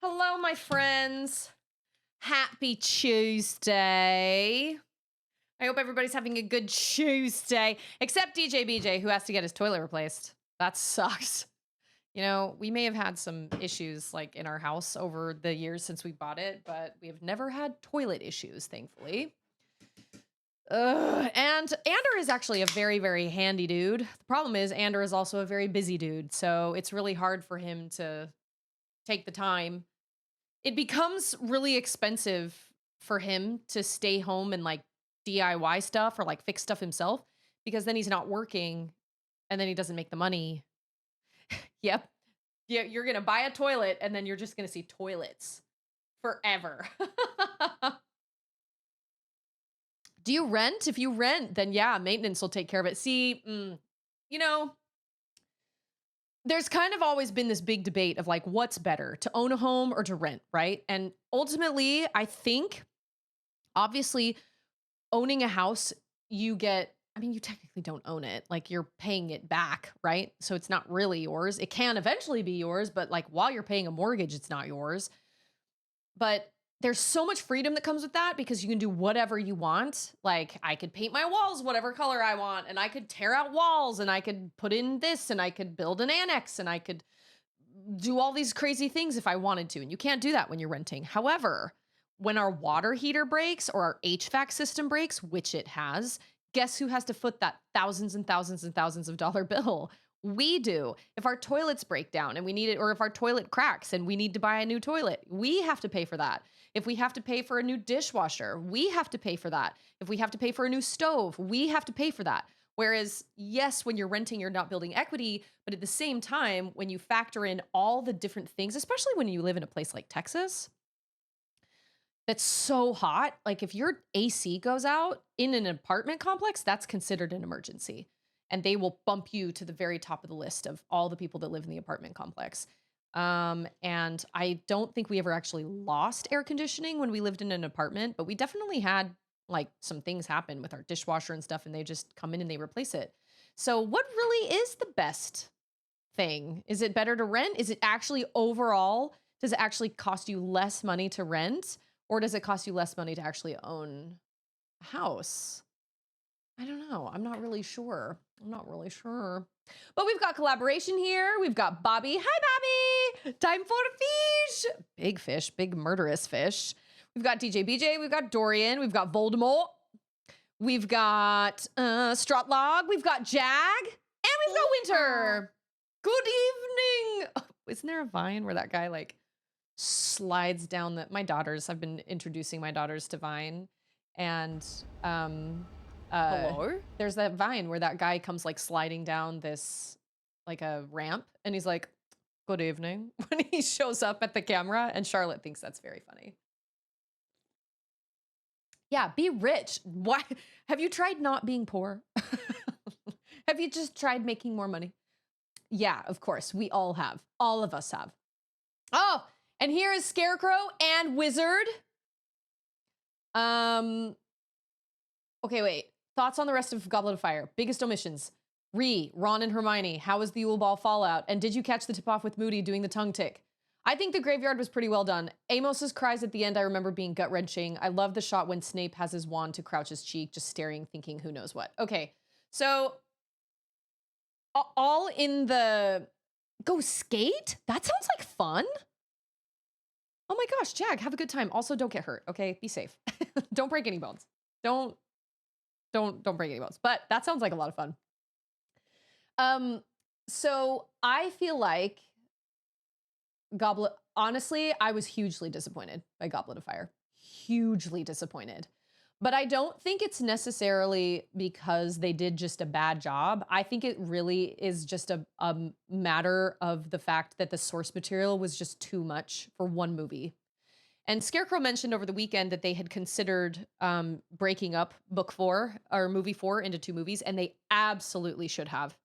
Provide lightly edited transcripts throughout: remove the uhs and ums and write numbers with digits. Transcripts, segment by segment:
Hello, my friends. Happy Tuesday. I hope everybody's having a good Tuesday, except DJ BJ, who has to get his toilet replaced. That sucks. You know, we may have had some issues like in our house over the years since we bought it, but we have never had toilet issues, thankfully. And Ander is actually a very, very handy dude. The problem is Ander is also a very busy dude, so it's really hard for him to take the time. It becomes really expensive for him to stay home and like DIY stuff or like fix stuff himself because then he's not working and then he doesn't make the money. Yep. Yeah, you're going to buy a toilet and then you're just going to see toilets forever. Do you rent? If you rent, then yeah, maintenance will take care of it. See, you know, there's kind of always been this big debate of like, what's better, to own a home or to rent, right? And ultimately, I think, obviously, owning a house, you get, I mean, you technically don't own it. Like, you're paying it back, right? So it's not really yours. It can eventually be yours, but like while you're paying a mortgage, it's not yours. But there's so much freedom that comes with that because you can do whatever you want. Like I could paint my walls whatever color I want, and I could tear out walls, and I could put in this, and I could build an annex, and I could do all these crazy things if I wanted to. And you can't do that when you're renting. However, when our water heater breaks or our HVAC system breaks, which it has, guess who has to foot that thousands and thousands and thousands of dollar bill? We do. If our toilets break down and we need it, or if our toilet cracks and we need to buy a new toilet, we have to pay for that. If we have to pay for a new dishwasher, we have to pay for that. If we have to pay for a new stove, we have to pay for that. Whereas, yes, when you're renting, you're not building equity, but at the same time, when you factor in all the different things, especially when you live in a place like Texas, that's so hot. Like if your AC goes out in an apartment complex, that's considered an emergency. And they will bump you to the very top of the list of all the people that live in the apartment complex. And I don't think we ever actually lost air conditioning when we lived in an apartment, but we definitely had like some things happen with our dishwasher and stuff, and they just come in and they replace it. So what really is the best thing? Is it better to rent? Is it actually overall, does it actually cost you less money to rent, or does it cost you less money to actually own a house? I don't know. I'm not really sure. But we've got collaboration here. We've got Bobby. Hi, Bobby. Time for fish. Big fish, big murderous fish. We've got DJ BJ. We've got Dorian. We've got Voldemort. We've got Strutlog. We've got Jag. And we've got Winter. Good evening. Oh, isn't there a Vine where that guy like slides down the, my daughters, I've been introducing my daughters to Vine, and Hello? there's that Vine where that guy comes like sliding down this like a ramp, and he's like, good evening, when he shows up at the camera, and Charlotte thinks that's very funny. Yeah, be rich. Why? Have you tried not being poor? Have you just tried making more money? Yeah, of course. We all have. All of us have. Oh, and here is Scarecrow and Wizard. Okay, wait. Thoughts on the rest of Goblet of Fire? Biggest omissions. Ron and Hermione. How was the Yule Ball fallout? And did you catch the tip-off with Moody doing the tongue tick? I think the graveyard was pretty well done. Amos's cries at the end I remember being gut-wrenching. I love the shot when Snape has his wand to crouch his cheek, just staring, thinking who knows what. Okay, so all in the... Go skate? That sounds like fun. Oh my gosh, Jag, have a good time. Also, don't get hurt, okay? Be safe. Don't break any bones. Don't break any bones. But that sounds like a lot of fun. So I feel like honestly, I was hugely disappointed by Goblet of Fire. Hugely disappointed. But I don't think it's necessarily because they did just a bad job. I think it really is just a matter of the fact that the source material was just too much for one movie. And Scarecrow mentioned over the weekend that they had considered breaking up book 4 or movie 4 into 2 movies, and they absolutely should have.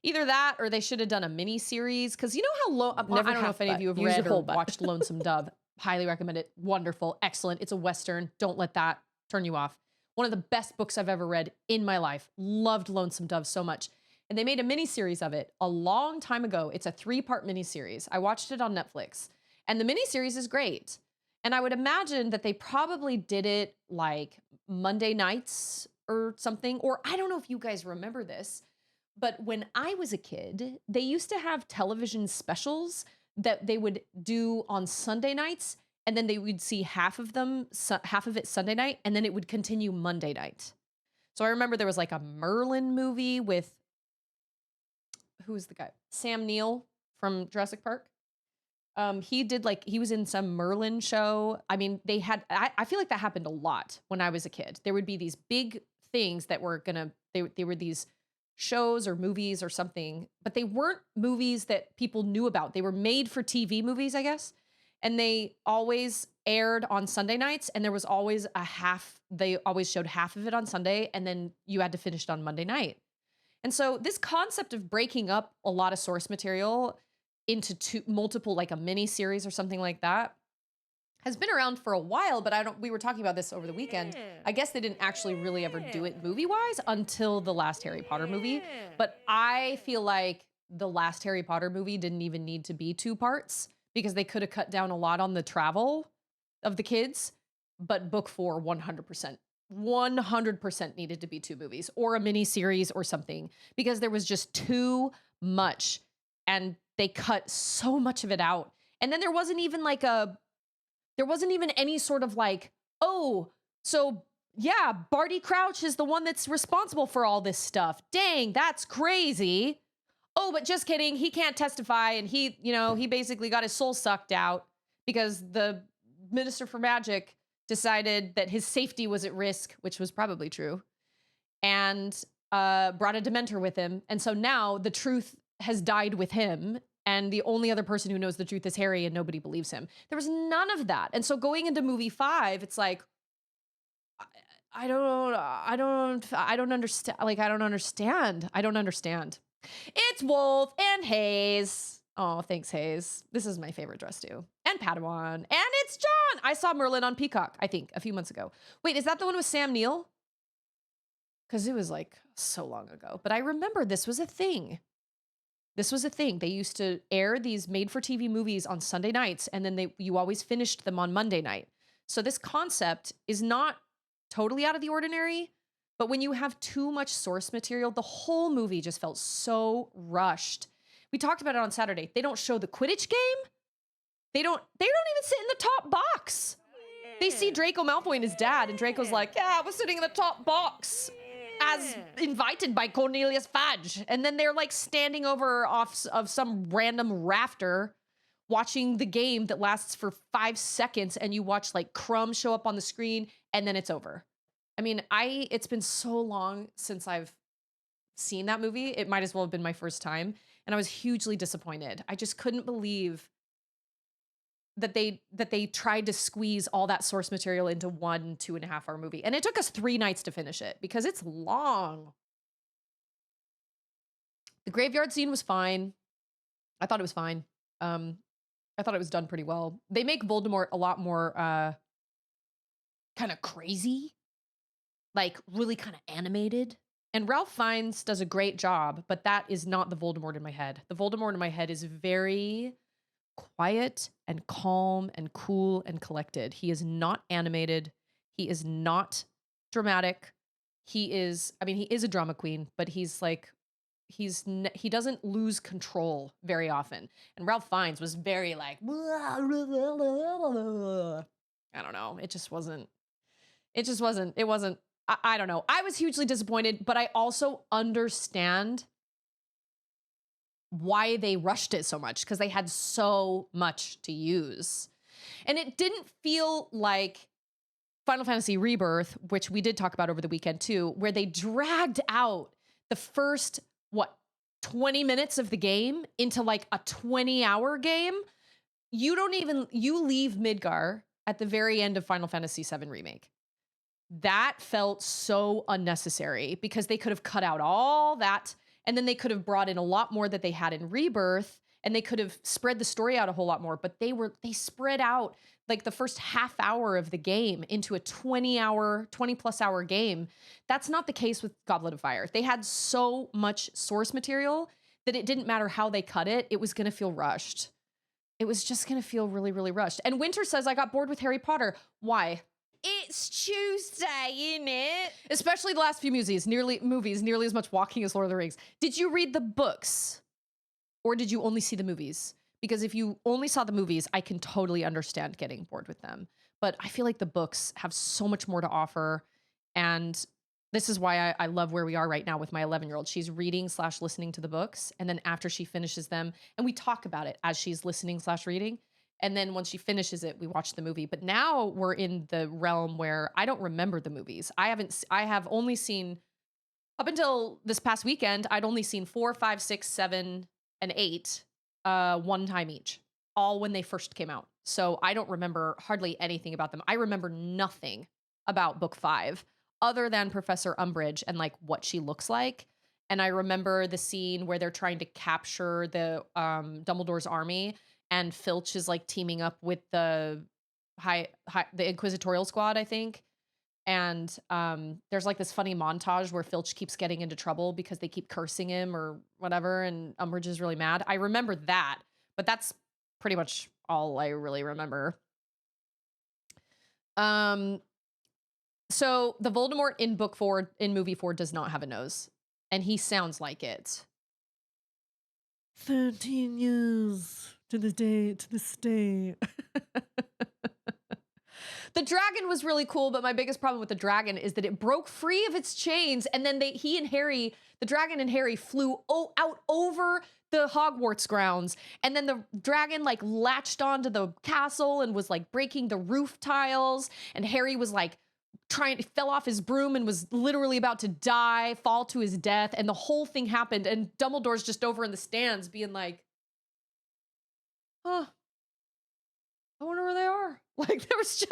Either that or they should have done a mini series. Because you know how I don't know if any of you have read or watched Lonesome Dove. Highly recommend it. Wonderful. Excellent. It's a Western. Don't let that turn you off. One of the best books I've ever read in my life. Loved Lonesome Dove so much. And they made a mini series of it a long time ago. It's a 3-part mini series. I watched it on Netflix. And the mini series is great. And I would imagine that they probably did it like Monday nights or something. Or I don't know if you guys remember this, but when I was a kid, they used to have television specials that they would do on Sunday nights, and then they would see half of it Sunday night, and then it would continue Monday night. So I remember there was like a Merlin movie with, who was the guy? Sam Neill from Jurassic Park. He was in some Merlin show. I mean, I feel like that happened a lot when I was a kid. There would be these big things that were they were these shows or movies or something, but they weren't movies that people knew about. They were made for TV movies, I guess. And they always aired on Sunday nights, and there was always they always showed half of it on Sunday, and then you had to finish it on Monday night. And so this concept of breaking up a lot of source material into multiple, like a mini series or something like that, has been around for a while, but we were talking about this over the weekend. I guess they didn't actually really ever do it movie-wise until the last Harry Potter movie. But I feel like the last Harry Potter movie didn't even need to be 2 parts because they could have cut down a lot on the travel of the kids. But book 4, 100% needed to be 2 movies or a mini series or something, because there was just too much and they cut so much of it out. And then there wasn't even any sort of like, oh, so yeah, Barty Crouch is the one that's responsible for all this stuff. Dang, that's crazy. Oh, but just kidding. He can't testify. And he basically got his soul sucked out because the Minister for Magic decided that his safety was at risk, which was probably true, and brought a Dementor with him. And so now the truth has died with him. And the only other person who knows the truth is Harry, and nobody believes him. There was none of that. And so going into movie 5, it's like, I don't understand. Like, I don't understand. It's Wolf and Hayes. Oh, thanks, Hayes. This is my favorite dress too. And Padawan. And it's John. I saw Merlin on Peacock, I think, a few months ago. Wait, is that the one with Sam Neill? Because it was like so long ago. But I remember this was a thing. They used to air these made-for-TV movies on Sunday nights, and then you always finished them on Monday night. So this concept is not totally out of the ordinary, but when you have too much source material, the whole movie just felt so rushed. We talked about it on Saturday. They don't show the Quidditch game. They don't even sit in the top box. They see Draco Malfoy and his dad, and Draco's like, yeah, I was sitting in the top box as invited by Cornelius Fudge. And then they're like standing over off of some random rafter watching the game that lasts for 5 seconds, and you watch like crumbs show up on the screen, and then it's over. I mean, it's been so long since I've seen that movie. It might as well have been my first time. and I was hugely disappointed. I just couldn't believe that they tried to squeeze all that source material into 1 2.5 hour movie. And it took us 3 nights to finish it because it's long. The graveyard scene was fine. I thought it was fine. I thought it was done pretty well. They make Voldemort a lot more kind of crazy, like really kind of animated. And Ralph Fiennes does a great job, but that is not the Voldemort in my head. The Voldemort in my head is very quiet and calm and cool and collected. He is not animated. He is not dramatic. He is a drama queen, but he's like, he doesn't lose control very often. And Ralph Fiennes was very like, I don't know. It wasn't, I don't know. I was hugely disappointed, but I also understand why they rushed it so much because they had so much to use. And it didn't feel like Final Fantasy Rebirth, which we did talk about over the weekend too, where they dragged out the first, 20 minutes of the game into like a 20-hour game. You leave Midgar at the very end of Final Fantasy VII Remake. That felt so unnecessary because they could have cut out all that and then they could have brought in a lot more that they had in Rebirth and they could have spread the story out a whole lot more, but they spread out like the first half hour of the game into a 20 plus hour game. That's not the case with Goblet of Fire. They had so much source material that it didn't matter how they cut it. It was going to feel rushed. It was just going to feel really, really rushed. And Winter says, I got bored with Harry Potter. Why? It's Tuesday, innit? Especially the last few movies, nearly as much walking as Lord of the Rings. Did you read the books? Or did you only see the movies? Because if you only saw the movies, I can totally understand getting bored with them. But I feel like the books have so much more to offer. And this is why I love where we are right now with my 11-year-old. She's reading/listening to the books. And then after she finishes them, and we talk about it as she's listening/reading. And then once she finishes it, we watch the movie. But now we're in the realm where I don't remember the movies. I have only seen, up until this past weekend, I'd only seen 4, 5, 6, 7, and 8 one time each, all when they first came out. So I don't remember hardly anything about them. I remember nothing about book 5 other than Professor Umbridge and like what she looks like. And I remember the scene where they're trying to capture the Dumbledore's army and Filch is like teaming up with the Inquisitorial Squad, I think. And there's like this funny montage where Filch keeps getting into trouble because they keep cursing him or whatever, and Umbridge is really mad. I remember that, but that's pretty much all I really remember. So the Voldemort in movie 4 does not have a nose, and he sounds like it. 13 years to this day. The dragon was really cool, but my biggest problem with the dragon is that it broke free of its chains, and then the dragon and Harry flew out over the Hogwarts grounds, and then the dragon like latched onto the castle and was like breaking the roof tiles, and Harry was like fell off his broom and was literally about to fall to his death, and the whole thing happened, and Dumbledore's just over in the stands being like, huh, I wonder where they are. Like it was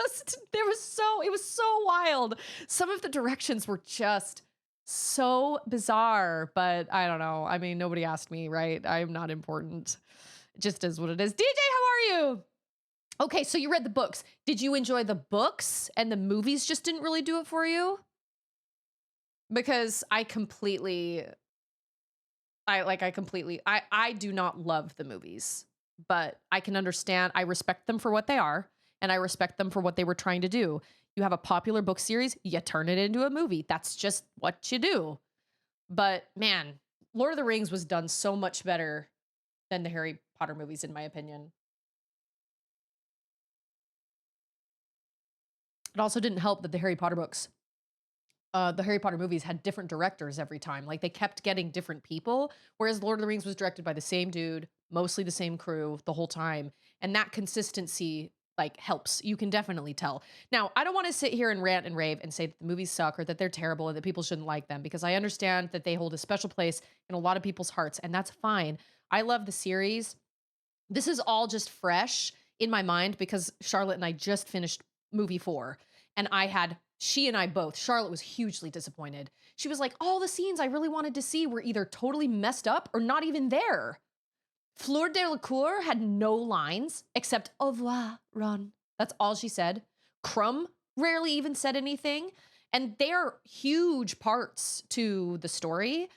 so wild. Some of the directions were just so bizarre, but I don't know. I mean, nobody asked me, right? I'm not important. It just is what it is. DJ, how are you? Okay, so you read the books. Did you enjoy the books and the movies just didn't really do it for you? Because I do not love the movies, but I can understand. I respect them for what they are. And I respect them for what they were trying to do. You have a popular book series, you turn it into a movie. That's just what you do. But man, Lord of the Rings was done so much better than the Harry Potter movies, in my opinion. It also didn't help that the Harry Potter movies had different directors every time. Like they kept getting different people, whereas Lord of the Rings was directed by the same dude, mostly the same crew the whole time. And that consistency like helps. You can definitely tell. Now, I don't want to sit here and rant and rave and say that the movies suck or that they're terrible and that people shouldn't like them, because I understand that they hold a special place in a lot of people's hearts, and that's fine. I love the series. This is all just fresh in my mind because Charlotte and I just finished movie 4, and she and I both, Charlotte was hugely disappointed. She was like, all the scenes I really wanted to see were either totally messed up or not even there. Fleur Delacour had no lines except au revoir, Ron. That's all she said. Crumb rarely even said anything. And they are huge parts to the story.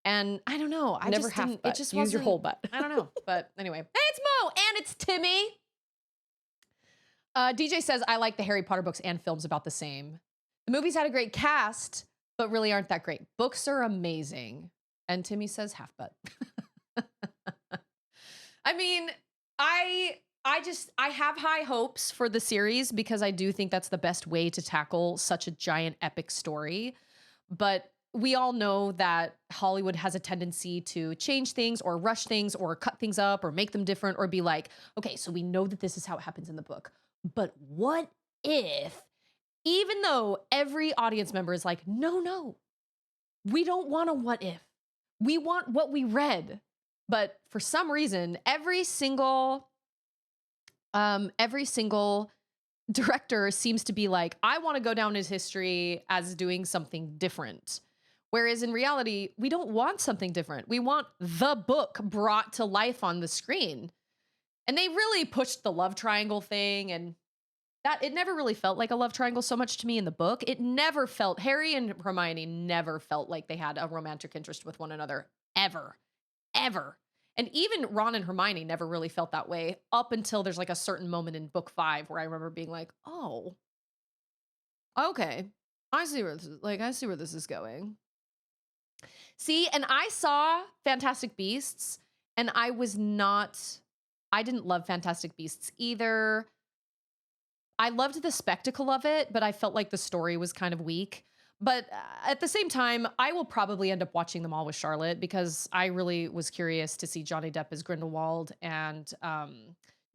And I don't know. I Never just half didn't, butt. it just Use wasn't, your whole butt. I don't know. But anyway, hey, it's Mo and it's Timmy. DJ says, I like the Harry Potter books and films about the same. The movies had a great cast, but really aren't that great. Books are amazing. And Timmy says half butt. I mean, I have high hopes for the series because I do think that's the best way to tackle such a giant epic story. But we all know that Hollywood has a tendency to change things or rush things or cut things up or make them different or be like, okay, so we know that this is how it happens in the book. But what if, even though every audience member is like, no, we don't want a what if. We want what we read. But for some reason, every single director seems to be like, I want to go down his history as doing something different. Whereas in reality, we don't want something different. We want the book brought to life on the screen. And they really pushed the love triangle thing, and that it never really felt like a love triangle so much to me in the book. It never felt, Harry and Hermione never felt like they had a romantic interest with one another, ever. And even Ron and Hermione never really felt that way up until there's like a certain moment in book 5 where I remember being like, oh, okay. I see where this is going. See, and I saw Fantastic Beasts and I didn't love Fantastic Beasts either. I loved the spectacle of it, but I felt like the story was kind of weak. But at the same time, I will probably end up watching them all with Charlotte because I really was curious to see Johnny Depp as Grindelwald and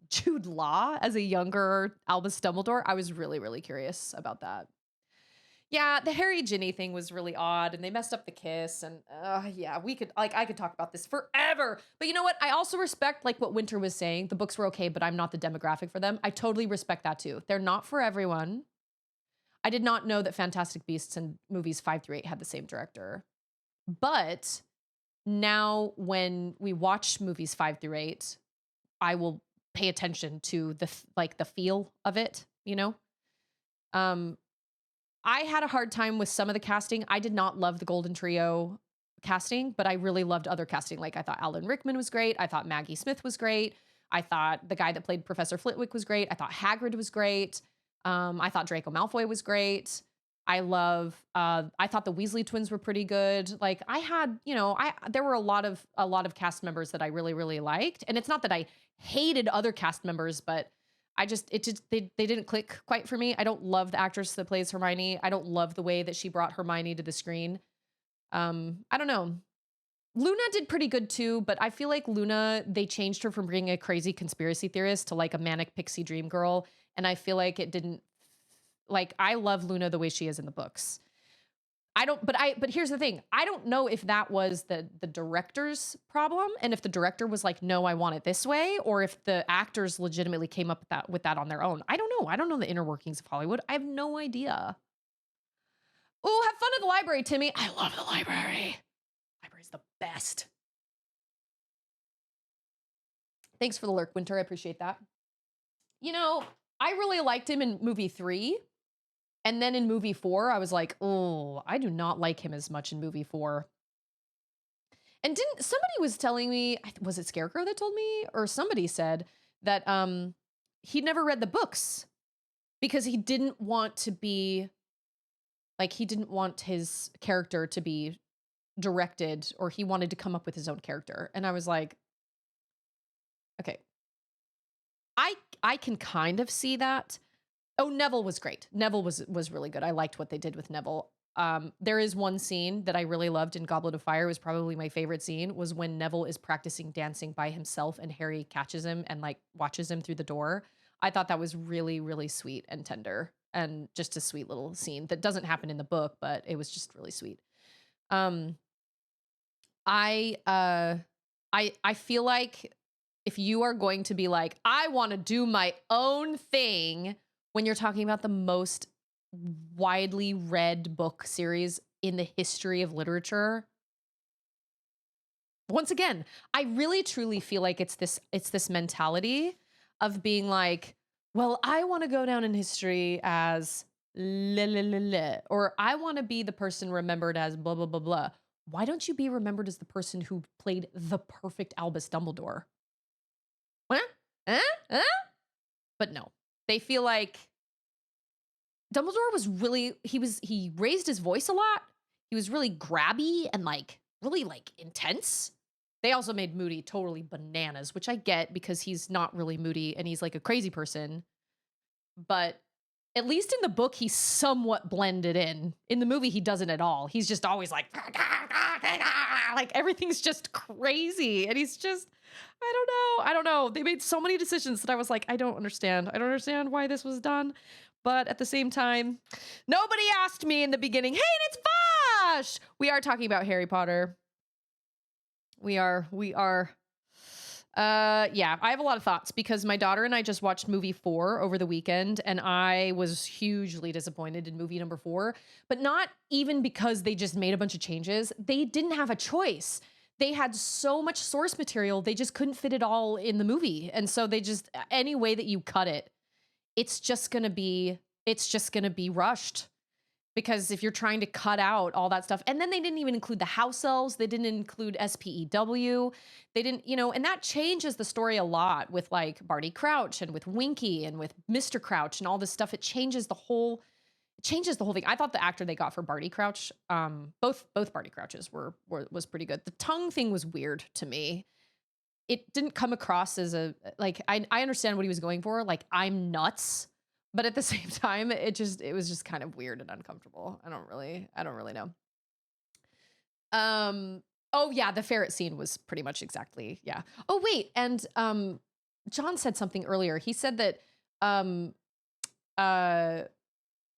Jude Law as a younger Albus Dumbledore. I was really, really curious about that. Yeah, the Harry Ginny thing was really odd, and they messed up the kiss. And yeah, I could talk about this forever. But you know what? I also respect like what Winter was saying. The books were okay, but I'm not the demographic for them. I totally respect that too. They're not for everyone. I did not know that Fantastic Beasts and movies 5 through 8 had the same director. But now when we watch movies 5 through 8, I will pay attention to the feel of it, you know? Um I had a hard time with some of the casting. I did not love the Golden Trio casting, but I really loved other casting. Like I thought Alan Rickman was great. I thought Maggie Smith was great. I thought the guy that played Professor Flitwick was great. I thought Hagrid was great. I thought Draco Malfoy was great. I thought the Weasley twins were pretty good. Like I had, there were a lot of cast members that I really, really liked. And it's not that I hated other cast members, but they didn't click quite for me. I don't love the actress that plays Hermione. I don't love the way that she brought Hermione to the screen. I don't know. Luna did pretty good too, but I feel like Luna, they changed her from being a crazy conspiracy theorist to like a manic pixie dream girl. And I feel like it didn't, like, I love Luna the way she is in the books. But here's the thing. I don't know if that was the director's problem and if the director was like, no, I want it this way, or if the actors legitimately came up with that on their own. I don't know. I don't know the inner workings of Hollywood. I have no idea. Oh, have fun at the library, Timmy. I love the library. Library's the best. Thanks for the lurk, Winter. I appreciate that. You know, I really liked him in movie 3. And then in movie 4, I was like, oh, I do not like him as much in movie 4. And somebody was telling me, was it Scarecrow that told me? Or somebody said that he never read the books because he didn't want his character to be directed, or he wanted to come up with his own character. And I was like, okay, I can kind of see that. Oh, Neville was great. Neville was really good. I liked what they did with Neville. There is one scene that I really loved in Goblet of Fire. It was probably my favorite scene, was when Neville is practicing dancing by himself and Harry catches him and like watches him through the door. I thought that was really, really sweet and tender and just a sweet little scene that doesn't happen in the book, but it was just really sweet. I I feel like if you are going to be like, I want to do my own thing, when you're talking about the most widely read book series in the history of literature, once again, I really truly feel like it's this mentality of being like, well, I want to go down in history as la la la la, or I want to be the person remembered as blah blah blah blah. Why don't you be remembered as the person who played the perfect Albus Dumbledore? Huh? Huh? Huh? But no, they feel like Dumbledore was really he raised his voice a lot. He was really grabby and like really like intense. They also made Moody totally bananas, which I get because he's not really Moody and he's like a crazy person. But at least in the book, he's somewhat blended in. In the movie, he doesn't at all. He's just always like everything's just crazy. And he's just, I don't know. They made so many decisions that I was like, I don't understand. I don't understand why this was done. But at the same time, nobody asked me in the beginning, hey, it's Vosh! We are talking about Harry Potter. We are. Yeah, I have a lot of thoughts because my daughter and I just watched movie 4 over the weekend and I was hugely disappointed in movie number 4, but not even because they just made a bunch of changes. They didn't have a choice. They had so much source material, they just couldn't fit it all in the movie. And so they just, any way that you cut it, it's just going to be rushed. Because if you're trying to cut out all that stuff, and then they didn't even include the house elves, they didn't include SPEW, they didn't, and that changes the story a lot with like Barty Crouch and with Winky and with Mr. Crouch and all this stuff. It changes the whole thing. I thought the actor they got for Barty Crouch, both Barty Crouches was pretty good. The tongue thing was weird to me. It didn't come across as a like I understand what he was going for, like I'm nuts. But at the same time, it was just kind of weird and uncomfortable. I don't really know. Oh yeah, the ferret scene was pretty much exactly, yeah. Oh wait, and John said something earlier. He said that uh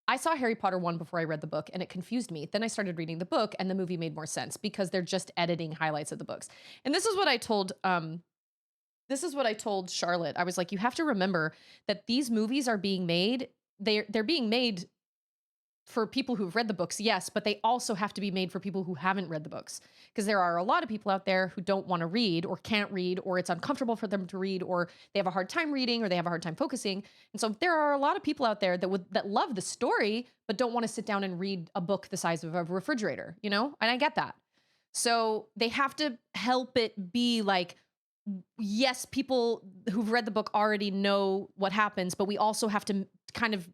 I saw Harry Potter 1 before I read the book and it confused me. Then I started reading the book and the movie made more sense because they're just editing highlights of the books. And this is what I told Charlotte. I was like, you have to remember that these movies are being made. They're being made for people who've read the books, yes, but they also have to be made for people who haven't read the books. Because there are a lot of people out there who don't want to read or can't read, or it's uncomfortable for them to read, or they have a hard time reading, or they have a hard time focusing. And so there are a lot of people out there that love the story, but don't want to sit down and read a book the size of a refrigerator, And I get that. So they have to help it be like, yes, people who've read the book already know what happens, but we also have to kind of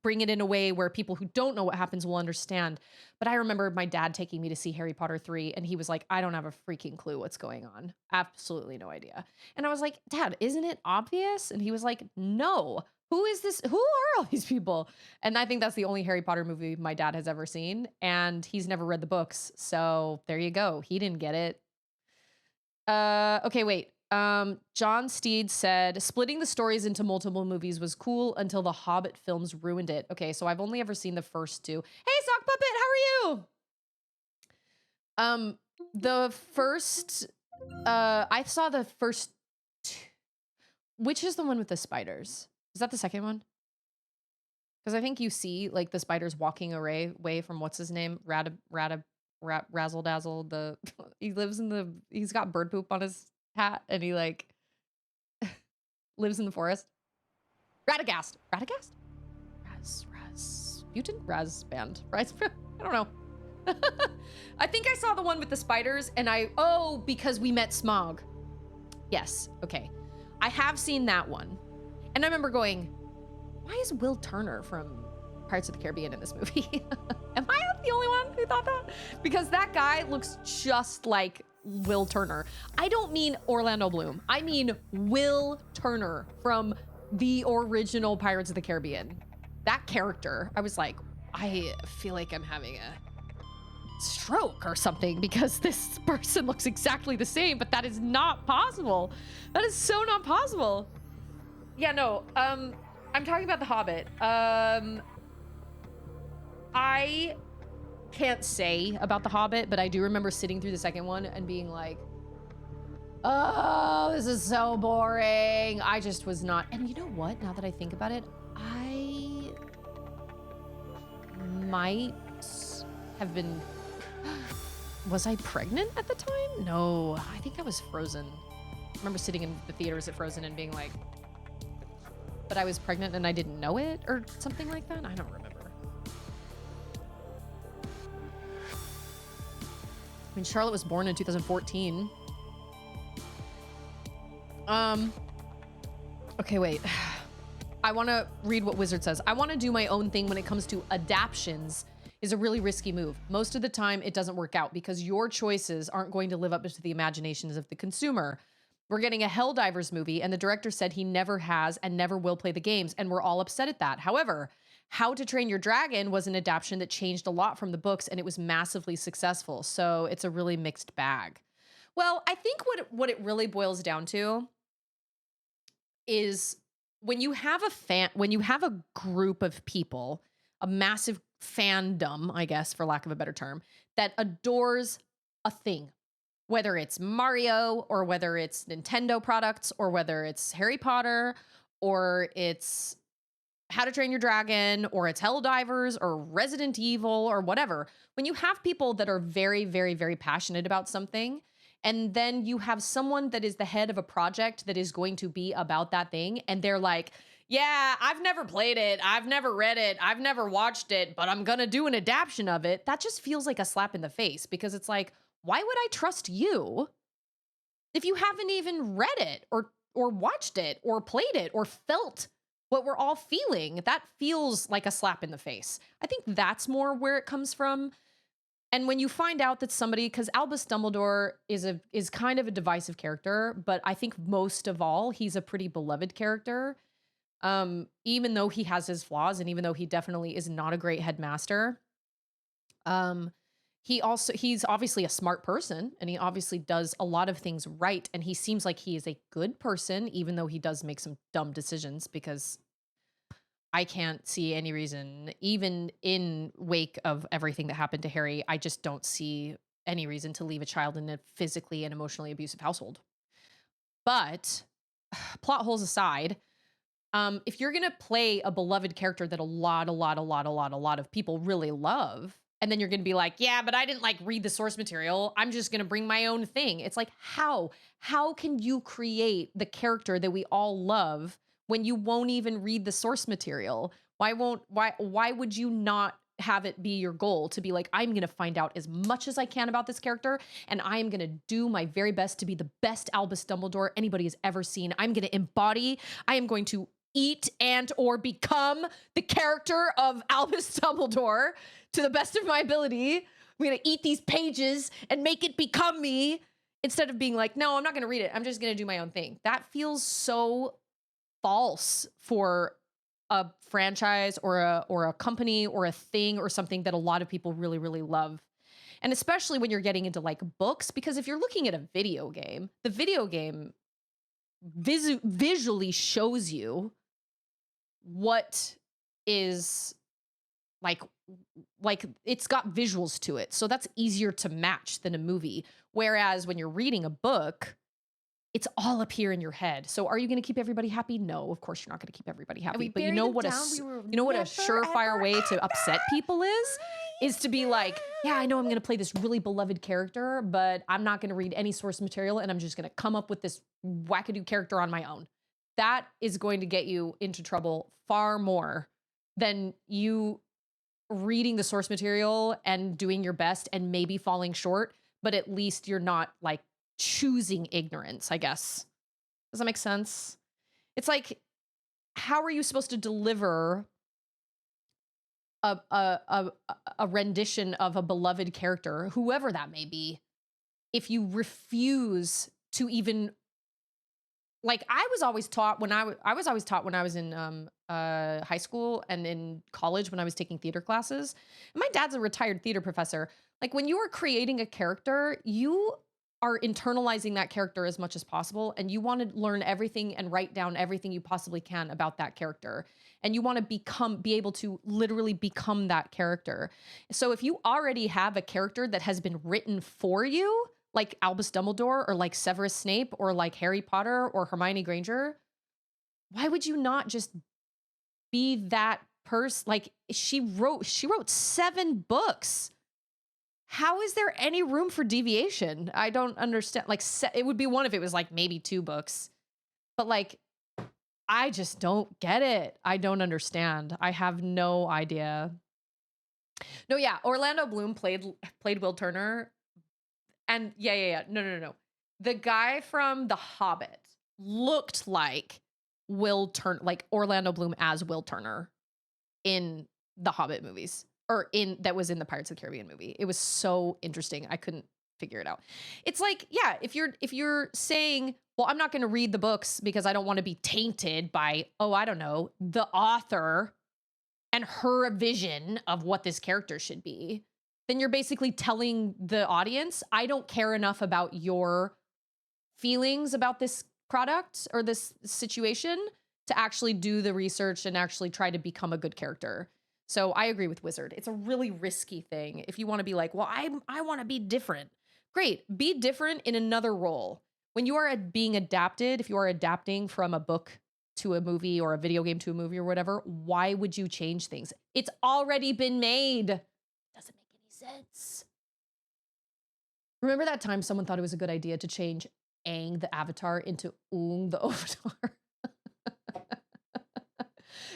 bring it in a way where people who don't know what happens will understand. But I remember my dad taking me to see Harry Potter 3 and he was like, I don't have a freaking clue what's going on. Absolutely no idea. And I was like, Dad, isn't it obvious? And he was like, no. Who is this? Who are all these people? And I think that's the only Harry Potter movie my dad has ever seen. And he's never read the books. So there you go. He didn't get it. Okay, wait. John Steed said, splitting the stories into multiple movies was cool until the Hobbit films ruined it. Okay, so I've only ever seen the first 2. Hey, Sock Puppet, how are you? The first, I saw the first 2. Which is the one with the spiders? Is that the second one? Because I think you see like the spiders walking away from what's his name? Razzle Dazzle. He's got bird poop on his hat and he like lives in the forest. Radagast. Rasputin? Razband. I don't know. I think I saw the one with the spiders and because we met Smaug. Yes, okay. I have seen that one. And I remember going, why is Will Turner from Pirates of the Caribbean in this movie? Am I the only one who thought that? Because that guy looks just like Will Turner. I don't mean Orlando Bloom. I mean Will Turner from the original Pirates of the Caribbean. That character. I was like, I feel like I'm having a stroke or something because this person looks exactly the same, but that is not possible. That is so not possible. Yeah, no, I'm talking about The Hobbit. I can't say about The Hobbit, but I do remember sitting through the second one and being like, Oh, this is so boring. I just was not. And you know what? Now that I think about it, I might have been. Was I pregnant at the time? No, I think I was Frozen. I remember sitting in the theaters at Frozen and being like, but I was pregnant and I didn't know it or something like that. I don't remember. I mean, Charlotte was born in 2014. Okay, wait. I want to read what Wizard says. I want to do my own thing when it comes to adaptions is a really risky move. Most of the time it doesn't work out because your choices aren't going to live up to the imaginations of the consumer. We're getting a Helldivers movie and the director said he never has and never will play the games and we're all upset at that. However, How to Train Your Dragon was an adaptation that changed a lot from the books and it was massively successful. So it's a really mixed bag. Well, I think what it really boils down to is when you have a group of people, a massive fandom, I guess, for lack of a better term, that adores a thing, whether it's Mario or whether it's Nintendo products or whether it's Harry Potter or it's How to Train Your Dragon or it's Helldivers or Resident Evil or whatever. When you have people that are very, very, very passionate about something, and then you have someone that is the head of a project that is going to be about that thing, and they're like, yeah, I've never played it, I've never read it, I've never watched it, but I'm gonna do an adaptation of it. That just feels like a slap in the face because it's like, why would I trust you if you haven't even read it or watched it or played it or felt what we're all feeling? That feels like a slap in the face. I think that's more where it comes from. And when you find out that somebody, because Albus Dumbledore is kind of a divisive character, but I think most of all, he's a pretty beloved character. Even though he has his flaws and even though he definitely is not a great headmaster, um, he's obviously a smart person and he obviously does a lot of things right. And he seems like he is a good person, even though he does make some dumb decisions because I can't see any reason, even in wake of everything that happened to Harry, I just don't see any reason to leave a child in a physically and emotionally abusive household. But plot holes aside, if you're gonna play a beloved character that a lot of people really love, and then you're gonna be like, yeah, but I didn't like read the source material, I'm just gonna bring my own thing. It's like, how can you create the character that we all love when you won't even read the source material? Why would you not have it be your goal to be like, I'm going to find out as much as I can about this character and I am going to do my very best to be the best Albus Dumbledore anybody has ever seen. I am going to eat and or become the character of Albus Dumbledore to the best of my ability. I'm going to eat these pages and make it become me instead of being like, no, I'm not going to read it. I'm just going to do my own thing. That feels so false for a franchise or a company or a thing or something that a lot of people really, really love. And especially when you're getting into like books, because if you're looking at a video game, the video game visually shows you what is like it's got visuals to it. So that's easier to match than a movie. Whereas when you're reading a book, it's all up here in your head. So are you going to keep everybody happy? No, of course you're not going to keep everybody happy. But you know what a surefire way to upset people is to be like, yeah, I know I'm going to play this really beloved character, but I'm not going to read any source material and I'm just going to come up with this wackadoo character on my own. That is going to get you into trouble far more than you reading the source material and doing your best and maybe falling short, but at least you're not like choosing ignorance, I guess. Does that make sense? It's like, how are you supposed to deliver a rendition of a beloved character, whoever that may be, if you refuse to even like? I was always taught when I was in high school and in college when I was taking theater classes. And my dad's a retired theater professor. Like when you are creating a character, you are internalizing that character as much as possible. And you want to learn everything and write down everything you possibly can about that character. And you want to be able to literally become that character. So if you already have a character that has been written for you, like Albus Dumbledore or like Severus Snape or like Harry Potter or Hermione Granger, why would you not just be that person? Like she wrote 7 books. How is there any room for deviation? I don't understand. Like it would be one if it was like maybe 2 books. But like I just don't get it. I don't understand. I have no idea. No, yeah, Orlando Bloom played Will Turner. And yeah. No. The guy from The Hobbit looked like like Orlando Bloom as Will Turner in the Hobbit movies, or that was in the Pirates of the Caribbean movie. It was so interesting. I couldn't figure it out. It's like, yeah, if you're saying, well, I'm not going to read the books because I don't want to be tainted by, I don't know, the author and her vision of what this character should be, then you're basically telling the audience, I don't care enough about your feelings about this product or this situation to actually do the research and actually try to become a good character. So I agree with Wizard. It's a really risky thing. If you want to be like, well, I want to be different. Great. Be different in another role. When you are being adapted, if you are adapting from a book to a movie or a video game to a movie or whatever, why would you change things? It's already been made. Doesn't make any sense. Remember that time someone thought it was a good idea to change Aang the Avatar into Oong the Avatar?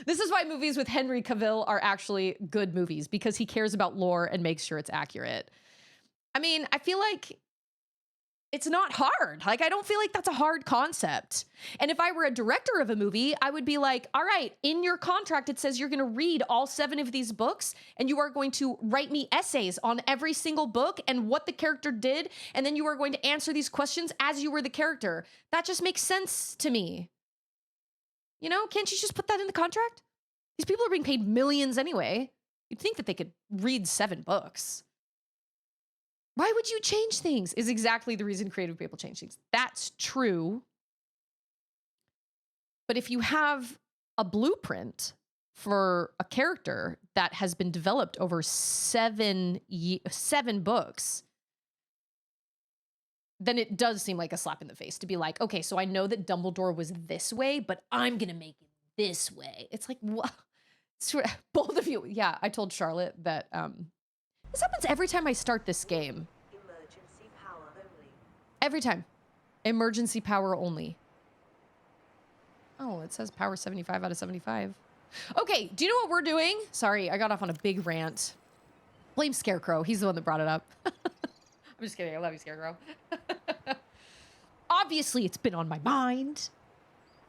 This is why movies with Henry Cavill are actually good movies, because he cares about lore and makes sure it's accurate. I mean, I feel like it's not hard. Like, I don't feel like that's a hard concept. And if I were a director of a movie, I would be like, all right, in your contract, it says you're going to read all 7 of these books and you are going to write me essays on every single book and what the character did. And then you are going to answer these questions as you were the character. That just makes sense to me. You know, can't you just put that in the contract? These people are being paid millions anyway. You'd think that they could read 7 books. Why would you change things? Is exactly the reason creative people change things. That's true. But if you have a blueprint for a character that has been developed over 7 books, then it does seem like a slap in the face to be like, okay, so I know that Dumbledore was this way, but I'm going to make it this way. It's like, what? Both of you. Yeah, I told Charlotte that this happens every time I start this game. Emergency power only. Every time. Emergency power only. Oh, it says power 75 out of 75. Okay, do you know what we're doing? Sorry, I got off on a big rant. Blame Scarecrow. He's the one that brought it up. I'm just kidding. I love you, Scarecrow. Obviously, it's been on my mind.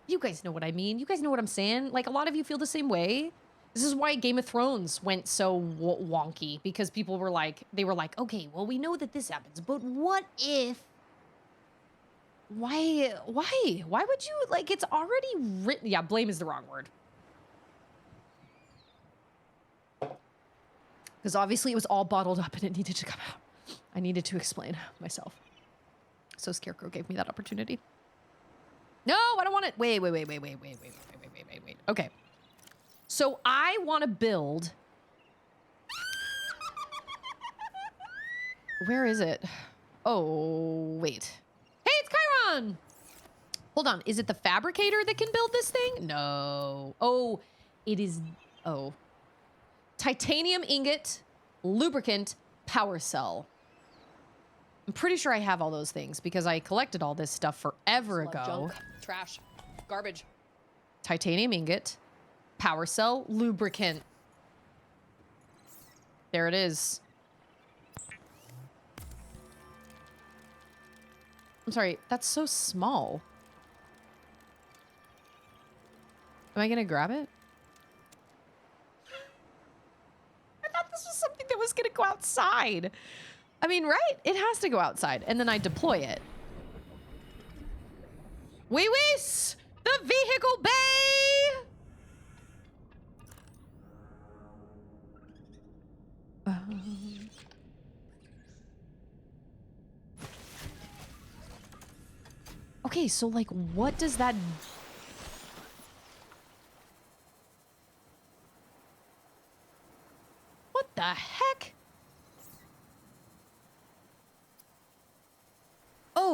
You guys know what I mean. You guys know what I'm saying. Like, a lot of you feel the same way. This is why Game of Thrones went so wonky, because people were like, okay, well, we know that this happens, but what if? Why would you, like, it's already written. Yeah, blame is the wrong word. Because obviously it was all bottled up and it needed to come out. I needed to explain myself. So Scarecrow gave me that opportunity. No, I don't want it. Wait. Okay. So I want to build. Where is it? Oh, wait. Hey, it's Chiron. Hold on. Is it the fabricator that can build this thing? No. Oh, it is. Oh. Titanium ingot, lubricant, power cell. I'm pretty sure I have all those things because I collected all this stuff forever ago. Junk, trash, garbage. Titanium ingot, power cell, lubricant. There it is. I'm sorry, that's so small. Am I gonna grab it? I thought this was something that was gonna go outside. I mean, right? It has to go outside. And then I deploy it. Oui, the vehicle bay! Okay, so like, what does that... What the heck?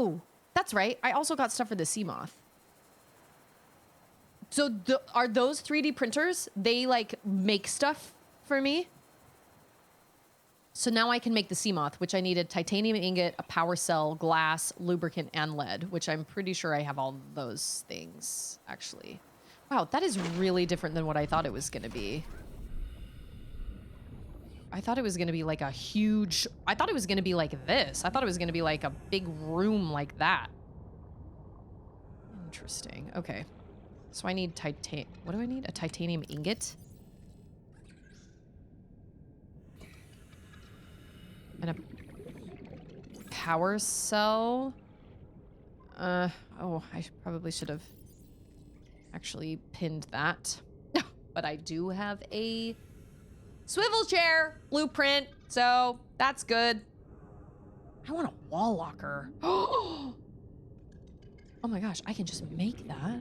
Oh, that's right. I also got stuff for the Seamoth. So are those 3D printers? They like make stuff for me? So now I can make the Seamoth, which I needed titanium ingot, a power cell, glass, lubricant, and lead, which I'm pretty sure I have all those things, actually. Wow, that is really different than what I thought it was going to be. I thought it was going to be like a huge... I thought it was going to be like this. I thought it was going to be like a big room like that. Interesting. Okay. So I need what do I need? A titanium ingot? And a power cell? Oh, I probably should have actually pinned that. But I do have a swivel chair blueprint, so that's good. I want a wall locker. Oh my gosh, I can just make that.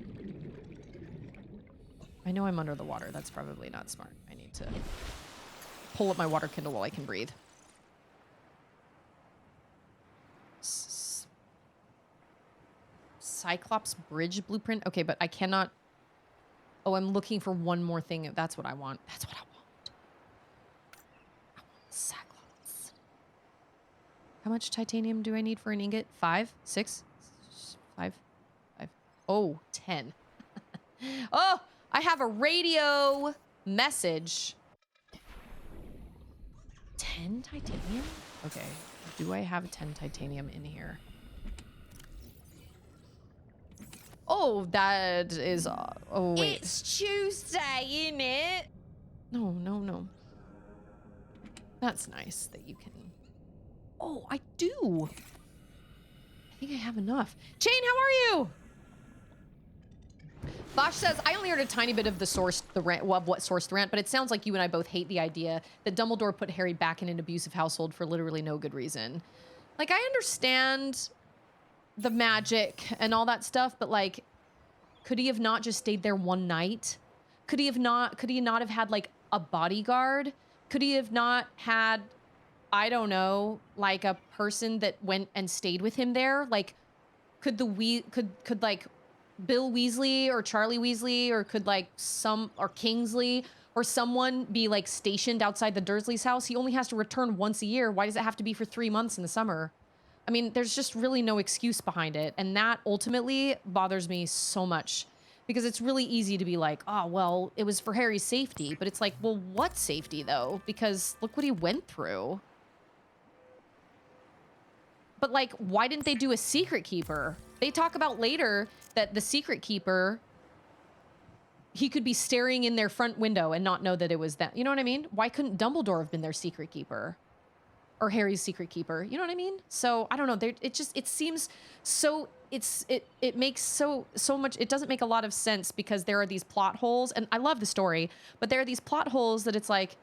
I know I'm under the water. That's probably not smart. I need to pull up my water Kindle while I can breathe. Cyclops bridge blueprint. Okay, but I cannot... Oh, I'm looking for one more thing. That's what I want. That's what I want. I want Cyclops. How much titanium do I need for an ingot? 5? 6? 5? 5. Oh, 10. Oh, I have a radio message. 10 titanium? Okay. Do I have 10 titanium in here? Oh, that is... oh, wait. It's Tuesday, innit? No, no, no. That's nice that you can... Oh, I do. I think I have enough. Chain, how are you? Bosch says, I only heard a tiny bit of the rant, well, of what sourced the rant, but it sounds like you and I both hate the idea that Dumbledore put Harry back in an abusive household for literally no good reason. Like, I understand the magic and all that stuff, but like, could he have not just stayed there one night? Could he not have had like a bodyguard? Could he have not had, I don't know, like a person that went and stayed with him there? Like, could like Bill Weasley or Charlie Weasley or or Kingsley or someone be like stationed outside the Dursleys' house? He only has to return once a year. Why does it have to be for 3 months in the summer? I mean, there's just really no excuse behind it. And that ultimately bothers me so much because it's really easy to be like, oh, well, it was for Harry's safety. But it's like, well, what safety though? Because look what he went through. But like, why didn't they do a secret keeper? They talk about later that the secret keeper, he could be staring in their front window and not know that it was them. You know what I mean? Why couldn't Dumbledore have been their secret keeper? Or Harry's secret keeper, you know what I mean? So I don't know. It seems so. It makes so much. It doesn't make a lot of sense because there are these plot holes, and I love the story, but there are these plot holes that it's like,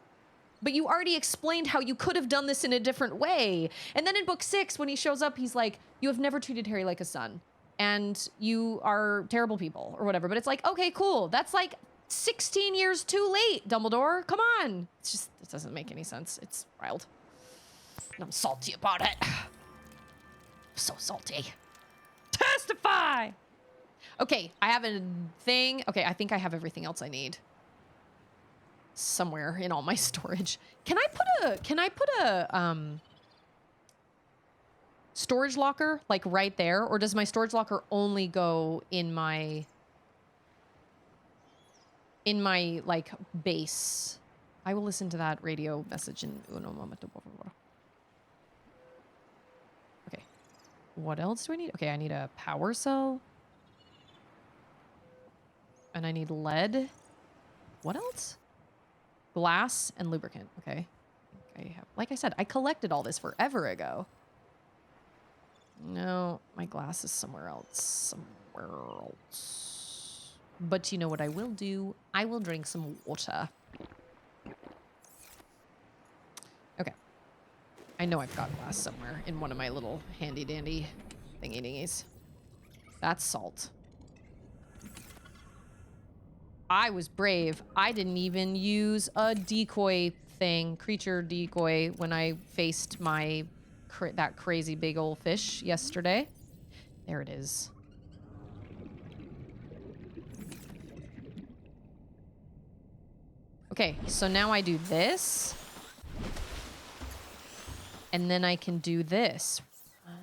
but you already explained how you could have done this in a different way. And then in book 6, when he shows up, he's like, you have never treated Harry like a son, and you are terrible people or whatever. But it's like, okay, cool. That's like 16 years too late, Dumbledore. Come on. It's just, it doesn't make any sense. It's wild. And I'm salty about it. So salty. Testify! Okay, I have a thing. Okay, I think I have everything else I need. Somewhere in all my storage. Can I put a storage locker like right there? Or does my storage locker only go in my like base? I will listen to that radio message in uno momento. Okay. What else do I need? Okay, I need a power cell. And I need lead. What else? Glass and lubricant. Okay. I have, like I said, I collected all this forever ago. No, my glass is somewhere else. Somewhere else. But you know what I will do? I will drink some water. Okay. I know I've got glass somewhere in one of my little handy-dandy thingy-dingies. That's salt. I was brave. I didn't even use a decoy thing, creature decoy, when I faced my that crazy big old fish yesterday. There it is. Okay, so now I do this. And then I can do this. Right?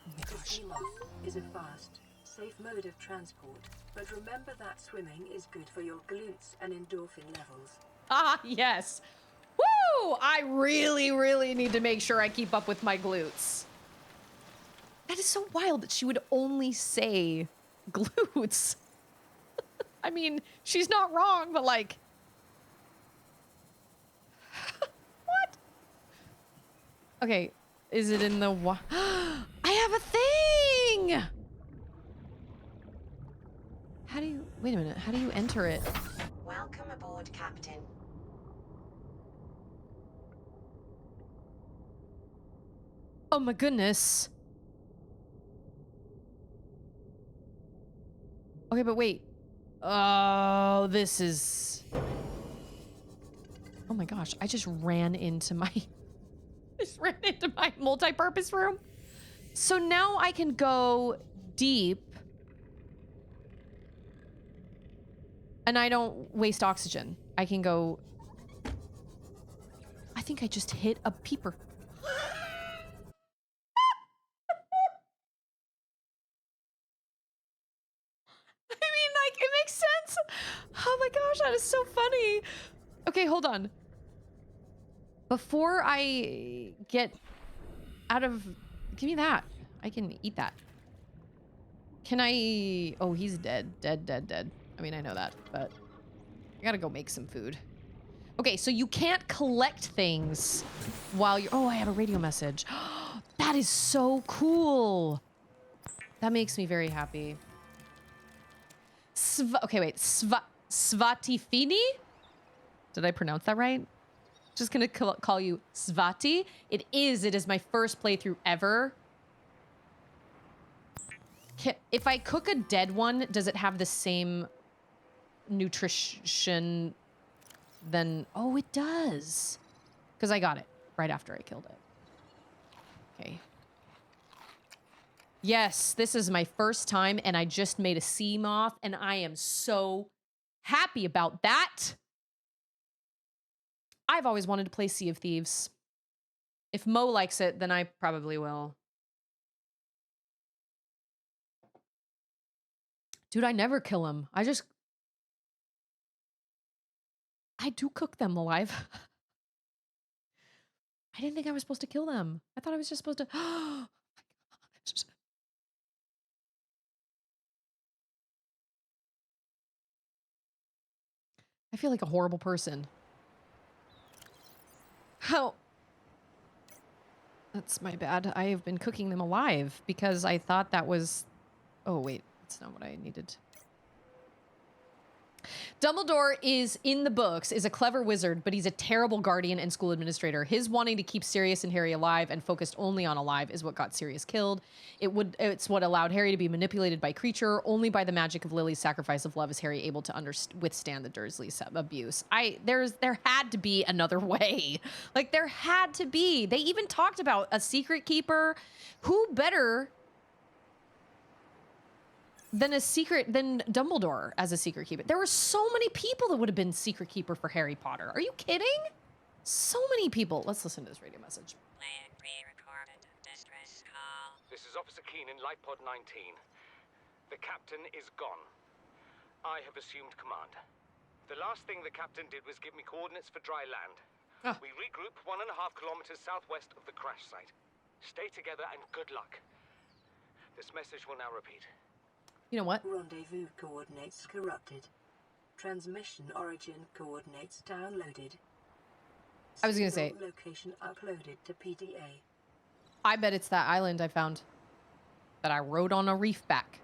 Oh my The gosh. Seamoth is a fast, safe mode of transport, but remember that swimming is good for your glutes and endorphin levels. Ah, yes. Woo! I really, really need to make sure I keep up with my glutes. That is so wild that she would only say glutes. I mean, she's not wrong, but like... What? Okay, is it in the... I have a thing! How do you... Wait a minute. How do you enter it? Welcome aboard, Captain. Oh my goodness. Okay, but wait. Oh, this is... Oh my gosh, I just ran into my... just ran into my multi-purpose room. So now I can go deep. And I don't waste oxygen. I can go... I think I just hit a peeper. I mean, like, it makes sense. Oh my gosh, that is so funny. Okay, hold on. Before I get out of... Give me that. I can eat that. Can I... Oh, he's dead. Dead, dead, dead. I mean, I know that, but... I gotta go make some food. Okay, so you can't collect things while you're... Oh, I have a radio message. That is so cool. That makes me very happy. Okay, wait. Svatifini? Did I pronounce that right? Just gonna call you Svati. It is my first playthrough ever. If I cook a dead one, does it have the same nutrition then? Oh, it does. Because I got it right after I killed it. Okay. Yes, this is my first time, and I just made a Seamoth, and I am so happy about that. I've always wanted to play Sea of Thieves. If Mo likes it, then I probably will. Dude, I never kill him. I do cook them alive. I didn't think I was supposed to kill them. I thought I was just supposed to... Oh my gosh. I feel like a horrible person. How? That's my bad. I have been cooking them alive because I thought that was... Oh, wait. That's not what I needed. Dumbledore is, in the books, is a clever wizard, but he's a terrible guardian and school administrator. His wanting to keep Sirius and Harry alive and focused only on alive is what got Sirius killed. It's what allowed Harry to be manipulated by Creature. Only by the magic of Lily's sacrifice of love is Harry able to withstand the Dursleys' abuse. There had to be another way. Like, there had to be. They even talked about a secret keeper. Who better than Dumbledore as a secret keeper? There were so many people that would have been secret keeper for Harry Potter. Are you kidding? So many people. Let's listen to this radio message. Plan pre-recorded distress call. This is Officer Keenan, Lifepod 19. The captain is gone. I have assumed command. The last thing the captain did was give me coordinates for dry land. Ah. We regroup 1.5 kilometers southwest of the crash site. Stay together and good luck. This message will now repeat. You know what? Rendezvous coordinates corrupted. Transmission origin coordinates downloaded. I was gonna say... Location uploaded to PDA. I bet it's that island I found that I rode on a reef back.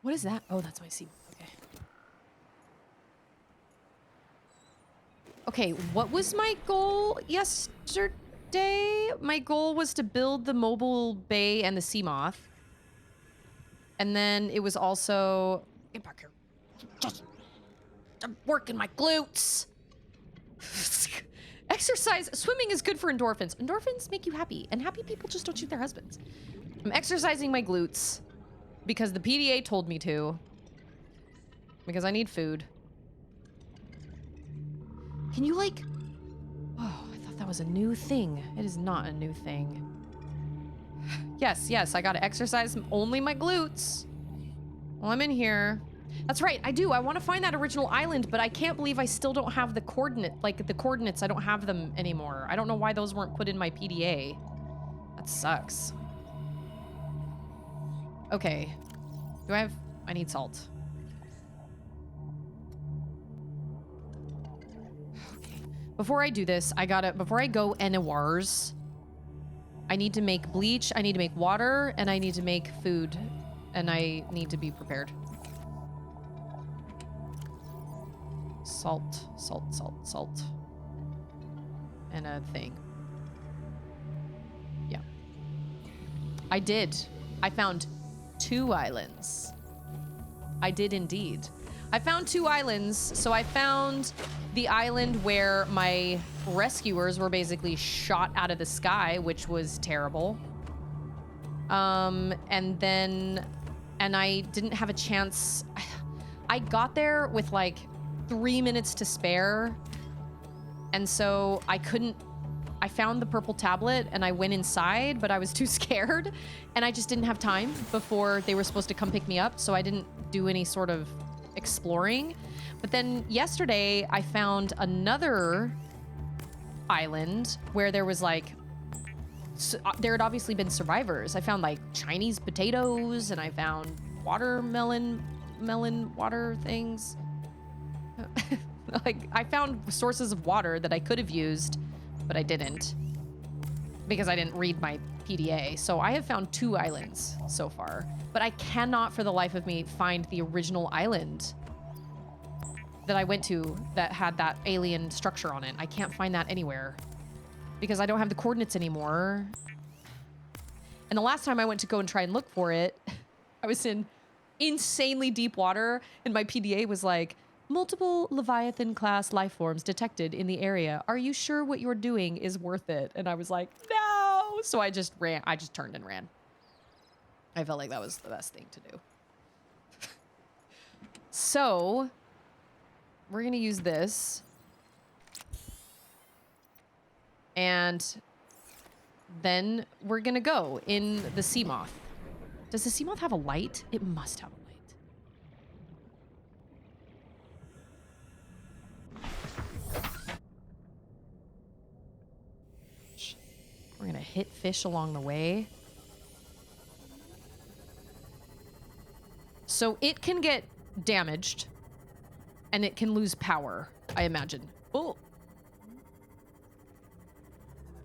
What is that? Oh, that's my sea. Okay. Okay, what was my goal yesterday? My goal was to build the mobile bay and the Seamoth. And then it was also... Get back here. I'm working my glutes. exercise. Swimming is good for endorphins. Endorphins make you happy, and happy people just don't shoot their husbands. I'm exercising my glutes because the PDA told me to. Because I need food. Can you like... Oh, I thought that was a new thing. It is not a new thing. Yes, I gotta exercise only my glutes while I'm in here. That's right, I do. I want to find that original island, but I can't believe I still don't have the coordinates. I don't have them anymore. I don't know why those weren't put in my PDA. That sucks. Okay. I need salt. Okay. Before I do this, before I go anywheres, I need to make bleach, I need to make water, and I need to make food. And I need to be prepared. Salt. And a thing. Yeah. I found 2 islands. I did indeed. I found 2 islands. So I found the island where my rescuers were basically shot out of the sky, which was terrible. And I didn't have a chance. I got there with like 3 minutes to spare. And so I found the purple tablet and I went inside, but I was too scared and I just didn't have time before they were supposed to come pick me up. So I didn't do any sort of exploring. But then yesterday I found another island where there was like, there had obviously been survivors. I found like Chinese potatoes and I found melon water things. Like I found sources of water that I could have used, but I didn't because I didn't read my PDA. So I have found 2 islands so far, but I cannot for the life of me find the original island that I went to that had that alien structure on it. I can't find that anywhere because I don't have the coordinates anymore. And the last time I went to go and try and look for it, I was in insanely deep water and my PDA was like, multiple Leviathan class life forms detected in the area. Are you sure what you're doing is worth it? And I was like, no. So I just turned and ran. I felt like that was the best thing to do. So we're going to use this. And then we're going to go in the Seamoth. Does the Seamoth have a light? It must have a light. We're gonna hit fish along the way. So it can get damaged and it can lose power, I imagine. Oh.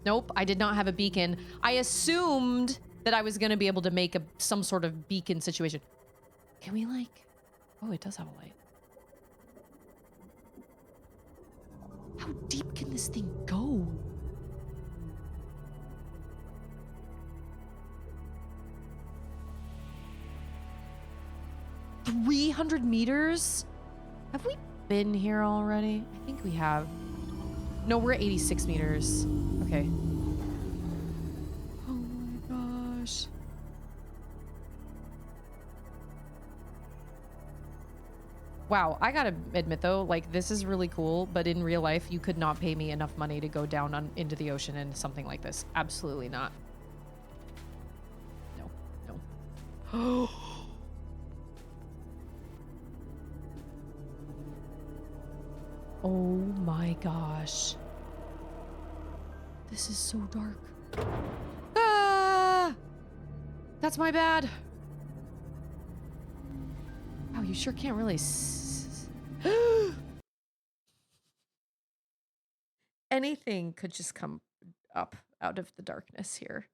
Nope, I did not have a beacon. I assumed that I was gonna be able to make some sort of beacon situation. Can we like, oh, it does have a light. How deep can this thing go? $300 meters? Have we been here already? I think we have. No, we're at 86 meters. Okay. Oh my gosh. Wow, I gotta admit though, like this is really cool, but in real life, you could not pay me enough money to go down into the ocean in something like this. Absolutely not. No. Oh my gosh. This is so dark. Ah! That's my bad. Wow, you sure can't really anything could just come up out of the darkness here.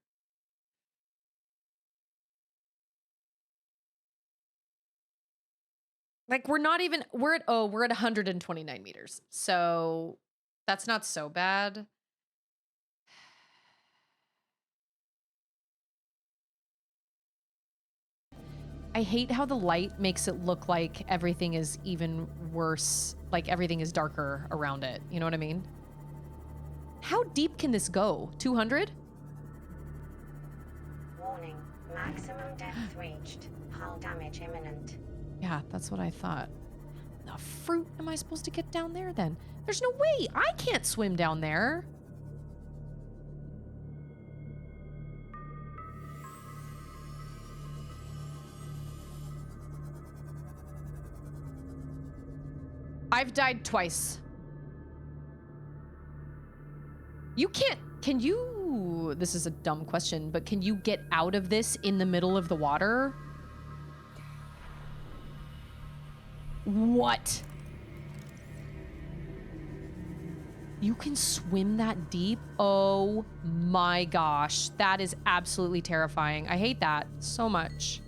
Like we're at 129 meters. So that's not so bad. I hate how the light makes it look like everything is even worse. Like everything is darker around it. You know what I mean? How deep can this go? 200? Warning, maximum depth reached. Hull damage imminent. Yeah, that's what I thought. The fruit am I supposed to get down there then? There's no way. I can't swim down there. I've died twice. You can't, can you, this is a dumb question, but can you get out of this in the middle of the water? What? You can swim that deep? Oh my gosh. That is absolutely terrifying. I hate that so much.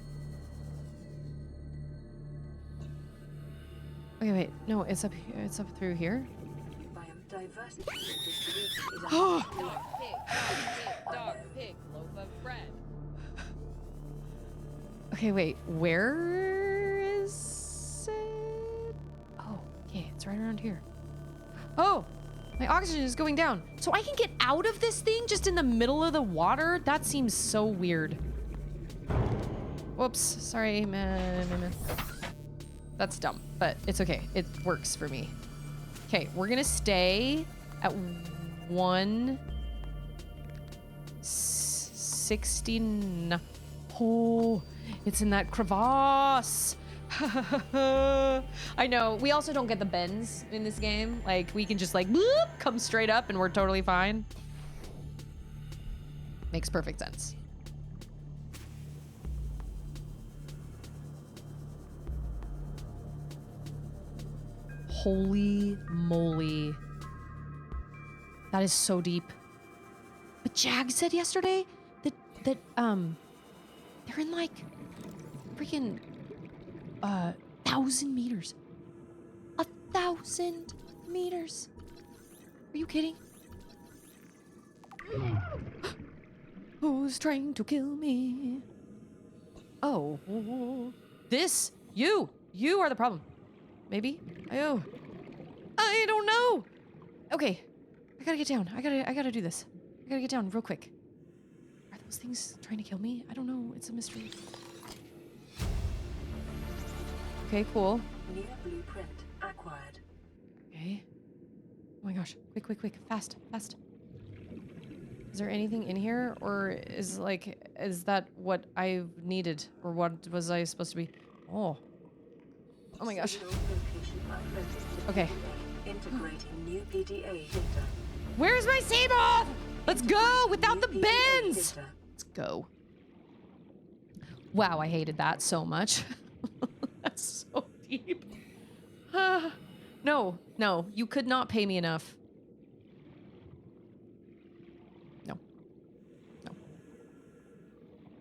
Okay, wait. No, it's up here. It's up through here. Biodiversity in this region is Oh. Pig, loaf of bread. Okay, wait. Where is it? Oh, okay. It's right around here. Oh, my oxygen is going down. So I can get out of this thing just in the middle of the water? That seems so weird. Whoops. Sorry, man. That's dumb, but it's okay. It works for me. Okay, we're gonna stay at 169. Oh, it's in that crevasse. I know. We also don't get the bends in this game. Like, we can just like, boop, come straight up and we're totally fine. Makes perfect sense. Holy moly. That is so deep. But Jag said yesterday that they're in like freaking 1,000 meters. 1,000 meters. Are you kidding? Who's trying to kill me? Oh, this, you are the problem. Maybe? Oh, I don't know. Okay, I gotta get down. I gotta do this. I gotta get down real quick. Are those things trying to kill me? I don't know. It's a mystery. Okay, cool. new blueprint acquired. Okay. Oh my gosh. Quick. Fast. Is there anything in here? Or is that what I needed? Or what was I supposed to be? Oh my gosh. Signal location uploaded to Okay. PDA, integrating new PDA data. Where's my Seamoth? Let's go without the New PDA bends. data. Let's go. Wow, I hated that so much. That's so deep. No, you could not pay me enough. No.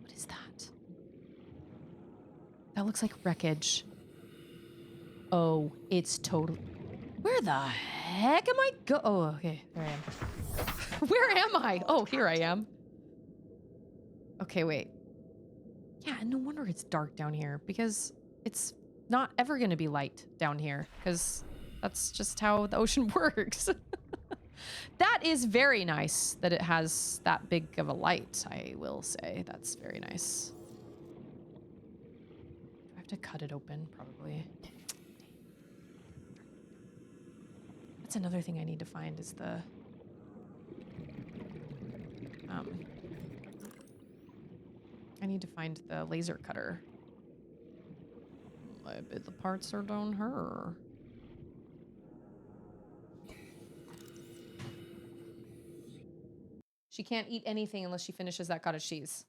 What is that? That looks like wreckage. Oh, it's total. Where the heck am I go? Oh, okay, there I am. Where am I? Oh, here I am. Okay, wait. Yeah, no wonder it's dark down here, because it's not ever going to be light down here, because that's just how the ocean works. That is very nice that it has that big of a light, I will say. That's very nice. Do I have to cut it open? Probably. That's another thing I need to find is the... I need to find the laser cutter. I bet the parts are down her. She can't eat anything unless she finishes that cottage cheese.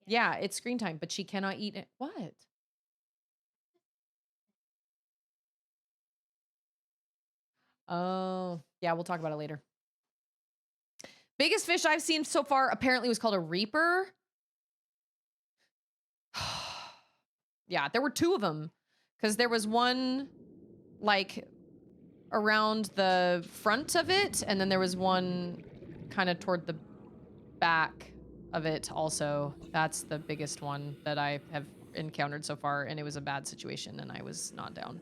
Yeah, it's screen time, but she cannot eat it. What? Oh, yeah, we'll talk about it later. Biggest fish I've seen so far apparently was called a reaper. Yeah, there were two of them. Because there was one, like, around the front of it, and then there was one kind of toward the back of it also. That's the biggest one that I have encountered so far, and it was a bad situation, and I was not down.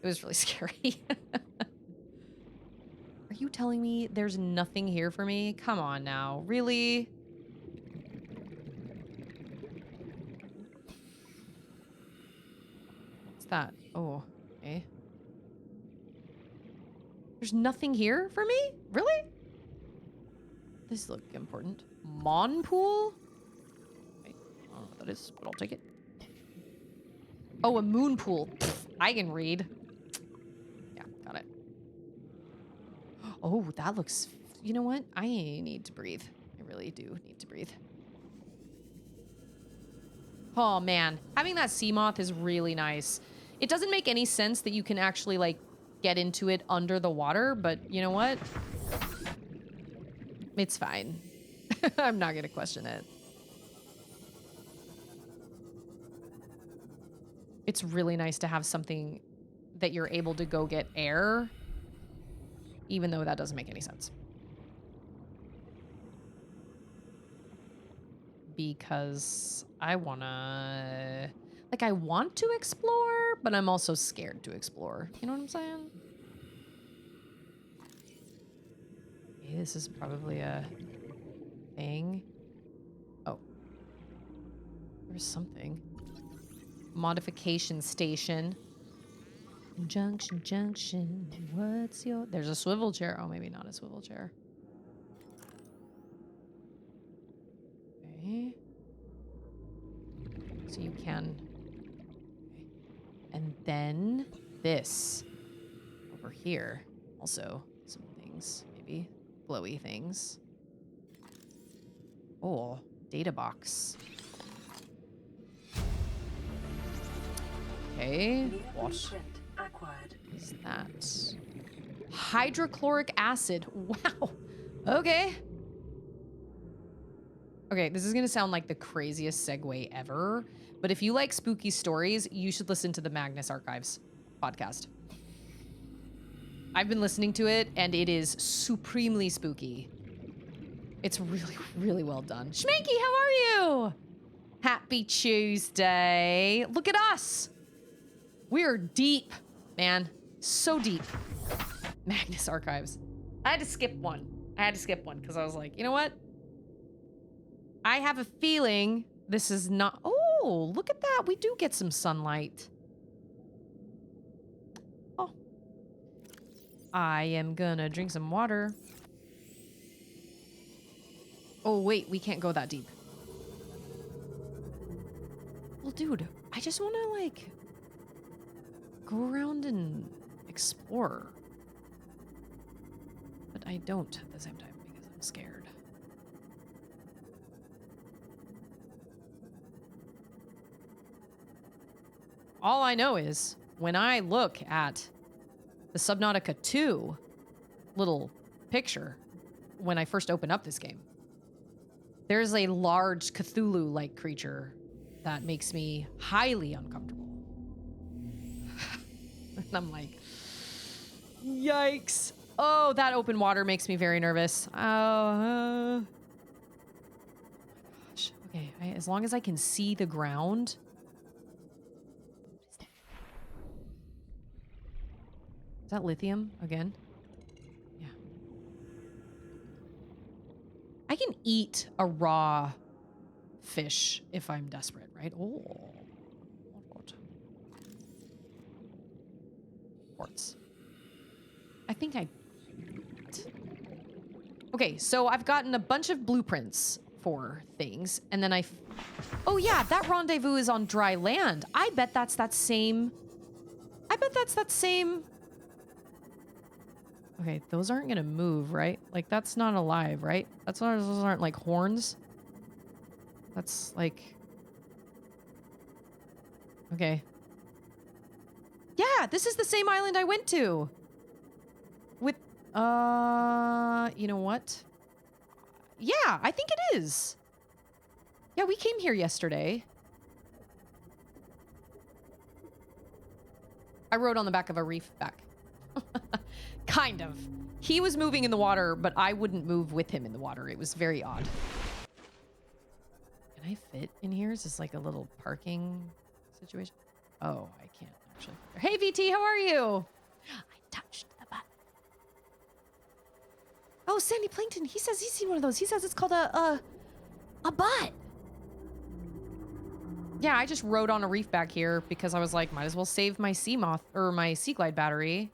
It was really scary. you telling me there's nothing here for me? Come on now. Really? What's that? Oh, okay. There's nothing here for me? Really? This looks important. Mon pool? Wait, I don't know what that is, but I'll take it. Oh, a moon pool. Pfft, I can read. Yeah, got it. Oh, that looks... You know what? I need to breathe. I really do need to breathe. Oh, man. Having that Seamoth is really nice. It doesn't make any sense that you can actually, like, get into it under the water, but you know what? It's fine. I'm not gonna question it. It's really nice to have something that you're able to go get air, even though that doesn't make any sense. Because I wanna... Like, I want to explore, but I'm also scared to explore. You know what I'm saying? Okay, this is probably a thing. Oh. There's something. Modification station. Junction. What's your... There's a swivel chair. Oh, maybe not a swivel chair. Okay. So you can... Okay. And then this. Over here. Also, some things. Maybe. Glowy things. Oh, data box. Okay, what is that? Hydrochloric acid. Wow. Okay. Okay, this is gonna sound like the craziest segue ever, but if you like spooky stories, you should listen to the Magnus Archives podcast. I've been listening to it, and it is supremely spooky. It's really, really well done. Schmanky, how are you? Happy Tuesday. Look at us. We're deep, man. So deep. Magnus Archives. I had to skip one. Because I was like, you know what? I have a feeling this is not... Oh, look at that. We do get some sunlight. Oh. I am gonna drink some water. Oh, wait. We can't go that deep. Well, dude, I just want to, like... go around and explore. But I don't at the same time because I'm scared. All I know is when I look at the Subnautica 2 little picture when I first open up this game, there's a large Cthulhu-like creature that makes me highly uncomfortable. And I'm like, yikes. Oh, that open water makes me very nervous. Oh, gosh. Okay, as long as I can see the ground. Is that lithium again? Yeah. I can eat a raw fish if I'm desperate, right? Oh. Quartz. I think I... Okay, so I've gotten a bunch of blueprints for things, and then oh yeah, that rendezvous is on dry land. I bet that's that same... Okay, those aren't gonna move, right? Like, that's not alive, right? Those aren't like horns. That's like... Okay. Yeah, this is the same island I went to. With, you know what? Yeah, I think it is. Yeah, we came here yesterday. I rode on the back of a reef back. Kind of. He was moving in the water, but I wouldn't move with him in the water. It was very odd. Can I fit in here? Is this like a little parking situation? Oh, I can't actually. Hey, VT, how are you? I touched the button. Oh, Sandy Plankton. He says he's seen one of those. He says it's called a butt. Yeah, I just rode on a reef back here because I was like, might as well save my Seamoth or my Sea Glide battery.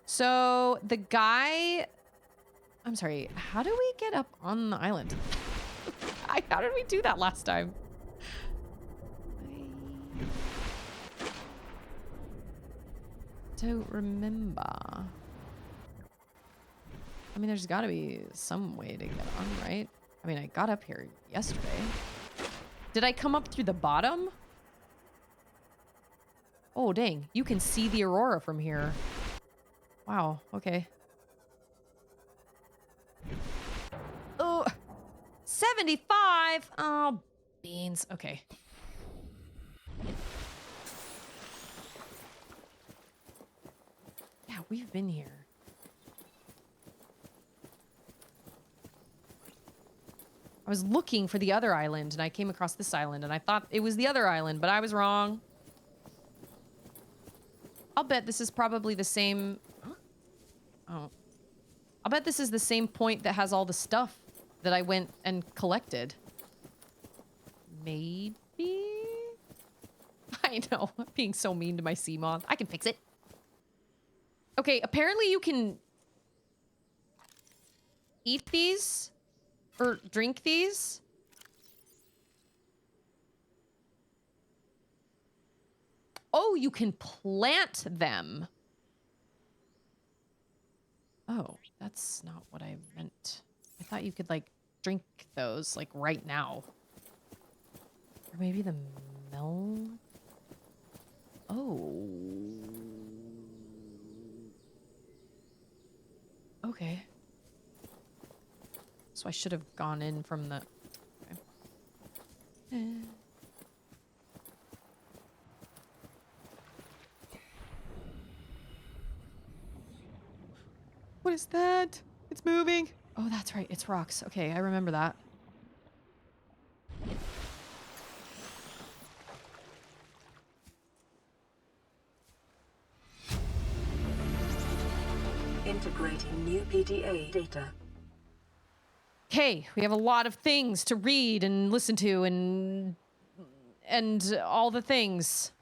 So the guy, I'm sorry, how do we get up on the island? How did we do that last time? I don't remember. I mean, there's got to be some way to get on, right? I mean, I got up here yesterday. Did I come up through the bottom? Oh, dang. You can see the aurora from here. Wow. Okay. Oh, 75. Oh, beans. Okay. Yeah, we've been here. I was looking for the other island, and I came across this island, and I thought it was the other island, but I was wrong. I'll bet this is probably the same... Oh. I'll bet this is the same point that has all the stuff that I went and collected. Maybe? I know, I'm being so mean to my Seamoth. I can fix it. Okay, apparently you can... eat these? Or drink these? Oh, you can plant them. Oh, that's not what I meant. I thought you could, like, drink those, like, right now. Or maybe the milk? Oh. Okay. So I should have gone in from the... Okay. What is that? It's moving. Oh, that's right. It's rocks. Okay, I remember that. Integrating new PDA data. Okay, we have a lot of things to read and listen to and all the things.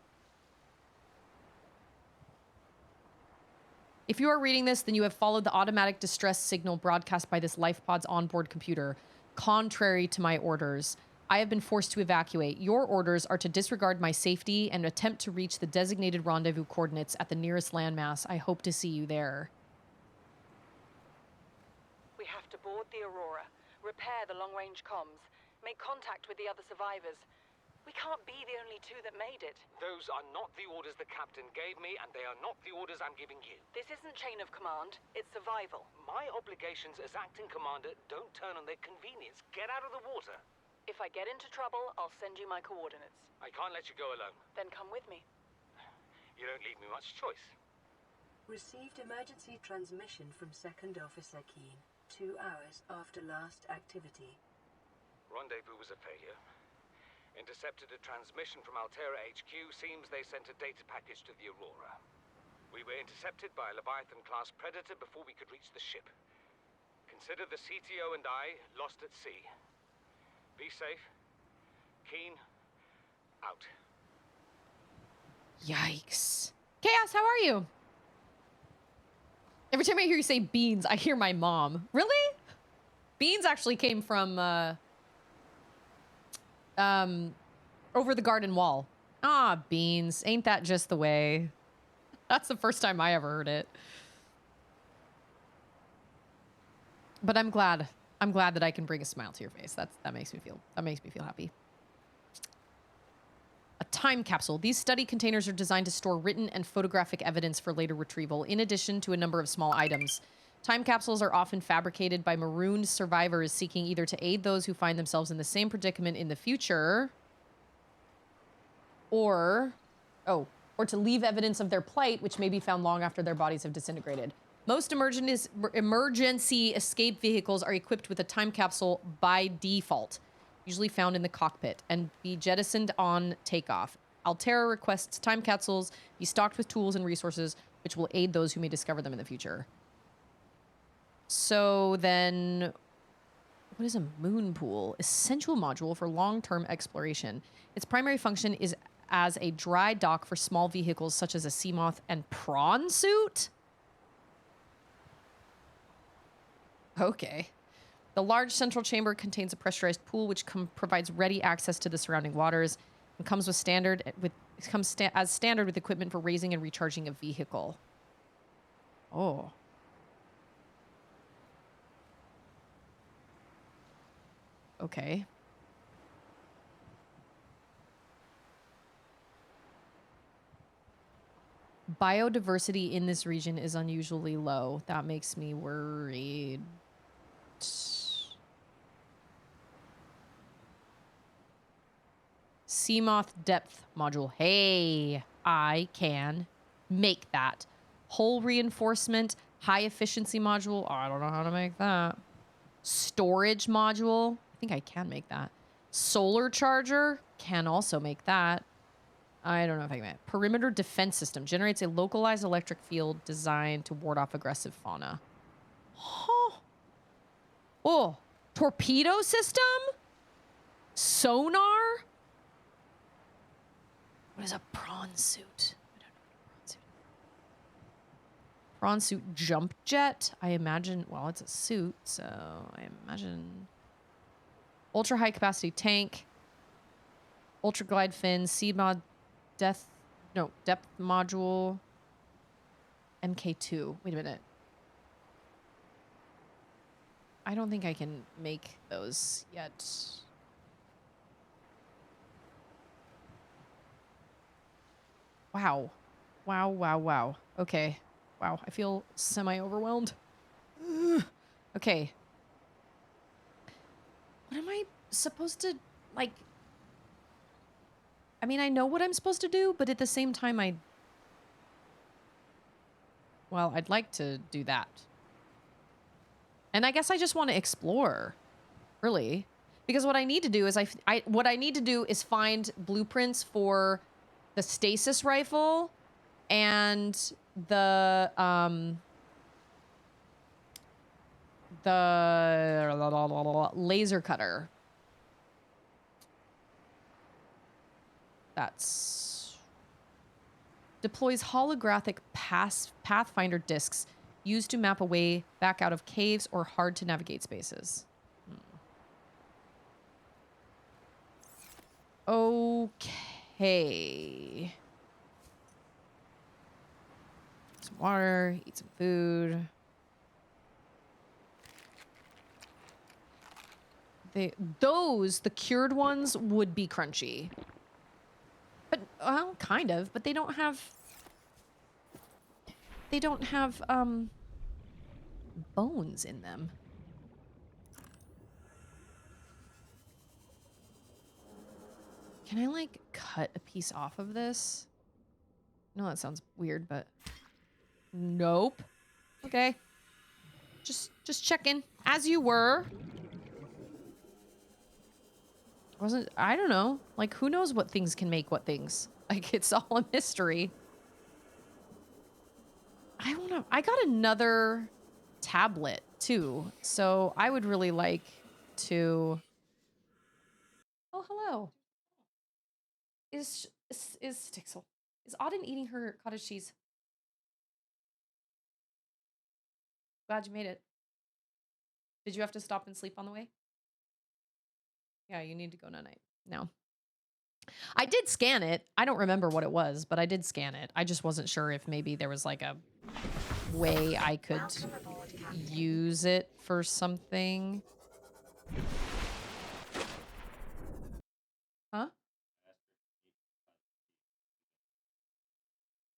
If you are reading this, then you have followed the automatic distress signal broadcast by this Lifepod's onboard computer, contrary to my orders. I have been forced to evacuate. Your orders are to disregard my safety and attempt to reach the designated rendezvous coordinates at the nearest landmass. I hope to see you there. We have to board the Aurora, repair the long-range comms, make contact with the other survivors. We can't be the only two that made it. Those are not the orders the captain gave me, and they are not the orders I'm giving you. This isn't chain of command, it's survival. My obligations as acting commander don't turn on their convenience. Get out of the water. If I get into trouble, I'll send you my coordinates. I can't let you go alone. Then come with me. You don't leave me much choice. Received emergency transmission from Second Officer Keen, 2 hours after last activity. Rendezvous was a failure. Intercepted a transmission from Altera HQ. Seems they sent a data package to the Aurora. We were intercepted by a Leviathan-class Predator before we could reach the ship. Consider the CTO and I lost at sea. Be safe. Keen. Out. Yikes. Chaos, how are you? Every time I hear you say beans, I hear my mom. Really? Beans actually came from, over the garden wall. Ah, beans. Ain't that just the way? That's the first time I ever heard it. But I'm glad. I'm glad that I can bring a smile to your face. That makes me feel happy. A time capsule. These study containers are designed to store written and photographic evidence for later retrieval, in addition to a number of small items. Time capsules are often fabricated by marooned survivors seeking either to aid those who find themselves in the same predicament in the future, or to leave evidence of their plight, which may be found long after their bodies have disintegrated. Most emergency escape vehicles are equipped with a time capsule by default, usually found in the cockpit, and be jettisoned on takeoff. Altera requests time capsules be stocked with tools and resources which will aid those who may discover them in the future. So then, what is a moon pool? Essential module for long-term exploration. Its primary function is as a dry dock for small vehicles such as a Seamoth and prawn suit? Okay. The large central chamber contains a pressurized pool which provides ready access to the surrounding waters and comes with standard with equipment for raising and recharging a vehicle. Oh. Okay. Biodiversity in this region is unusually low. That makes me worried. Seamoth depth module. Hey, I can make that. Hull reinforcement, high efficiency module. Oh, I don't know how to make that. Storage module. I think I can make that. Solar charger. Can also make that. I don't know if I can make it. Perimeter defense system. Generates a localized electric field designed to ward off aggressive fauna. Huh. Oh. Torpedo system? Sonar? What is a prawn suit? I don't know what a prawn suit is. Prawn suit jump jet? I imagine, well, it's a suit, so I imagine. Ultra high capacity tank. Ultra glide fin. Seed mod depth module. MK2. Wait a minute. I don't think I can make those yet. Wow. Wow, wow, wow. Okay. Wow, I feel semi-overwhelmed. Okay. What am I supposed to, like... I mean, I know what I'm supposed to do, but at the same time, well, I'd like to do that. And I guess I just want to explore, really. Because what I need to do is what I need to do is find blueprints for the stasis rifle and the laser cutter. That's deploys holographic pathfinder discs used to map a way back out of caves or hard to navigate spaces. Okay. Some water, eat some food. The cured ones would be crunchy. But, well, kind of, but they don't have bones in them. Can I, like, cut a piece off of this? No, that sounds weird, but... Nope. Okay. Just checking. As you were. I don't know. Like, who knows what things can make what things? Like, it's all a mystery. I got another tablet, too. So, I would really like to... Oh, hello. Is Stixel. Is Auden eating her cottage cheese? Glad you made it. Did you have to stop and sleep on the way? Yeah, you need to go night now. I did scan it. I don't remember what it was, but I did scan it. I just wasn't sure if maybe there was like a way I could use it for something. Huh?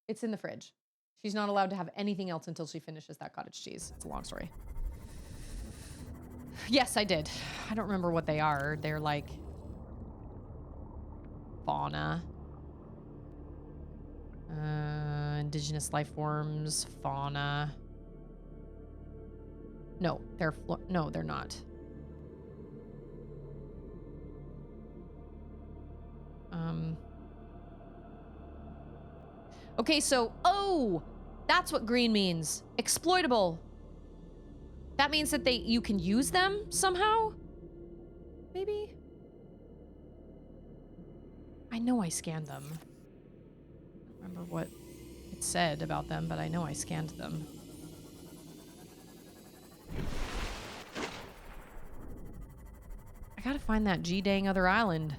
It's in the fridge. She's not allowed to have anything else until she finishes that cottage cheese. It's a long story. Yes, I did. I don't remember what they are. They're like fauna. Indigenous life forms, fauna. No, they're not. Okay, so, oh, that's what green means. Exploitable. That means that you can use them somehow? Maybe? I know I scanned them. I don't remember what it said about them, but I know I scanned them. I gotta find that G-dang other island.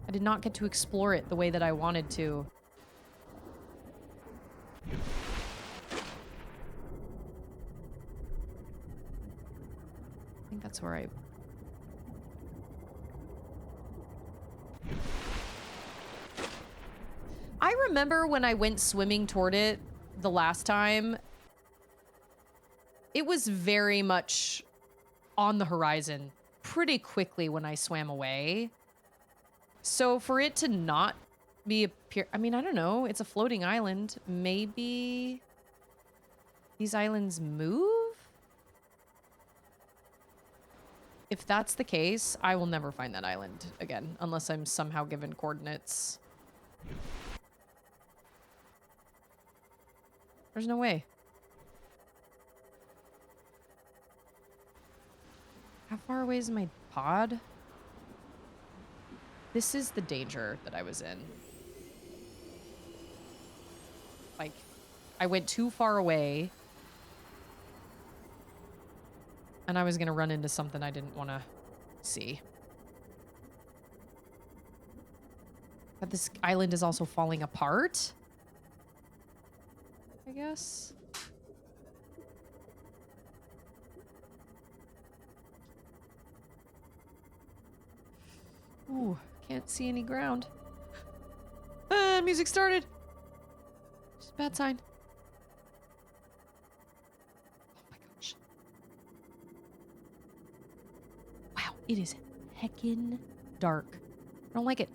I did not get to explore it the way that I wanted to. I think that's where I remember when I went swimming toward it the last time, it was very much on the horizon pretty quickly when I swam away. So for it to not be I mean, I don't know. It's a floating island. Maybe these islands move? If that's the case, I will never find that island again, unless I'm somehow given coordinates. There's no way. How far away is my pod? This is the danger that I was in. Like, I went too far away. And I was gonna run into something I didn't want to see. But this island is also falling apart, I guess. Ooh, can't see any ground. Music started. It's a bad sign. Oh my gosh. Wow, it is heckin' dark. I don't like it.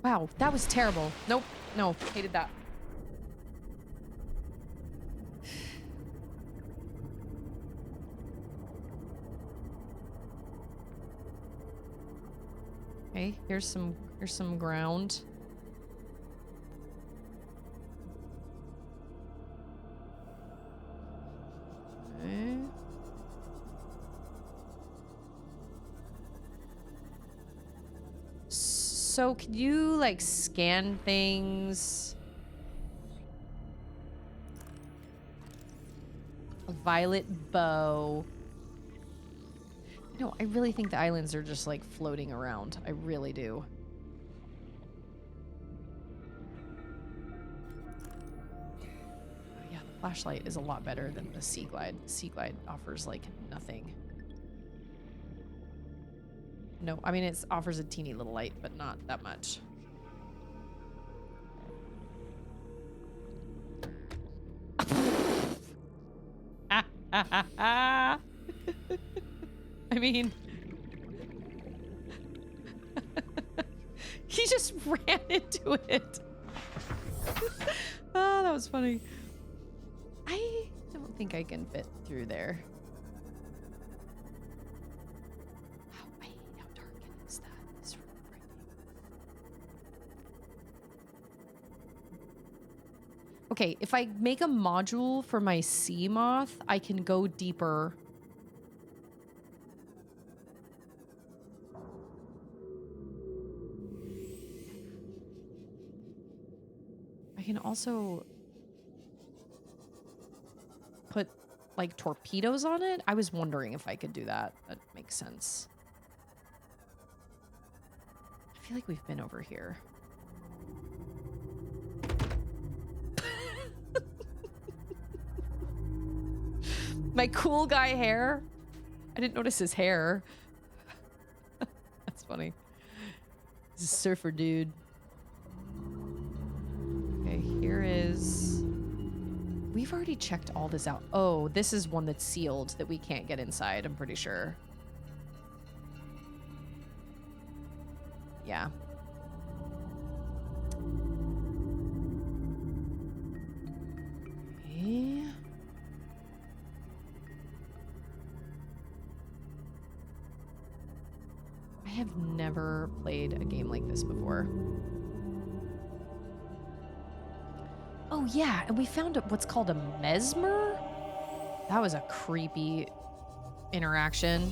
Wow, that was terrible. Nope, no, hated that. Okay, here's some ground. Okay. So can you like scan things? A violet bow. No, I really think the islands are just like floating around. I really do. Oh, yeah, the flashlight is a lot better than the Sea Glide. The Sea Glide offers like nothing. No, I mean it offers a teeny little light, but not that much. I mean, he just ran into it. Oh, that was funny. I don't think I can fit through there. How dark is that? It's really bright. Okay, if I make a module for my Seamoth, I can go deeper. I can also put like torpedoes on it. I was wondering if I could do that. That makes sense. I feel like we've been over here. My cool guy hair. I didn't notice his hair. That's funny. He's a surfer dude. Okay, here is... We've already checked all this out. Oh, this is one that's sealed that we can't get inside, I'm pretty sure. Yeah. Okay. I I have never played a game like this before. Oh yeah, and we found what's called a mesmer? That was a creepy interaction.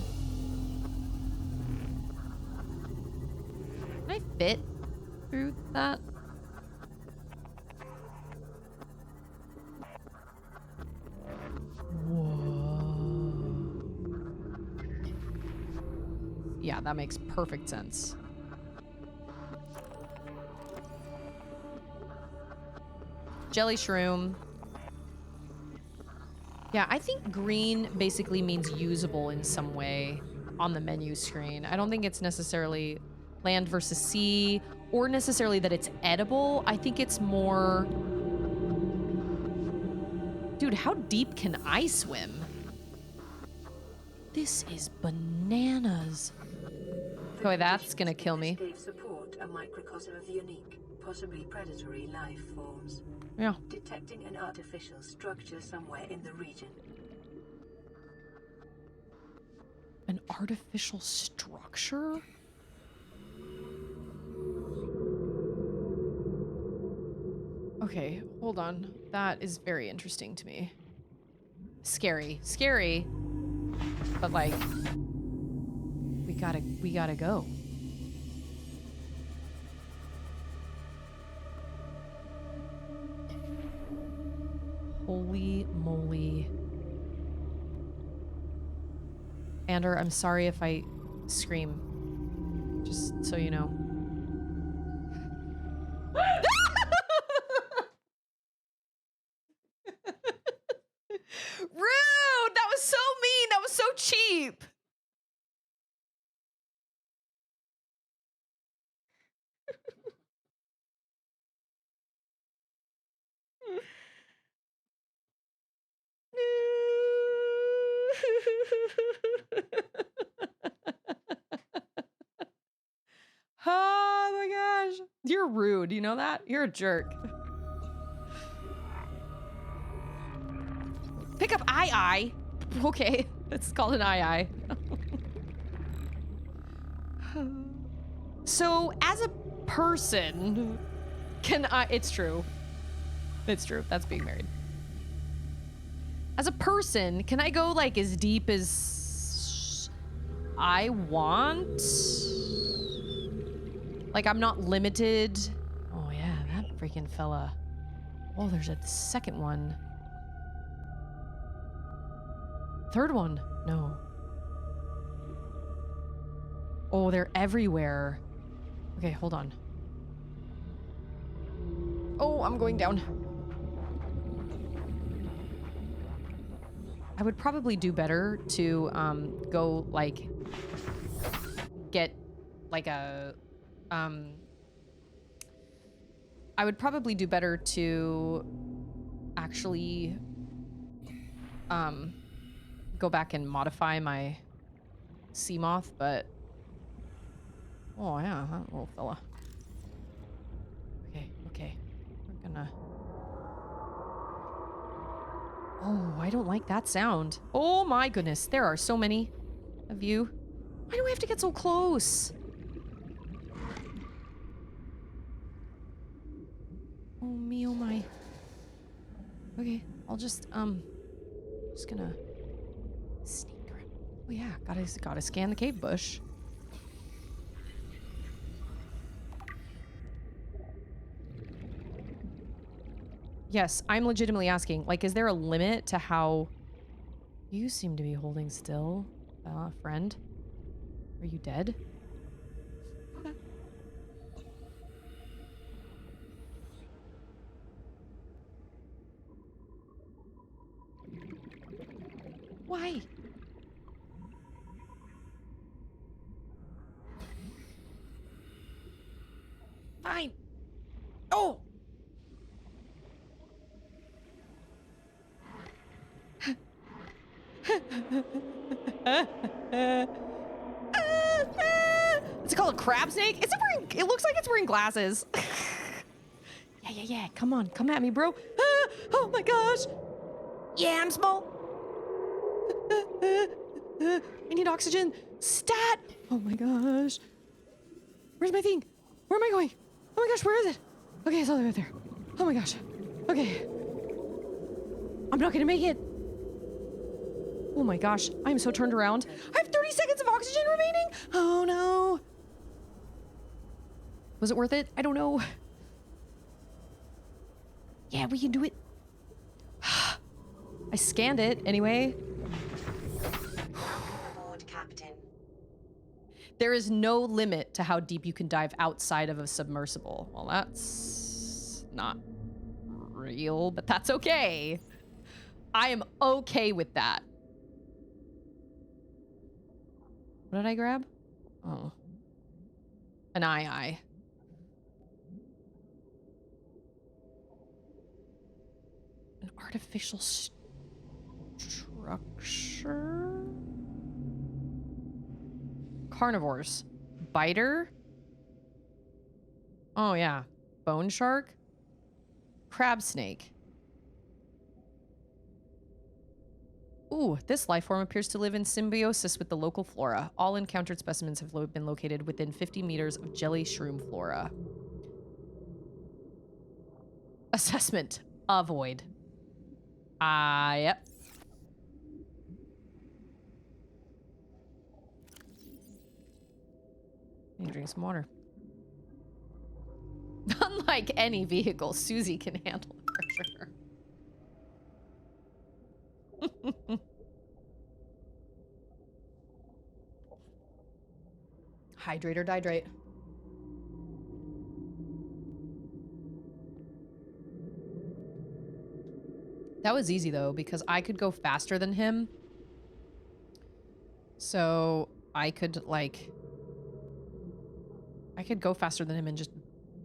Can I fit through that? Whoa. Yeah, that makes perfect sense. Jelly shroom. Yeah, I think green basically means usable in some way on the menu screen. I don't think it's necessarily land versus sea or necessarily that it's edible. I think it's more... Dude, how deep can I swim? This is bananas. Boy, that's gonna kill me. Gave support a microcosm of unique, possibly predatory life forms. Yeah. Detecting an artificial structure somewhere in the region. An artificial structure? Okay, hold on. That is very interesting to me. Scary. Scary. But like, we gotta go. Holy moly. Ander, I'm sorry if I scream. Just so you know. Rude! That was so mean! That was so cheap! Oh my gosh. You're rude, you know that? You're a jerk. Pick up I. Okay, it's called an I. So, as a person, can I... It's true. It's true. That's being married. As a person, can I go, like, as deep as I want? Like, I'm not limited. Oh, yeah, that freaking fella. Oh, there's a second one. Third one. No. Oh, they're everywhere. Okay, hold on. Oh, I'm going down. I would probably do better to go like get like a I would probably do better to actually go back and modify my Seamoth, but oh yeah, that little fella. Okay. We're gonna... Oh, I don't like that sound. Oh my goodness, there are so many of you. Why do we have to get so close? Oh me, oh my. Okay, I'll just gonna sneak around. Oh yeah, gotta scan the cave bush. Yes, I'm legitimately asking, like, is there a limit to how... You seem to be holding still, friend. Are you dead? Why? Fine. Oh! Is it called a crab snake? Is it wearing... It looks like it's wearing glasses. Yeah. Come on. Come at me, bro. Oh my gosh. Yeah, I'm small. I need oxygen. Stat! Oh my gosh. Where's my thing? Where am I going? Oh my gosh, where is it? Okay, it's all the way up there. Oh my gosh. Okay. I'm not gonna make it. Oh my gosh, I am so turned around. I have 30 seconds of oxygen remaining. Oh no. Was it worth it? I don't know. Yeah, we can do it. I scanned it anyway. Board captain. There is no limit to how deep you can dive outside of a submersible. Well, that's not real, but that's okay. I am okay with that. What did I grab? Oh. An eye. An artificial structure? Carnivores. Biter? Oh, yeah. Bone shark? Crab snake. Ooh, this life form appears to live in symbiosis with the local flora. All encountered specimens have been located within 50 meters of jelly shroom flora. Assessment. Avoid. Yep. I need to drink some water. Unlike any vehicle, Susie can handle pressure. Hydrate or dihydrate. That was easy though, because I could go faster than him. So I could go faster than him and just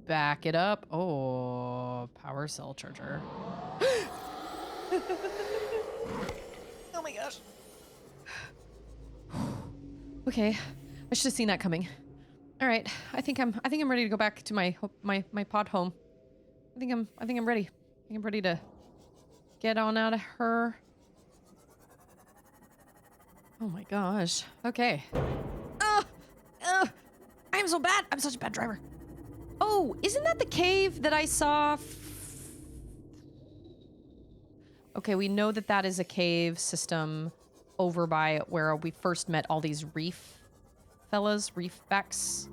back it up. Oh, power cell charger. Oh my gosh. Okay, I should have seen that coming. All right, I think I'm ready to go back to my pod home. I think I'm ready. I think I'm ready to get on out of her. Oh my gosh. Okay. I'm so bad. I'm such a bad driver. Oh, isn't that the cave that I saw? Okay, we know that that is a cave system over by where we first met all these reef fellas, reef backs.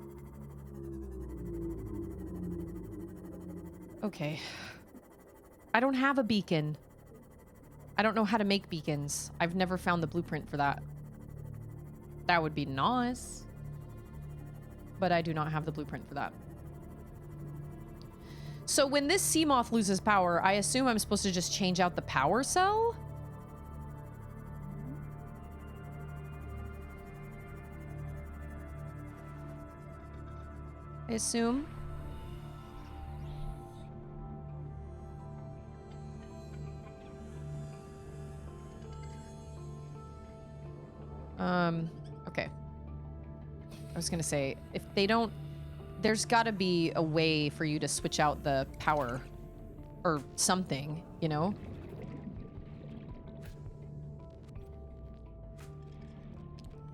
Okay. I don't have a beacon. I don't know how to make beacons. I've never found the blueprint for that. That would be nice. But I do not have the blueprint for that. So when this Seamoth loses power, I assume I'm supposed to just change out the power cell? I assume. Okay. I was gonna say, if they don't, there's gotta be a way for you to switch out the power or something, you know?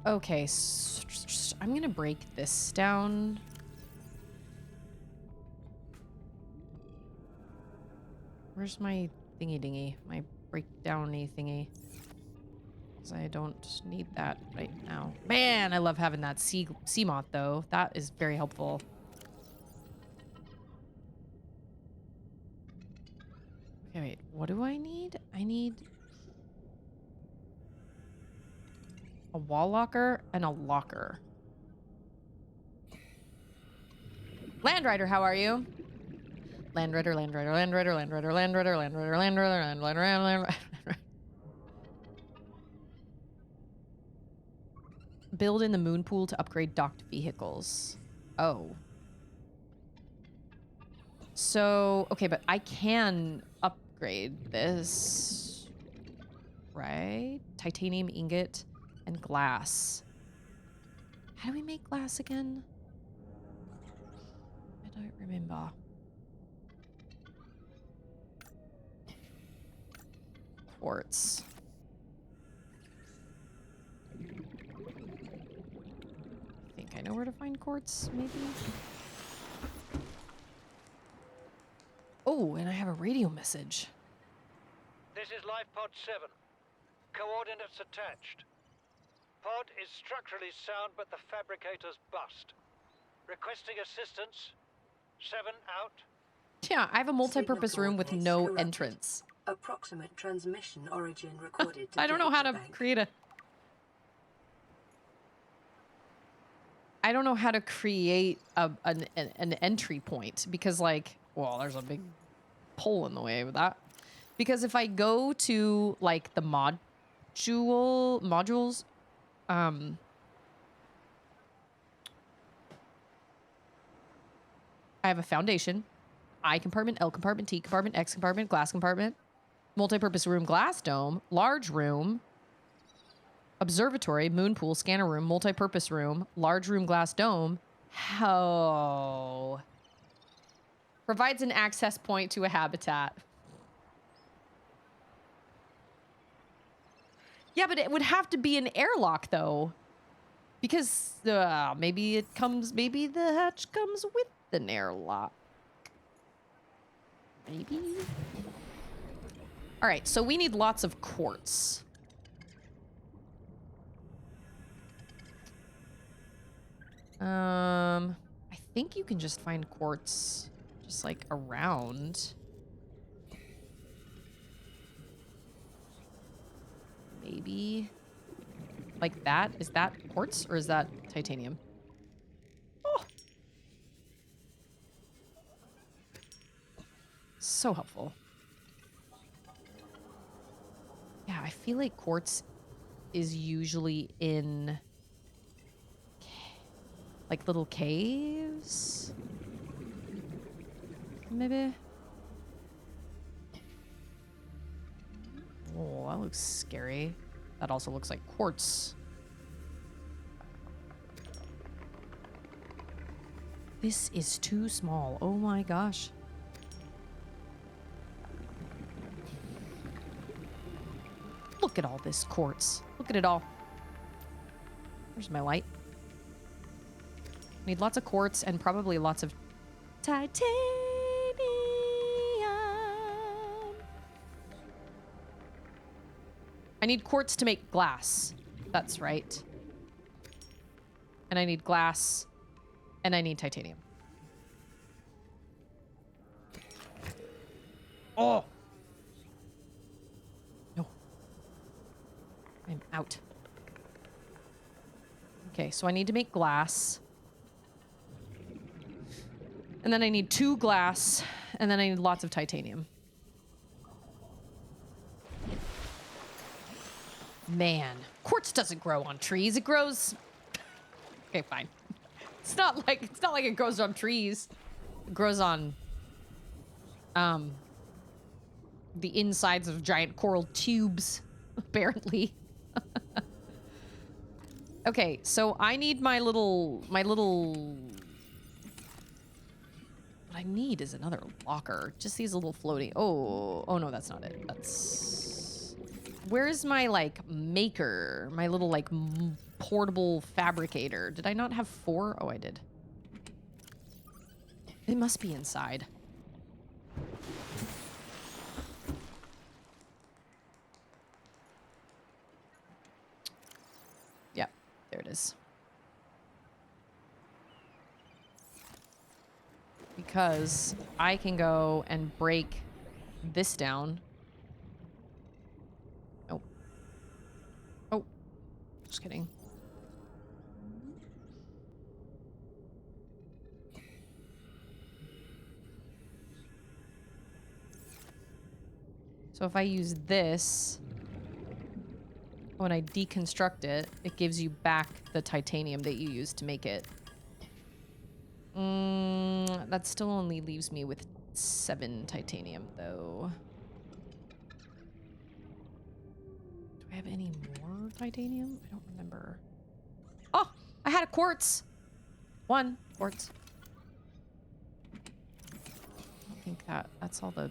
Okay, so I'm gonna break this down. Where's my thingy dingy? My breakdowny thingy? Because I don't need that right now. Man, I love having that Seamoth though. That is very helpful. Okay, wait. What do I need? I need a wall locker and a locker. Landrider, how are you? Landrider, Landrider, Landrider, Landrider, Landrider, Landrider, Landrider, Landrider, Landrider. Build in the moon pool to upgrade docked vehicles. Oh. So, okay, but I can upgrade this. Right? Titanium ingot and glass. How do we make glass again? I don't remember. Quartz. where to find quartz, maybe? Oh, and I have a radio message. This is Lifepod 7. Coordinates attached. Pod is structurally sound, but the fabricator's bust. Requesting assistance. 7 out. Yeah, I have a multi-purpose Signal room with coordinates no corrupted. entrance. Approximate transmission origin recorded to I don't know how to databank. create a... I don't know how to create an entry point because, like, well, there's a big pole in the way with that. Because if I go to, like, the modules, I have a foundation, I compartment, L compartment, T compartment, X compartment, glass compartment, multi-purpose room, glass dome, large room, observatory, moon pool, scanner room, multi-purpose room, large room, glass dome. How? Provides an access point to a habitat. Yeah, but it would have to be an airlock, though. Because maybe it comes, maybe the hatch comes with an airlock. Maybe? All right, so we need lots of quartz. I think you can just find quartz just like around. Maybe like that. Is that quartz or is that titanium? Oh, so helpful. Yeah, I feel like quartz is usually in like little caves. Maybe. Oh, that looks scary. That also looks like quartz. This is too small. Oh my gosh. Look at all this quartz. Look at it all. Where's my light? Need lots of quartz and probably lots of titanium. I need quartz to make glass. That's right. And I need glass. And I need titanium. Oh! No. I'm out. Okay, so I need to make glass. And then I need 2 glass. And then I need lots of titanium. Man, quartz doesn't grow on trees. It grows... Okay, fine. It's not like it grows on trees. It grows on the insides of giant coral tubes, apparently. Okay, so I need my little what I need is another locker. Just these little floating... Oh no, that's not it. That's... Where's my, like, maker? My little, like, portable fabricator. Did I not have 4? Oh, I did. It must be inside. Yep, there it is. Because I can go and break this down. Oh. Oh. Just kidding. So if I use this, when I deconstruct it, it gives you back the titanium that you used to make it. That still only leaves me with 7 titanium, though. Do I have any more titanium? I don't remember. Oh, I had a quartz. 1 quartz. I think that's all the...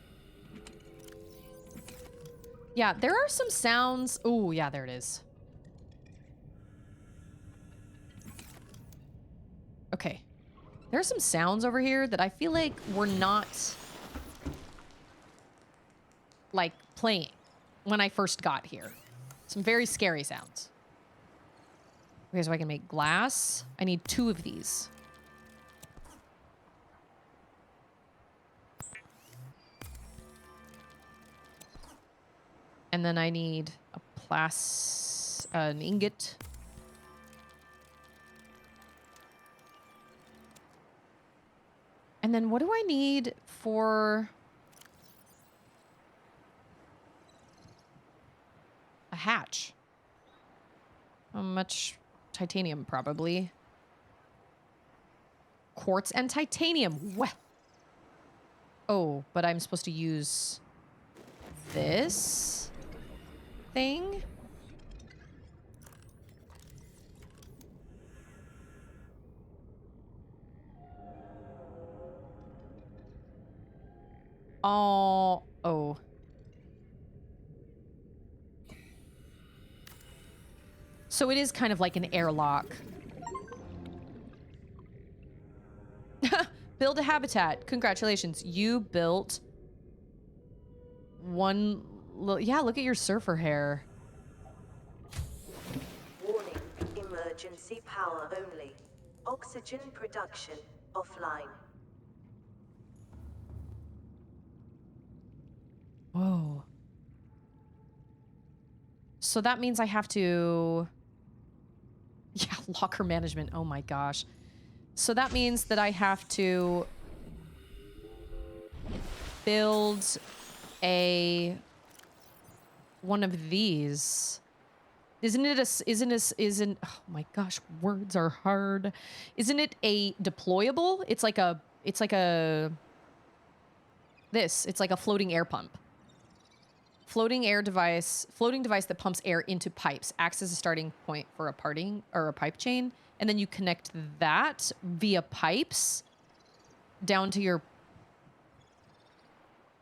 Yeah, there are some sounds. Oh, yeah, there it is. There's some sounds over here that I feel like were not, like, playing when I first got here. Some very scary sounds. Okay, so I can make glass. I need 2 of these. And then I need a an ingot. And then what do I need for a hatch? How much titanium, probably. Quartz and titanium. Well. Oh, but I'm supposed to use this thing? Oh. So it is kind of like an airlock. Build a habitat. Congratulations. You built one... Yeah, look at your surfer hair. Warning, emergency power only. Oxygen production offline. Whoa. So that means I have to... Yeah, locker management. Oh my gosh. So that means that I have to build one of these. Isn't oh my gosh, words are hard. Isn't it a deployable? It's like a floating air pump. Floating device that pumps air into pipes, acts as a starting point for a pipe chain, and then you connect that via pipes down to your...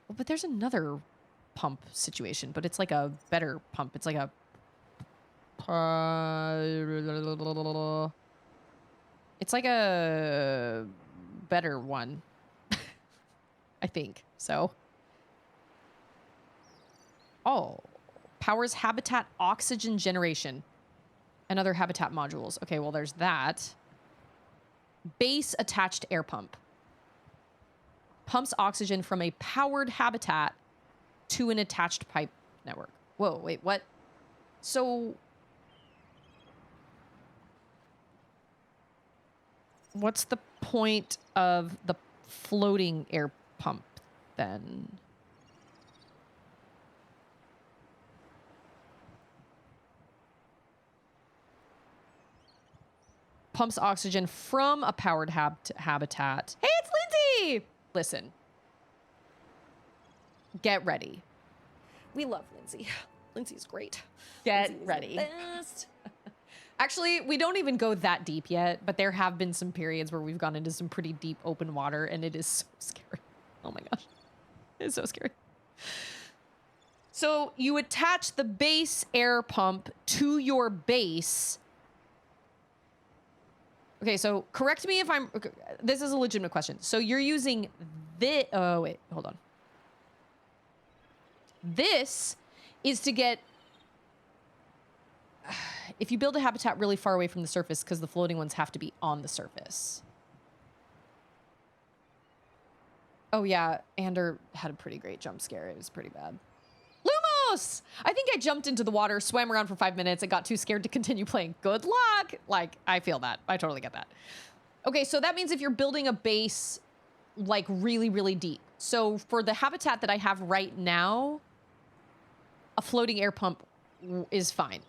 Oh, but there's another pump situation, but it's like a better pump. It's like a... It's like a better one. I think so. Oh, powers habitat oxygen generation and other habitat modules. Okay, well, there's that. Base attached air pump. Pumps oxygen from a powered habitat to an attached pipe network. Whoa, wait, what? So... what's the point of the floating air pump then? Pumps oxygen from a powered habitat. Hey, it's Lindsay! Listen. Get ready. We love Lindsay. Lindsay's great. Get ready. Actually, we don't even go that deep yet, but there have been some periods where we've gone into some pretty deep open water, and it is so scary. Oh my gosh. It's so scary. So you attach the base air pump to your base. Okay, so correct me if I'm... This is a legitimate question. So you're using this... Oh, wait, hold on. This is to get... If you build a habitat really far away from the surface, because the floating ones have to be on the surface. Oh, yeah, Ander had a pretty great jump scare. It was pretty bad. Lumos! I think I jumped into the water, swam around for 5 minutes, and got too scared to continue playing. Good luck! Like, I feel that. I totally get that. Okay, so that means if you're building a base, like, really, really deep. So for the habitat that I have right now, a floating air pump is fine.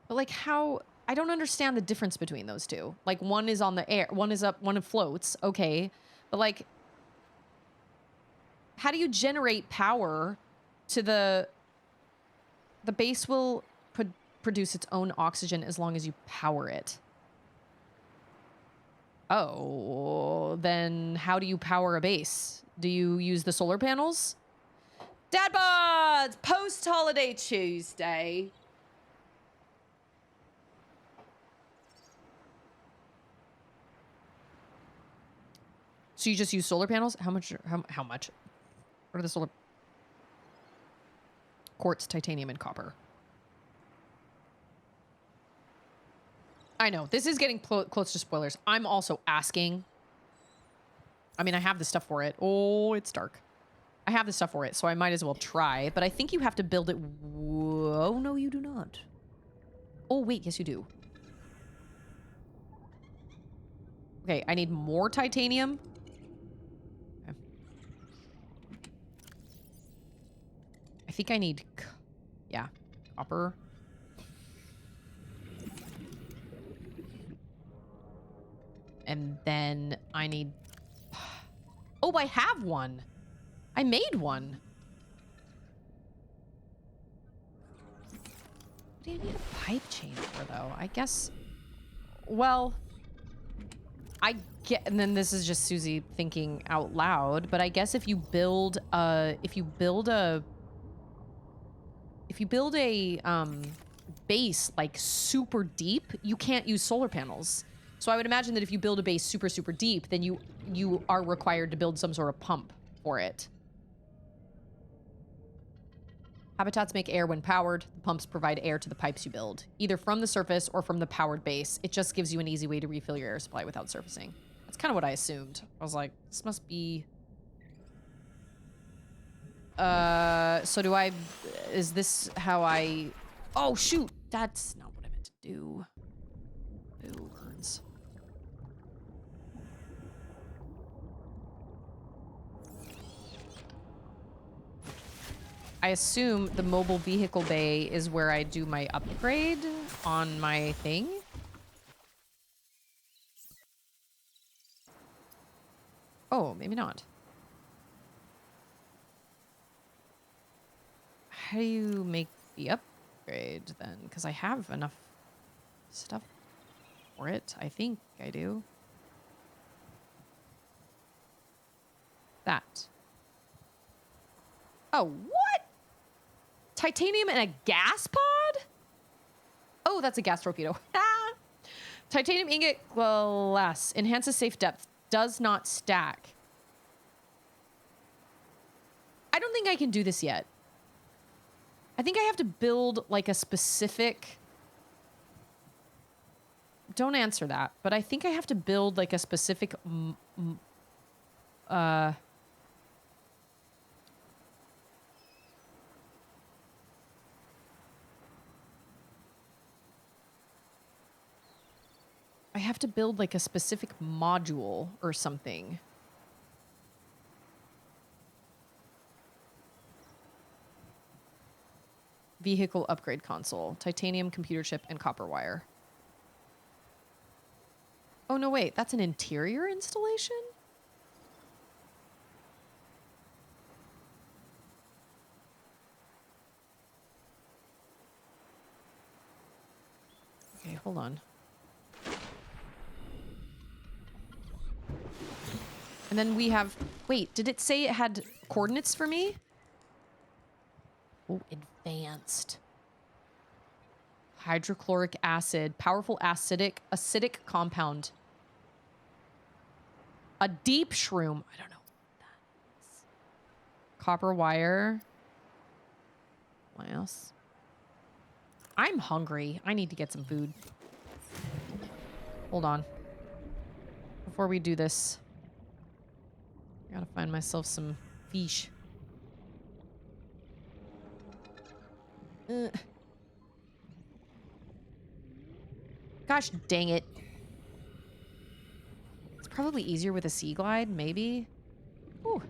But, like, how... I don't understand the difference between those two. Like, one is on the air, one is up, one floats, okay. But, like... how do you generate power to the base will produce its own oxygen as long as you power it. Oh, then how do you power a base? Do you use the solar panels? Dad bods, post-holiday Tuesday. So you just use solar panels? How much? How much? What are the solar? Quartz, titanium, and copper. I know. This is getting close to spoilers. I'm also asking. I mean, I have the stuff for it. Oh, it's dark. I have the stuff for it, so I might as well try. But I think you have to build it. Oh, no, you do not. Oh, wait. Yes, you do. Okay, I need more titanium. Okay. I think I need... Yeah. Copper. And then I need... Oh, I have one. I made one. What do you need a pipe chain for, though? I guess... Well... I get... And then this is just Susie thinking out loud, but I guess if you build a... If you build a base, like, super deep, you can't use solar panels. So I would imagine that if you build a base super, super deep, then you are required to build some sort of pump for it. Habitats make air when powered. The pumps provide air to the pipes you build, either from the surface or from the powered base. It just gives you an easy way to refill your air supply without surfacing. That's kind of what I assumed. I was like, this must be... So do I... Is this how I... Oh, shoot! That's not what I meant to do. Ooh, burns. I assume the mobile vehicle bay is where I do my upgrade on my thing. Oh, maybe not. How do you make the upgrade then? Because I have enough stuff for it. I think I do. That. Oh, what? Titanium and a gas pod? Oh, that's a gas torpedo. Titanium ingot glass. Enhances safe depth. Does not stack. I don't think I can do this yet. I think I have to build like a specific... Don't answer that. But I think I have to build like a specific... I have to build like a specific module or something. Vehicle upgrade console, titanium computer chip, and copper wire. Oh, no, wait. That's an interior installation? Okay, hold on. And then we have... Wait, did it say it had coordinates for me? Oh, advanced. Hydrochloric acid. Powerful acidic compound. A deep shroom. I don't know what that is. Copper wire. What else? I'm hungry. I need to get some food. Hold on. Before we do this... I gotta find myself some fish. Gosh dang it. It's probably easier with a sea glide, maybe. Ooh.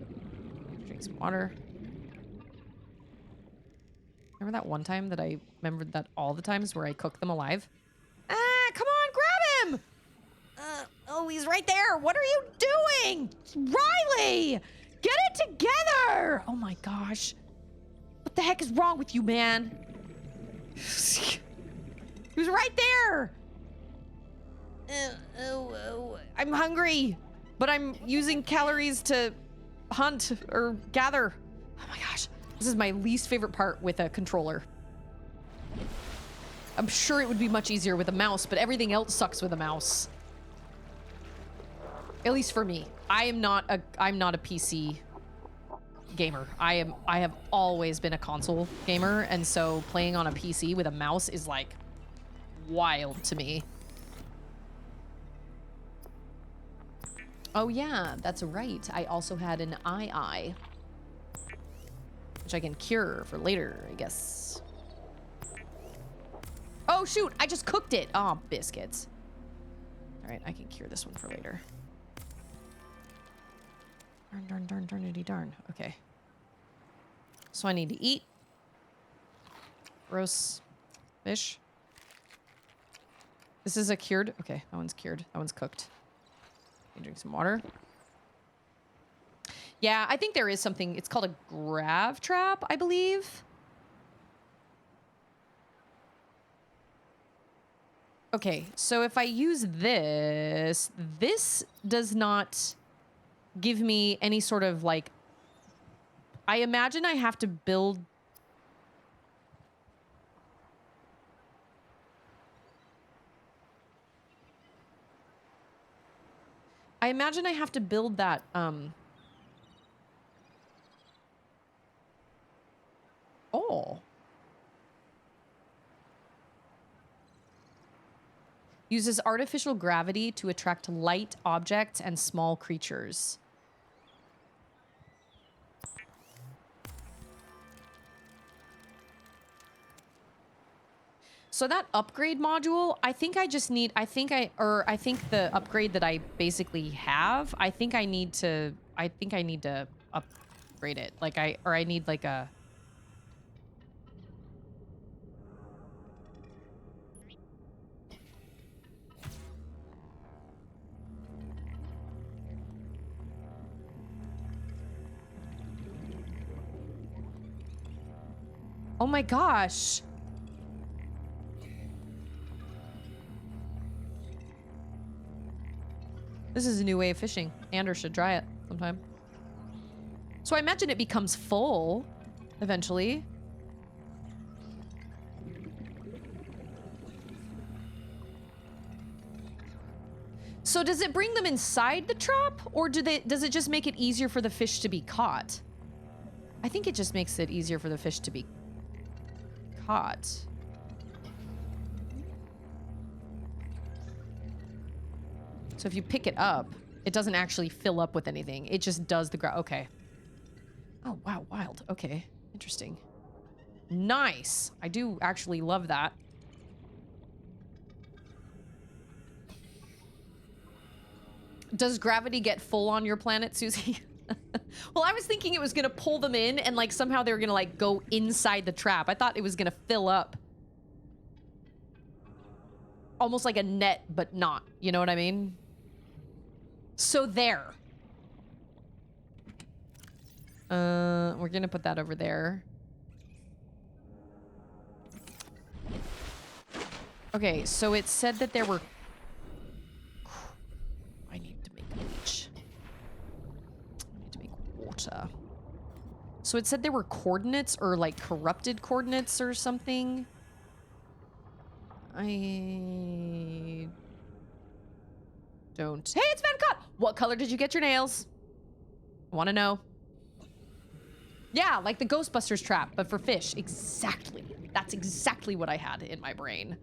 Drink some water. Remember that one time that I remembered that all the times where I cook them alive? Ah, come on, grab him! Oh, he's right there. What are you doing? Riley! Get it together! Oh my gosh. What the heck is wrong with you, man? He was right there! I'm hungry, but I'm using calories to hunt or gather. Oh my gosh. This is my least favorite part with a controller. I'm sure it would be much easier with a mouse, but everything else sucks with a mouse. At least for me. I'm not a PC gamer. I have always been a console gamer, and so playing on a PC with a mouse is like wild to me. Oh yeah, that's right. I also had an eye, which I can cure for later, I guess. Oh shoot, I just cooked it. Oh, biscuits. All right, I can cure this one for later. Darn, darnity darn. Okay. So I need to eat. Roast fish. This is a cured. Okay, that one's cured. That one's cooked. Drink some water. Yeah, I think there is something. It's called a grav trap, I believe. Okay, so if I use this, this does not give me any sort of like... I imagine I have to build... I imagine I have to build that, Oh. Uses artificial gravity to attract light objects and small creatures. So that upgrade module, I think I just need, I think the upgrade that I basically have, I think I need to upgrade it. Like I need like a... Oh my gosh. This is a new way of fishing. Ander should try it sometime. So I imagine it becomes full eventually. So does it bring them inside the trap, or does it just make it easier for the fish to be caught? I think it just makes it easier for the fish to be caught. So if you pick it up, it doesn't actually fill up with anything. It just does the okay. Oh, wow, wild. Okay, interesting. Nice. I do actually love that. Does gravity get full on your planet, Susie? Well, I was thinking it was gonna pull them in and like somehow they were gonna like go inside the trap. I thought it was gonna fill up. Almost like a net, but not. You know what I mean? So there. We're gonna put that over there. Okay, so it said that there were... I need to make bleach. I need to make water. So it said there were coordinates or like corrupted coordinates or something. I don't... Hey, it's Van Cott! What color did you get your nails? I want to know. Yeah, like the Ghostbusters trap, but for fish. Exactly. That's exactly what I had in my brain.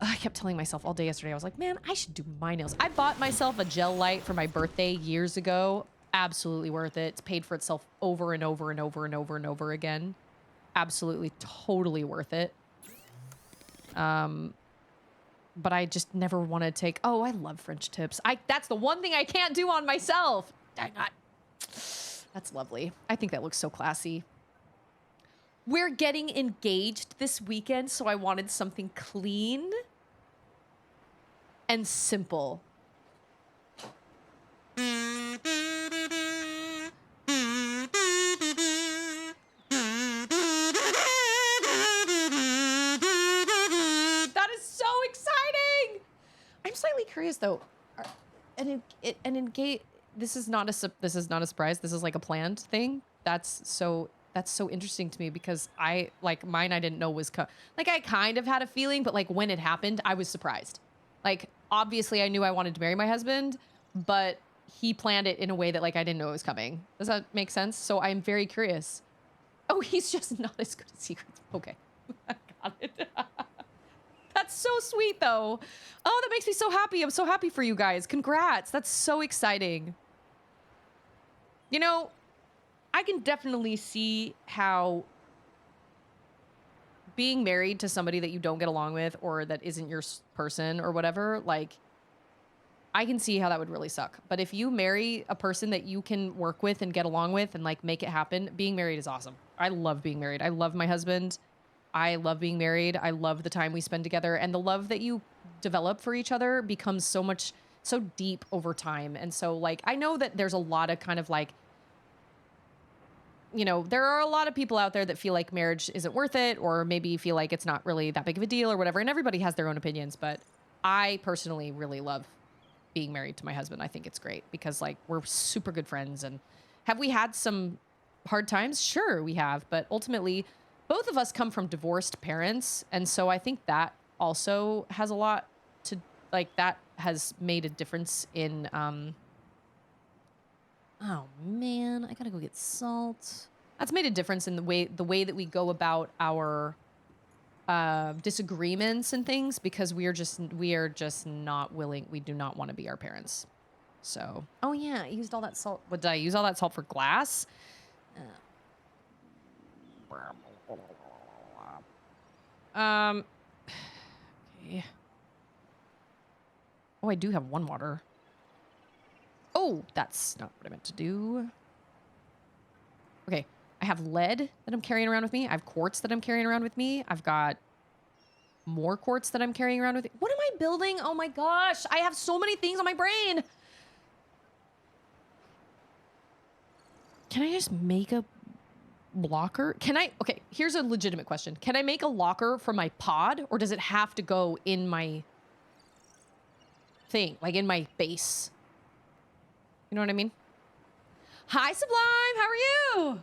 I kept telling myself all day yesterday, I was like, man, I should do my nails. I bought myself a gel light for my birthday years ago. Absolutely worth it. It's paid for itself over and over and over and over and over again. Absolutely, totally worth it. But I just never want to take... Oh, I love French tips. That's the one thing I can't do on myself. Dang it. That's lovely. I think that looks so classy. We're getting engaged this weekend, so I wanted something clean and simple. That is so exciting! I'm slightly curious though. An engage. This is not a surprise. This is like a planned thing. That's so interesting to me because I like mine. I didn't know was like I kind of had a feeling, but like when it happened, I was surprised. Like obviously, I knew I wanted to marry my husband, but he planned it in a way that like I didn't know it was coming. Does that make sense? So I'm very curious. Oh, he's just not as good at secrets. Okay. I got it. That's so sweet though. Oh, that makes me so happy. I'm so happy for you guys. Congrats. That's so exciting. You know, I can definitely see how being married to somebody that you don't get along with or that isn't your person or whatever, like, I can see how that would really suck. But if you marry a person that you can work with and get along with and like make it happen, being married is awesome. I love being married. I love my husband. I love being married. I love the time we spend together, and the love that you develop for each other becomes so deep over time. And so like, I know that there's a lot of kind of like, you know, there are a lot of people out there that feel like marriage isn't worth it, or maybe feel like it's not really that big of a deal or whatever. And everybody has their own opinions, but I personally really love being married to my husband. I think it's great because like we're super good friends. And have we had some hard times? Sure, we have. But ultimately, both of us come from divorced parents. And so I think that also has a lot to like, that has made a difference in, oh man, I gotta go get salt. That's made a difference in the way that we go about our disagreements and things, because we are just not willing. We do not want to be our parents. So, oh yeah, I used all that salt. What, did I use all that salt for glass? Okay. Oh, I do have one water. Oh, that's not what I meant to do. Okay, I have lead that I'm carrying around with me. I have quartz that I'm carrying around with me. I've got more quartz that I'm carrying around with me. What am I building? Oh my gosh, I have so many things on my brain. Can I just make a locker? Can I? Okay, here's a legitimate question. Can I make a locker for my pod, or does it have to go in my thing, like in my base? You know what I mean? Hi, Sublime. How are you?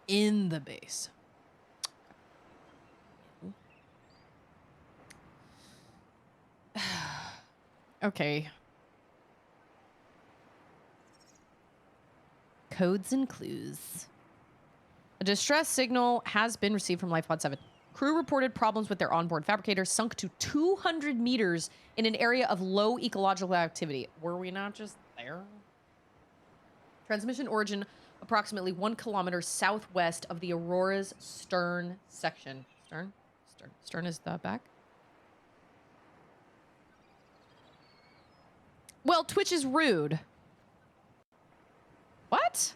In the base. Okay. Codes and clues. A distress signal has been received from Lifepod 7. Crew reported problems with their onboard fabricator, sunk to 200 meters in an area of low ecological activity. Were we not just there? Transmission origin approximately 1 kilometer southwest of the Aurora's stern section. Stern is the back? Well, Twitch is rude. What?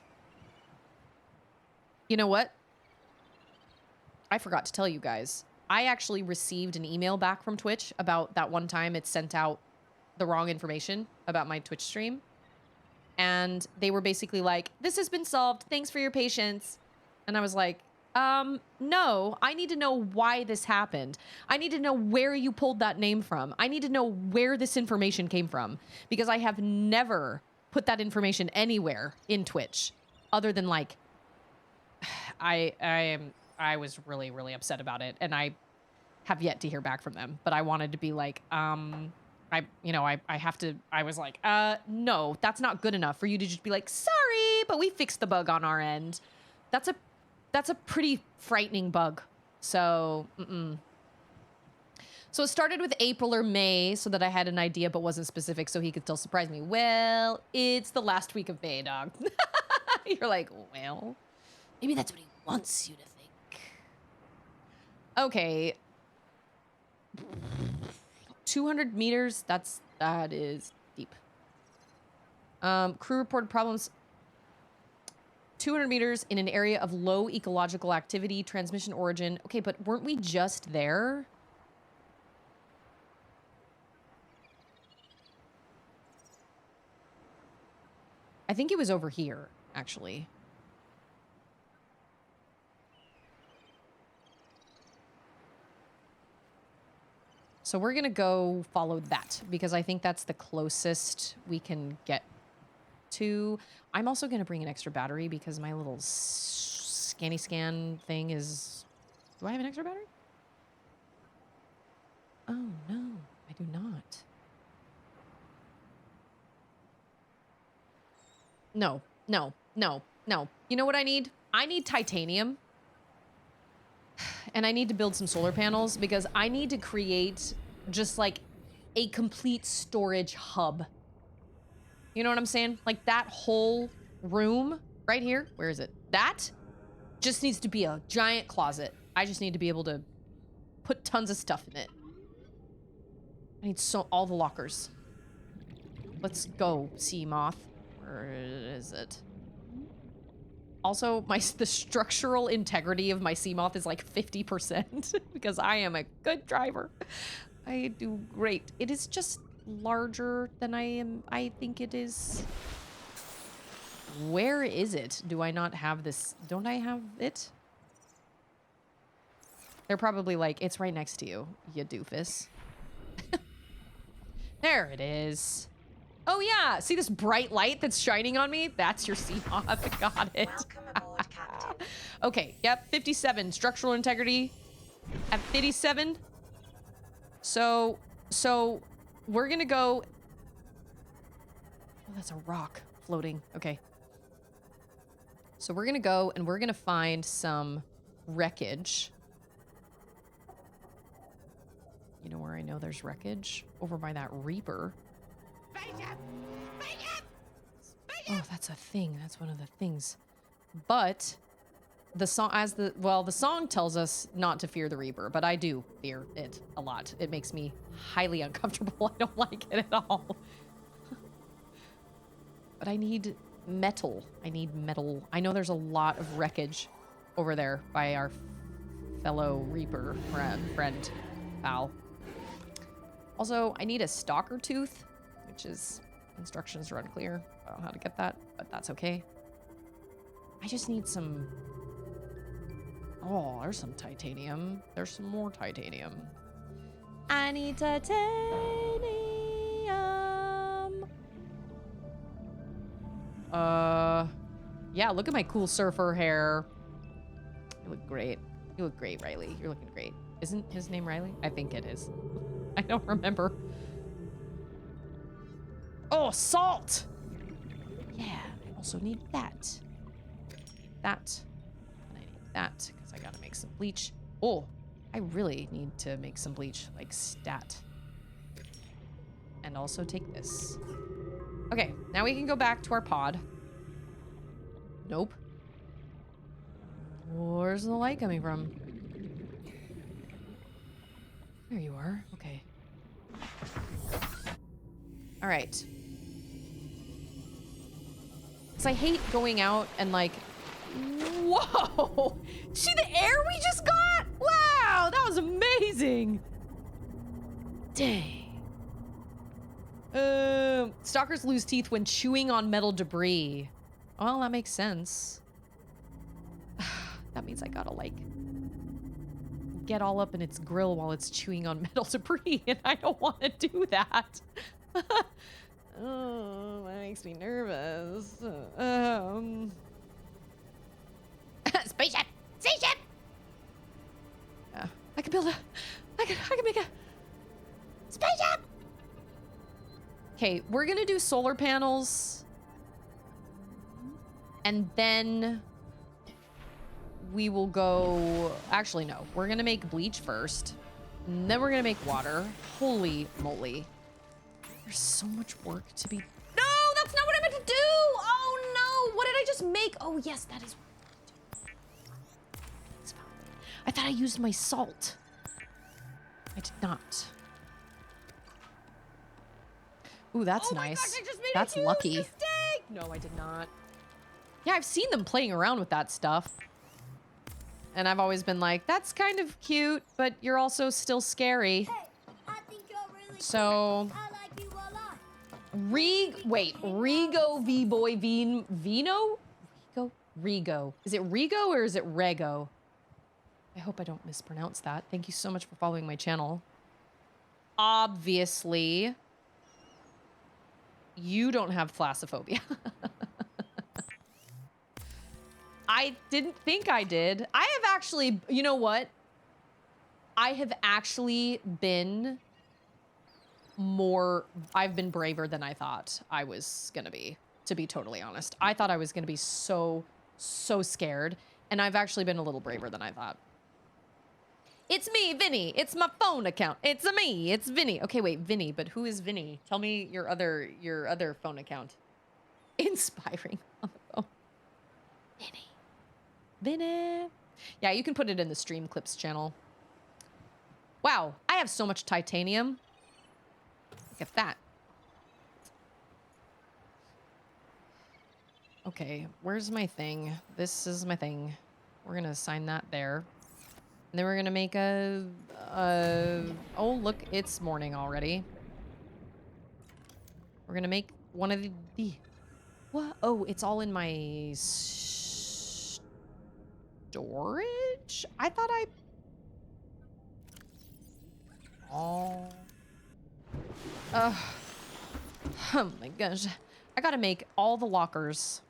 You know what? I forgot to tell you guys. I actually received an email back from Twitch about that one time it sent out the wrong information about my Twitch stream. And they were basically like, this has been solved. Thanks for your patience. And I was like, no, I need to know why this happened. I need to know where you pulled that name from. I need to know where this information came from, because I have never put that information anywhere in Twitch other than like, I was really, really upset about it. And I have yet to hear back from them, but I wanted to be like, I was like, no, that's not good enough for you to just be like, sorry, but we fixed the bug on our end. That's a pretty frightening bug. So, So it started with April or May so that I had an idea, but wasn't specific, so he could still surprise me. Well, it's the last week of May, dog. You're like, well, maybe that's what he wants you to think. Okay. 200 meters, that is deep. Crew reported problems 200 meters in an area of low ecological activity, transmission origin. Okay, but weren't we just there? I think it was over here, actually. So we're going to go follow that, because I think that's the closest we can get to. I'm also going to bring an extra battery because my little scanny scan thing is... Do I have an extra battery? Oh, no, I do not. No, no, no, no. You know what I need? I need titanium. And I need to build some solar panels because I need to create just like a complete storage hub. You know what I'm saying? Like that whole room right here. Where is it? That just needs to be a giant closet. I just need to be able to put tons of stuff in it. I need all the lockers. Let's go, Seamoth. Where is it? Also, the structural integrity of my Seamoth is like 50% because I am a good driver. I do great. It is just larger than I think it is. Where is it? Do I not have this? Don't I have it? They're probably like, it's right next to you, you doofus. There it is. Oh yeah, see this bright light that's shining on me? That's your Seamoth. Got it. Welcome aboard, Captain. Okay, yep, 57. Structural integrity at 57. So we're gonna go. Oh, that's a rock floating. Okay. So we're gonna go and we're gonna find some wreckage. You know where I know there's wreckage? Over by that Reaper. Oh, that's a thing. That's one of the things. But the song, the song tells us not to fear the Reaper, but I do fear it a lot. It makes me highly uncomfortable. I don't like it at all. But I need metal. I need metal. I know there's a lot of wreckage over there by our fellow Reaper friend, pal. Also, I need a stalker tooth, which is instructions are unclear. I don't know how to get that, but that's okay. I just need some. Oh, there's some titanium. There's some more titanium. I need titanium. Yeah, look at my cool surfer hair. You look great. You look great, Riley. You're looking great. Isn't his name Riley? I think it is. I don't remember. Oh, salt! Yeah, I also need that. That. And I need that, because I gotta make some bleach. Oh, I really need to make some bleach, like stat. And also take this. Okay, now we can go back to our pod. Nope. Where's the light coming from? There you are. Okay. All right. Because I hate going out and like, whoa! See the air we just got? Wow, that was amazing. Dang. Stalkers lose teeth when chewing on metal debris. Well, that makes sense. That means I gotta like get all up in its grill while it's chewing on metal debris, and I don't want to do that. Oh, that makes me nervous. Spaceship! Spaceship! Yeah, I can build a. I can make a spaceship. Okay, we're gonna do solar panels, and then we will go. Actually, no. We're gonna make bleach first, and then we're gonna make water. Holy moly! There's so much work to be. No, that's not what I meant to do. Oh no! What did I just make? Oh yes, that is. It's fine. I thought I used my salt. I did not. Ooh, that's nice. Gosh, I just made that's a huge lucky. Mistake. No, I did not. Yeah, I've seen them playing around with that stuff. And I've always been like, that's kind of cute, but you're also still scary. Hey, I think you're really so cool. I like you a lot. Rigo V-Boy Vino? Rigo. Is it Rigo or is it Rego? I hope I don't mispronounce that. Thank you so much for following my channel. Obviously, you don't have thalassophobia. I didn't think I did. I have actually, you know what? I have actually been I've been braver than I thought I was gonna be, to be totally honest. I thought I was gonna be so scared, and I've actually been a little braver than I thought. It's me, Vinny. It's my phone account. It's me. It's Vinny. Okay, wait, Vinny, but who is Vinny? Tell me your other phone account. Inspiring on the phone. Vinny. Vinny. Yeah, you can put it in the stream clips channel. Wow, I have so much titanium. Look at that. Okay, where's my thing? This is my thing. We're gonna assign that there. And then we're gonna make oh, look, it's morning already. We're gonna make one of the what? Oh, it's all in my storage? I thought oh. Oh my gosh. I gotta make all the lockers.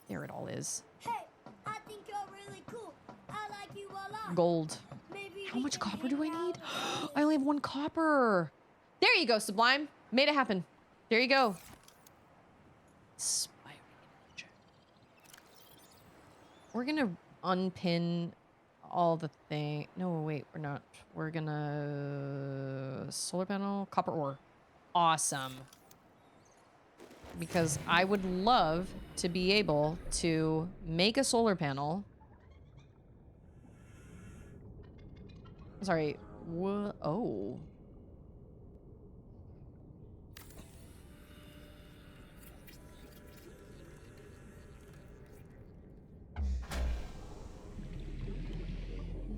There it all is. Hey, I think you're really cool. I like you a lot. Gold. Maybe How we much can copper do I hang need? out I only have 1 copper. There you go, Sublime. Made it happen. There you go. Inspiring adventure. We're gonna unpin all the thing. No, wait, we're not. We're gonna solar panel, copper ore. Awesome. Because I would love to be able to make a solar panel. Sorry. Oh.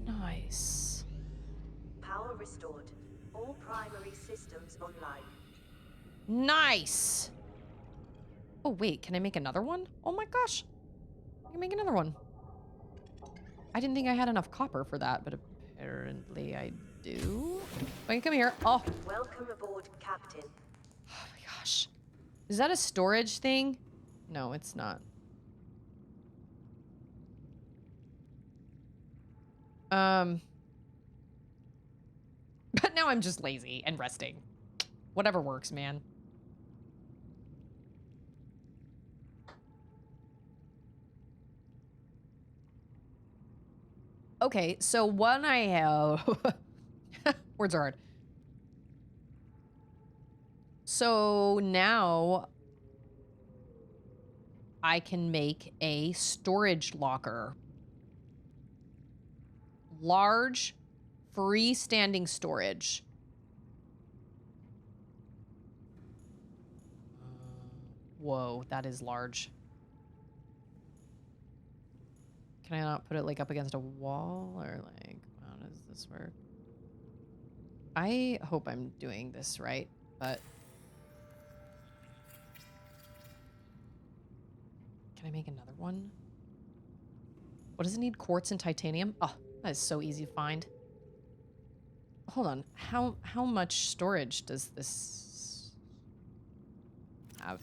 Nice. Power restored. All primary systems online. Nice. Oh, wait, can I make another one? Oh my gosh. I can make another one. I didn't think I had enough copper for that, but apparently I do. Wait, come here. Oh. Welcome aboard, Captain. Oh my gosh. Is that a storage thing? No, it's not. But now I'm just lazy and resting. Whatever works, man. Okay, so one I have... Words are hard. So now I can make a storage locker. Large, freestanding storage. Whoa, that is large. Can I not put it like up against a wall or like, how does this work? I hope I'm doing this right, but can I make another one? What does it need? Quartz and titanium? Oh, that is so easy to find. Hold on. How much storage does this have?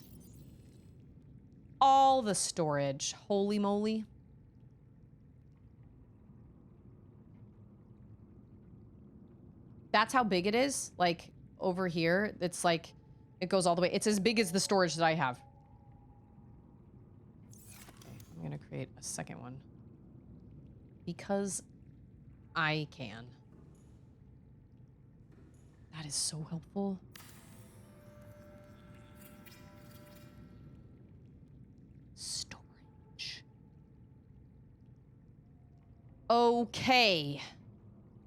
All the storage. Holy moly. That's how big it is. Like over here, it's like, it goes all the way. It's as big as the storage that I have. Okay, I'm gonna create a second one. Because I can. That is so helpful. Storage. Okay.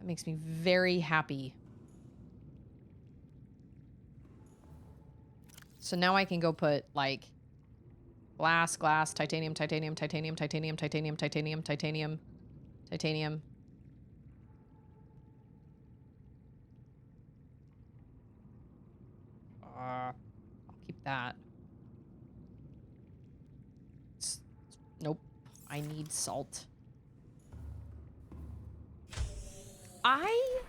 That makes me very happy. So now I can go put like glass, titanium, titanium, titanium, titanium, titanium, titanium, titanium, titanium. I'll keep that. Nope. I need salt. I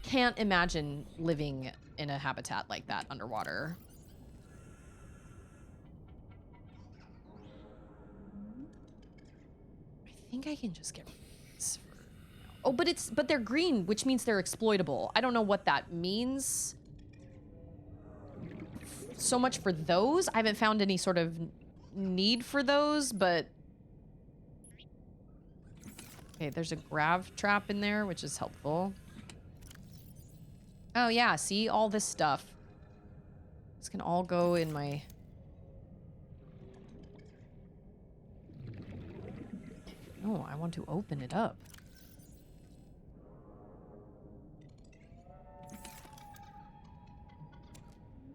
can't imagine living in a habitat like that underwater. I think I can just get rid of this for now. Oh, but they're green, which means they're exploitable. I don't know what that means. So much for those. I haven't found any sort of need for those, but... Okay, there's a grav trap in there, which is helpful. Oh, yeah, see? All this stuff. This can all go in my... No, I want to open it up.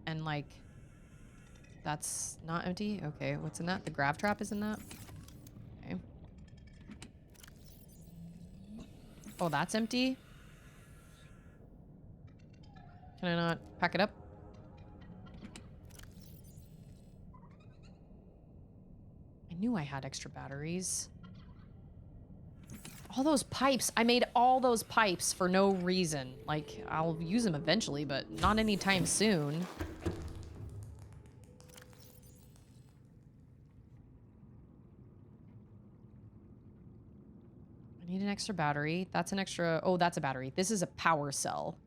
And, like... That's not empty? Okay, what's in that? The grav trap is in that? Okay. Oh, that's empty? Can I not pack it up? I knew I had extra batteries. All those pipes. I made all those pipes for no reason. Like, I'll use them eventually, but not anytime soon. I need an extra battery. That's an extra... Oh, that's a battery. This is a power cell.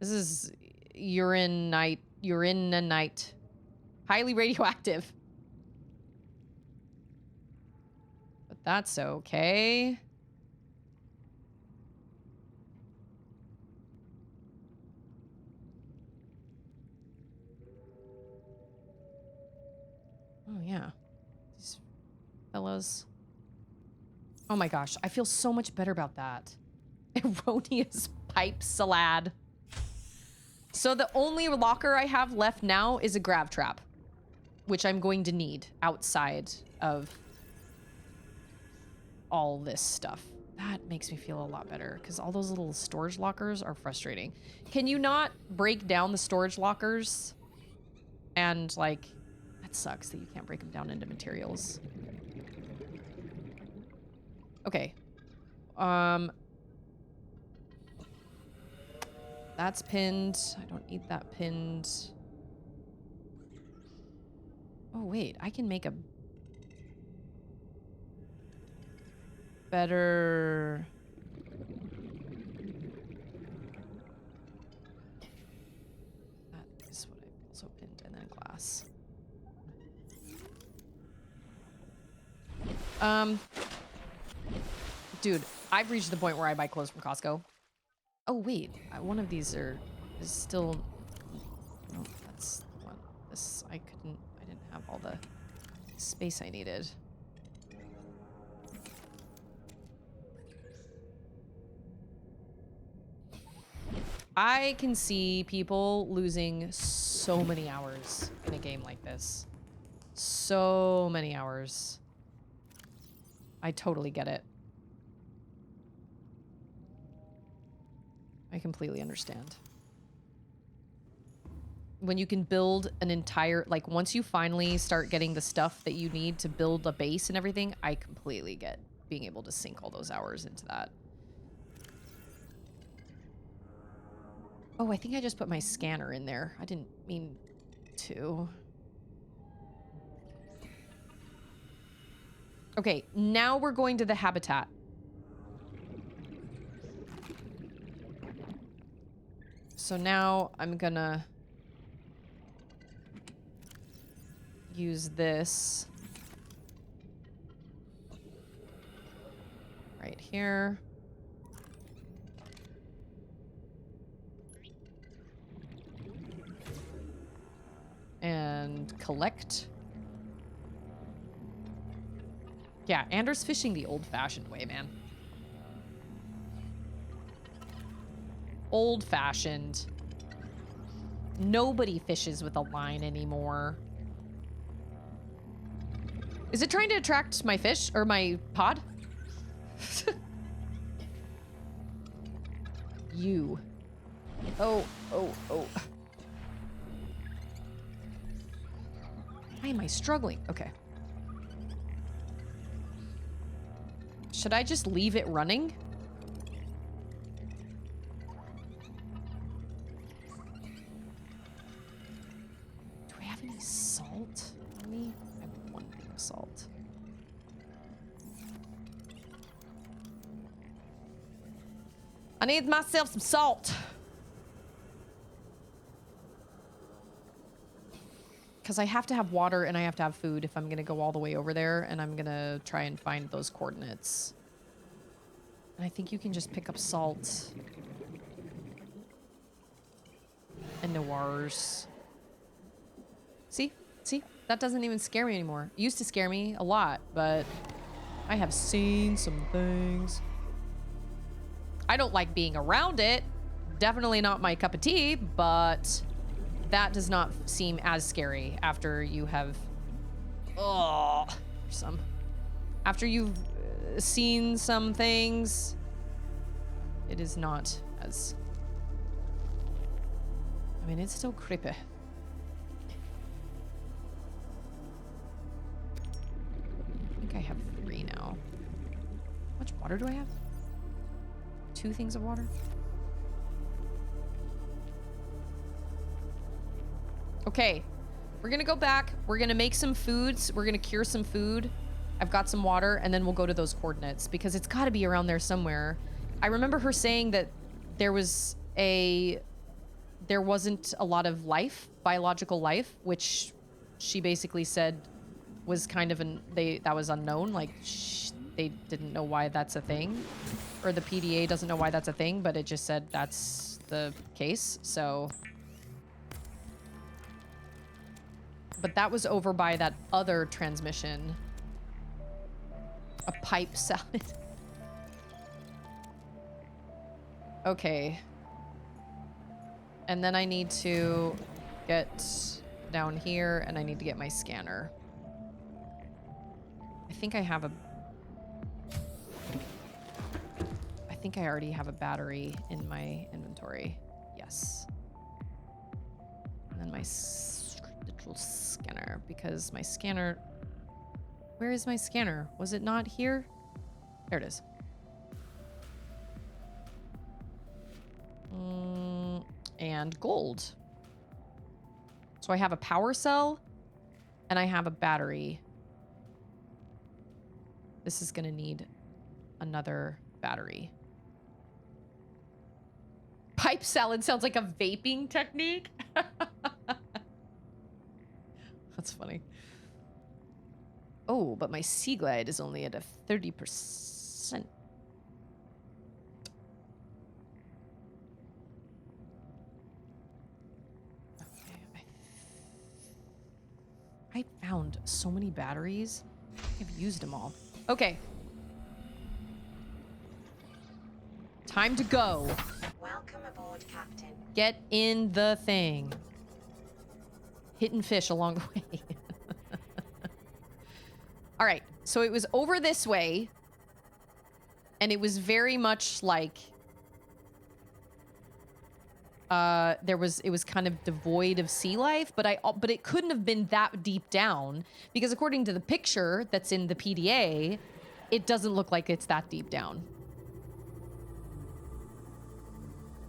This is uranite. Highly radioactive. But that's okay. Oh, yeah. These fellas. Oh my gosh, I feel so much better about that. Erroneous pipe salad. So the only locker I have left now is a grav trap, which I'm going to need outside of all this stuff. That makes me feel a lot better because all those little storage lockers are frustrating. Can you not break down the storage lockers? And like, that sucks that you can't break them down into materials. Okay. That's pinned. I don't need that pinned. Oh, wait. I can make a better... That is what I also pinned, and then glass. Dude, I've reached the point where I buy clothes from Costco. Oh, wait. One of these is still... No, that's the one. This, I didn't have all the space I needed. I can see people losing so many hours in a game like this. So many hours. I totally get it. I completely understand. When you can build an entire, like once you finally start getting the stuff that you need to build a base and everything, I completely get being able to sink all those hours into that. Oh, I think I just put my scanner in there. I didn't mean to. Okay, now we're going to the habitat. So now I'm gonna use this right here. And collect. Yeah, Anders fishing the old-fashioned way, man. Old-fashioned. Nobody fishes with a line anymore. Is it trying to attract my fish or my pod? You. Oh. Why am I struggling? Okay. Should I just leave it running? Do I have any salt on me? I have one thing of salt. I need myself some salt. Because I have to have water and I have to have food if I'm going to go all the way over there, and I'm going to try and find those coordinates. And I think you can just pick up salt. And noirs. See? See? That doesn't even scare me anymore. It used to scare me a lot, but I have seen some things. I don't like being around it. Definitely not my cup of tea, but that does not seem as scary after you have... Oh, after you've seen some things, it is not as... I mean, it's still creepy. I think I have 3 now. How much water do I have? 2 things of water? Okay. We're gonna go back. We're gonna make some foods. We're gonna cure some food. I've got some water, and then we'll go to those coordinates because it's gotta be around there somewhere. I remember her saying that there wasn't a lot of life, biological life, which she basically said was kind of that was unknown. Like, they didn't know why that's a thing, or the PDA doesn't know why that's a thing, but it just said that's the case. So, but that was over by that other transmission. A pipe salad. Okay. And then I need to get down here, and I need to get my scanner. I think I already have a battery in my inventory. Yes. And then my digital scanner, because my scanner... Where is my scanner? Was it not here? There it is. And gold. So I have a power cell and I have a battery. This is going to need another battery. Pipe salad sounds like a vaping technique. That's funny. Oh, but my Sea Glide is only at a 30%. I found so many batteries. I've used them all. Okay. Time to go. Welcome aboard, Captain. Get in the thing. Hitting fish along the way. All right. So it was over this way. And it was very much like... it was kind of devoid of sea life, but it couldn't have been that deep down because according to the picture that's in the PDA, it doesn't look like it's that deep down.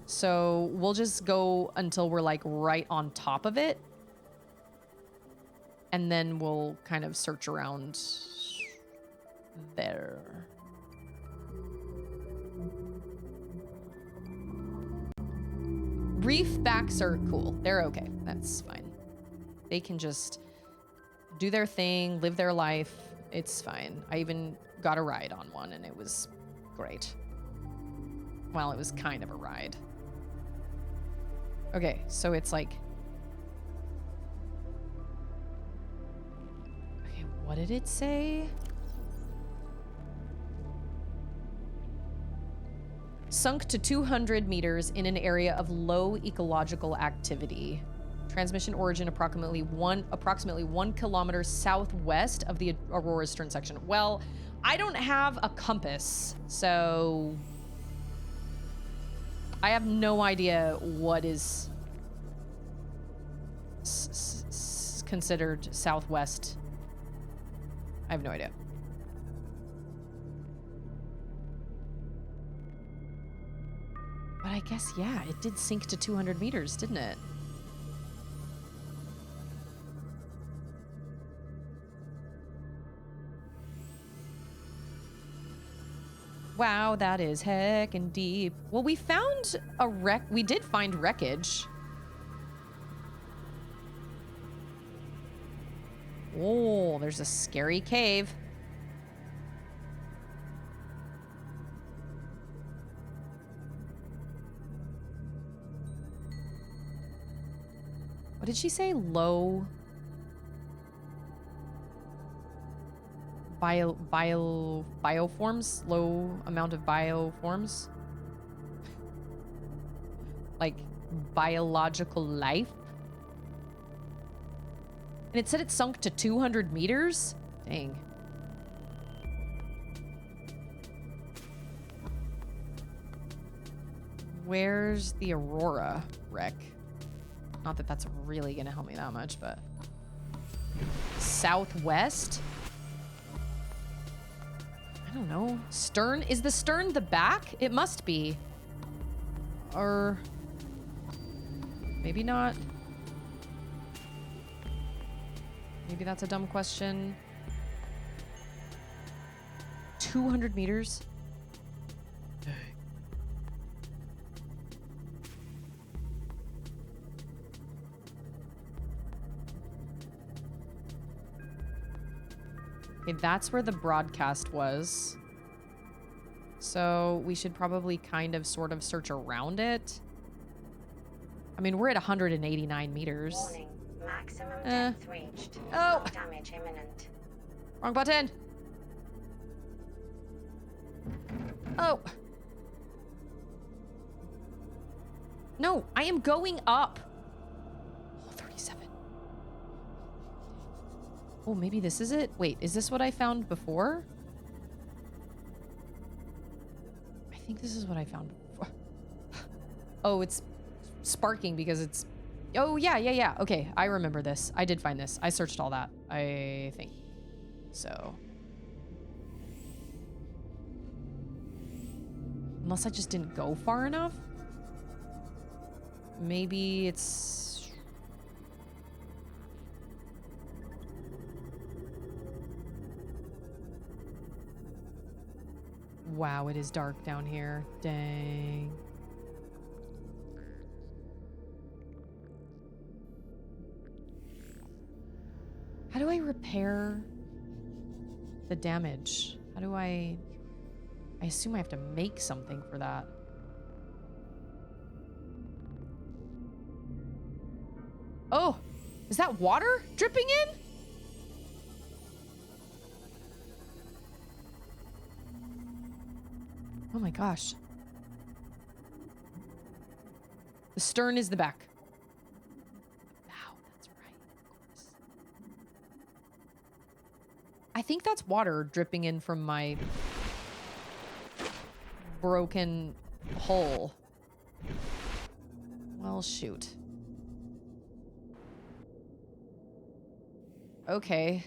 So we'll just go until we're like right on top of it. And then we'll kind of search around there. Reef backs are cool. They're okay. That's fine. They can just do their thing, live their life. It's fine. I even got a ride on one and it was great. Well, it was kind of a ride. Okay, so it's like... Okay, what did it say? Sunk to 200 meters in an area of low ecological activity. Transmission origin approximately 1 kilometer southwest of the Aurora's stern section. Well, I don't have a compass, so I have no idea what is considered southwest. I have no idea. But I guess, yeah, it did sink to 200 meters, didn't it? Wow, that is heckin' deep. Well, we found a wreck. We did find wreckage. Oh, there's a scary cave. What did she say? Low bioforms? Low amount of bioforms? Like biological life? And it said it sunk to 200 meters? Dang. Where's the Aurora wreck? Not that that's really gonna help me that much, but... Southwest? I don't know. Stern? Is the stern the back? It must be. Or... maybe not. Maybe that's a dumb question. 200 meters? Okay, that's where the broadcast was. So we should probably kind of sort of search around it. I mean, we're at 189 meters. Warning. Maximum depth reached. Oh! Hull damage imminent. Wrong button. Oh. No, I am going up. Oh, 37. Oh, maybe this is it? Wait, is this what I found before? I think this is what I found before. Oh, it's sparking because it's... Oh, yeah. Okay, I remember this. I did find this. I searched all that, I think. So... unless I just didn't go far enough? Maybe it's... wow, it is dark down here. Dang. How do I repair the damage? How do I assume I have to make something for that. Oh, is that water dripping in? Oh my gosh. The stern is the back. Wow, that's right, of course. I think that's water dripping in from my broken hull. Well, shoot. Okay.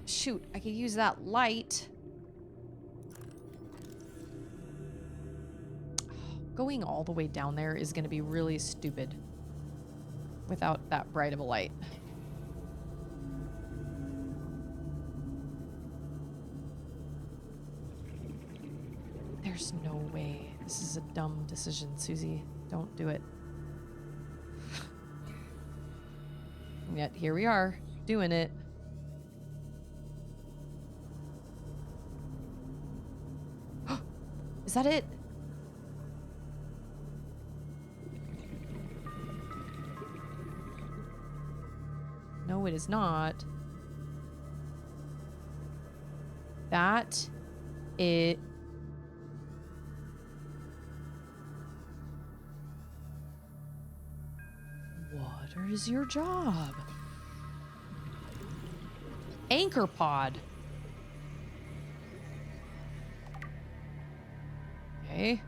Shoot, I could use that light. Going all the way down there is going to be really stupid without that bright of a light. There's no way. This is a dumb decision, Susie. Don't do it. And yet here we are, doing it. Is that it? No, it is not. That it. What is your job? Anchor pod. Okay.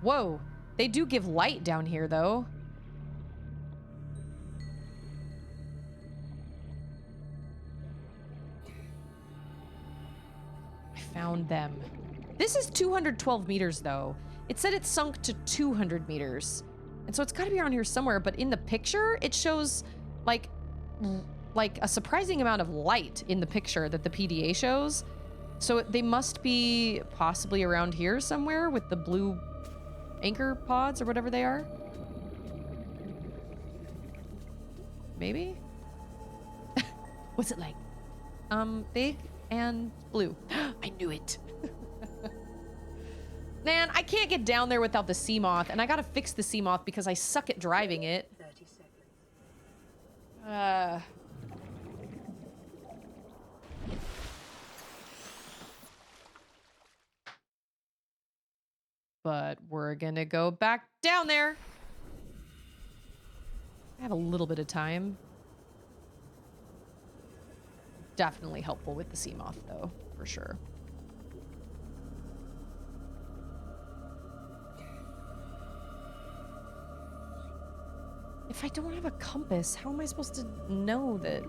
Whoa. They do give light down here, though. I found them. This is 212 meters, though. It said it sunk to 200 meters. And so it's got to be around here somewhere, but in the picture, it shows, like, like a surprising amount of light in the picture that the PDA shows. So they must be possibly around here somewhere with the blue anchor pods or whatever they are. Maybe? What's it like? Big and blue. I knew it. Man, I can't get down there without the Seamoth, and I gotta fix the Seamoth because I suck at driving it. 30 seconds. But we're gonna go back down there. I have a little bit of time. Definitely helpful with the Seamoth, though, for sure. If I don't have a compass, how am I supposed to know that?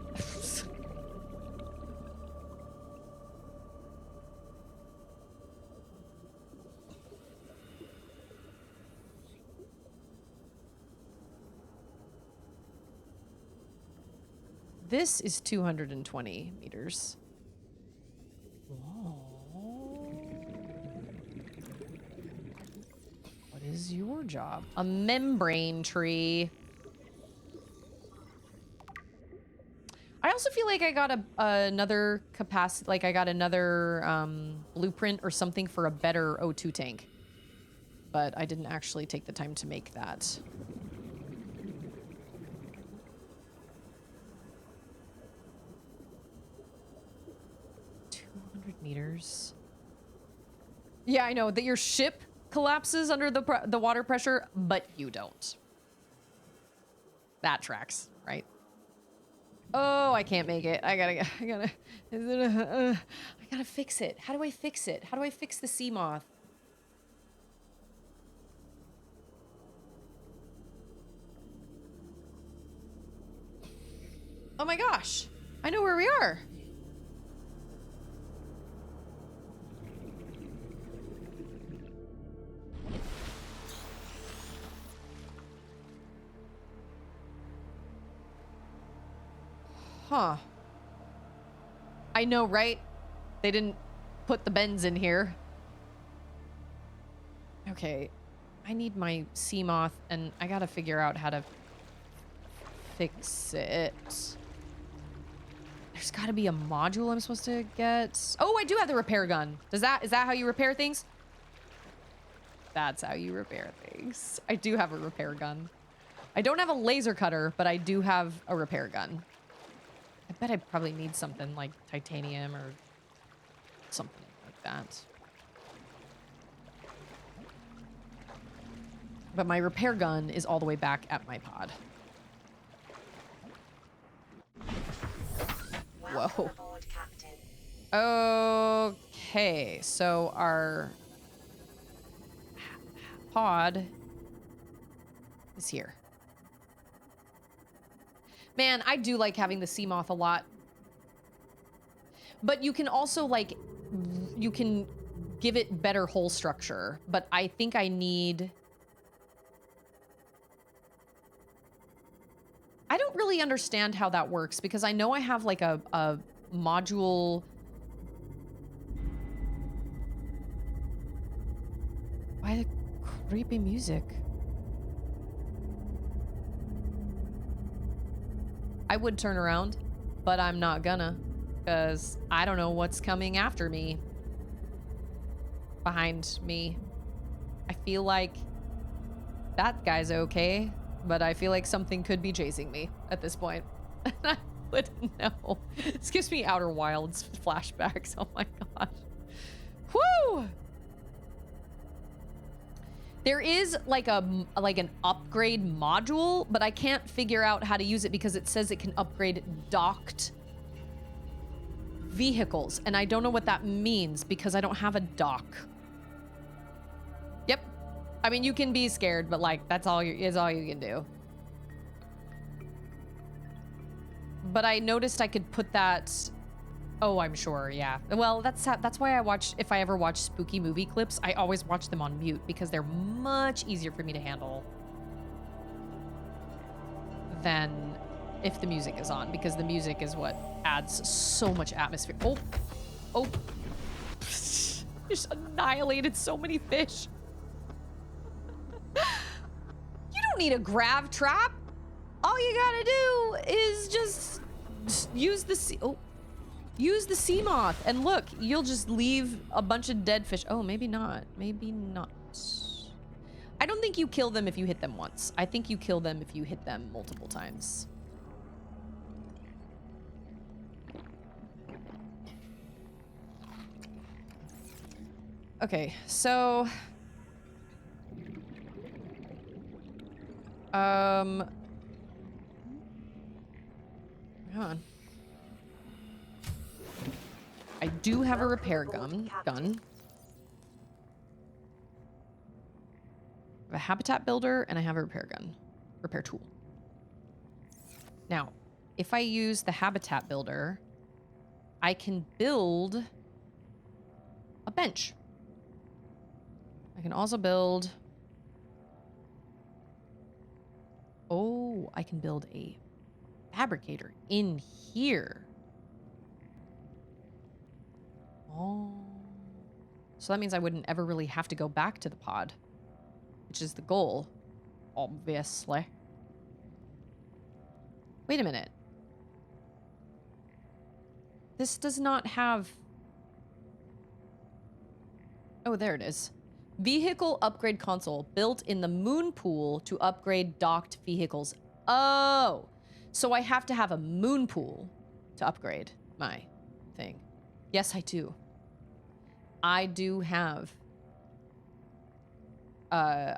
This is 220 meters. Whoa. What is your job? A membrane tree. I also feel like I got another capacity, like I got another blueprint or something for a better O2 tank. But I didn't actually take the time to make that. Meters. Yeah, I know that your ship collapses under the water pressure, but you don't. That tracks, right? Oh, I can't make it. I gotta fix it. How do I fix it? How do I fix the Seamoth? Oh my gosh. I know where we are. Huh. I know, right? They didn't put the bends in here. Okay. I need my Seamoth, and I gotta figure out how to fix it. There's gotta be a module I'm supposed to get. Oh, I do have the repair gun. Is that how you repair things? That's how you repair things. I do have a repair gun. I don't have a laser cutter, but I do have a repair gun. I bet I probably need something like titanium or something like that. But my repair gun is all the way back at my pod. Whoa. Aboard, Captain. Okay, so our pod is here. Man, I do like having the Seamoth a lot. But you can also, like, you can give it better hull structure. But I think I need... I don't really understand how that works, because I know I have, like, a module... Why the creepy music? I would turn around, but I'm not gonna, because I don't know what's coming after me. Behind me. I feel like that guy's okay, but I feel like something could be chasing me at this point. I wouldn't know. This gives me Outer Wilds flashbacks. Oh my gosh. Woo! There is like an upgrade module, but I can't figure out how to use it because it says it can upgrade docked vehicles, and I don't know what that means because I don't have a dock. Yep. I mean, you can be scared, but like that's all you can do. But I noticed I could put that. Oh, I'm sure, yeah. Well, that's why I watch, if I ever watch spooky movie clips, I always watch them on mute because they're much easier for me to handle than if the music is on, because the music is what adds so much atmosphere. Oh. Just annihilated so many fish. You don't need a grav trap. All you gotta do is just use the use the Seamoth, and look, you'll just leave a bunch of dead fish. Oh, maybe not. Maybe not. I don't think you kill them if you hit them once. I think you kill them if you hit them multiple times. Okay, so hang on. I do have a repair gun. I have a habitat builder and I have a repair gun. Repair tool. Now, if I use the habitat builder, I can build a bench. I can also build... Oh, I can build a fabricator in here. Oh. So that means I wouldn't ever really have to go back to the pod, which is the goal, obviously. Wait a minute. This does not have... Oh, there it is. Vehicle upgrade console built in the moon pool to upgrade docked vehicles. Oh, so I have to have a moon pool to upgrade my thing. Yes, I do. I do have a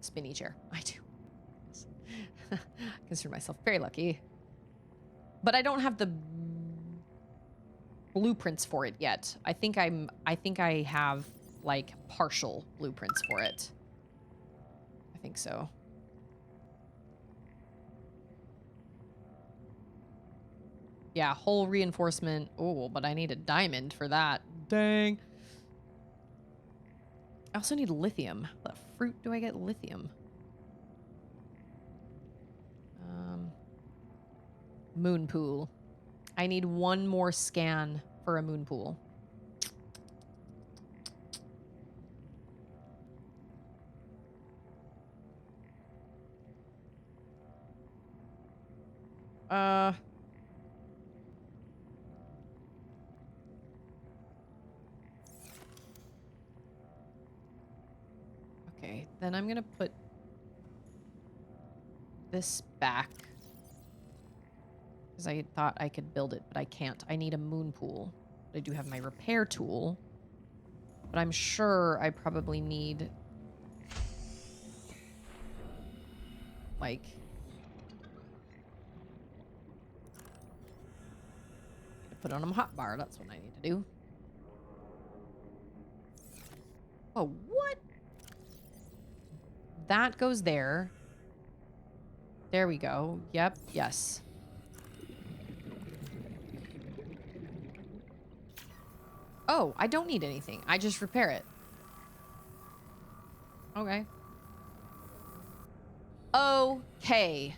spinny chair. I do. I consider myself very lucky. But I don't have the blueprints for it yet. I think I have like partial blueprints for it. I think so. Yeah, hull reinforcement. Oh, but I need a diamond for that. Dang. I also need lithium. What fruit do I get lithium? Moon pool. I need one more scan for a moon pool. Okay, then I'm gonna put this back. Because I thought I could build it, but I can't. I need a moon pool. I do have my repair tool. But I'm sure I probably need... like... put on a hotbar. That's what I need to do. Oh, what? That goes there. There we go. Yep. Yes. Oh, I don't need anything. I just repair it. Okay. Okay.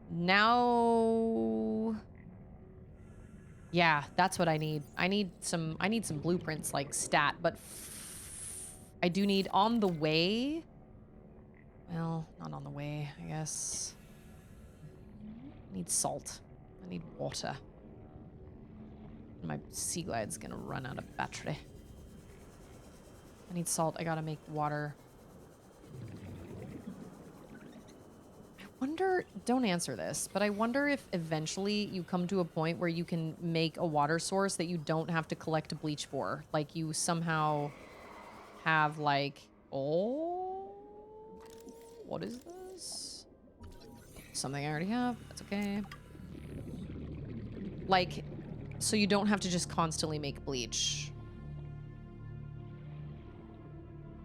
Now... yeah, that's what I need. I need some blueprints like stat, but I do need on the way. Well, not on the way, I guess. I need salt. I need water. My Sea Glide's gonna run out of battery. I need salt. I gotta make water. I wonder, don't answer this, but I wonder if eventually you come to a point where you can make a water source that you don't have to collect bleach for. Like you somehow have like, oh, what is this? Something I already have. That's okay. Like, so you don't have to just constantly make bleach.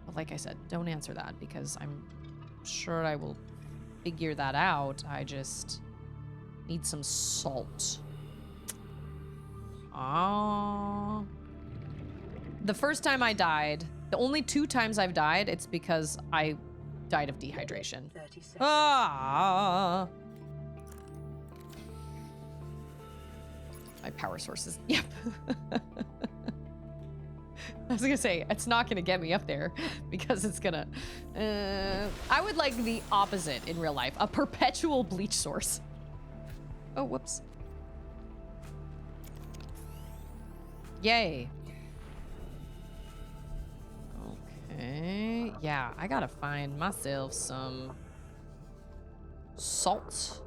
But like I said, don't answer that because I'm sure I will figure that out. I just need some salt. Ah. The first time I died, the only 2 times I've died, it's because I died of dehydration. 30 seconds. Ah! My power sources. Yep. I was gonna say, it's not gonna get me up there because it's gonna... I would like the opposite in real life. A perpetual bleach source. Oh, whoops. Yay. Okay. Yeah, I gotta find myself some salt.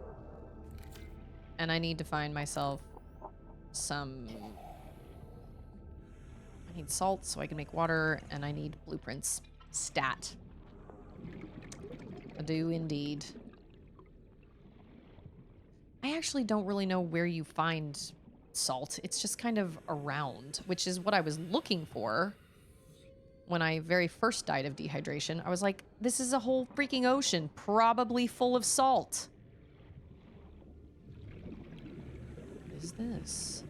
And I need to find myself some... I need salt so I can make water, and I need blueprints. Stat. I do indeed. I actually don't really know where you find salt. It's just kind of around, which is what I was looking for when I very first died of dehydration. I was like, this is a whole freaking ocean, probably full of salt. What is this?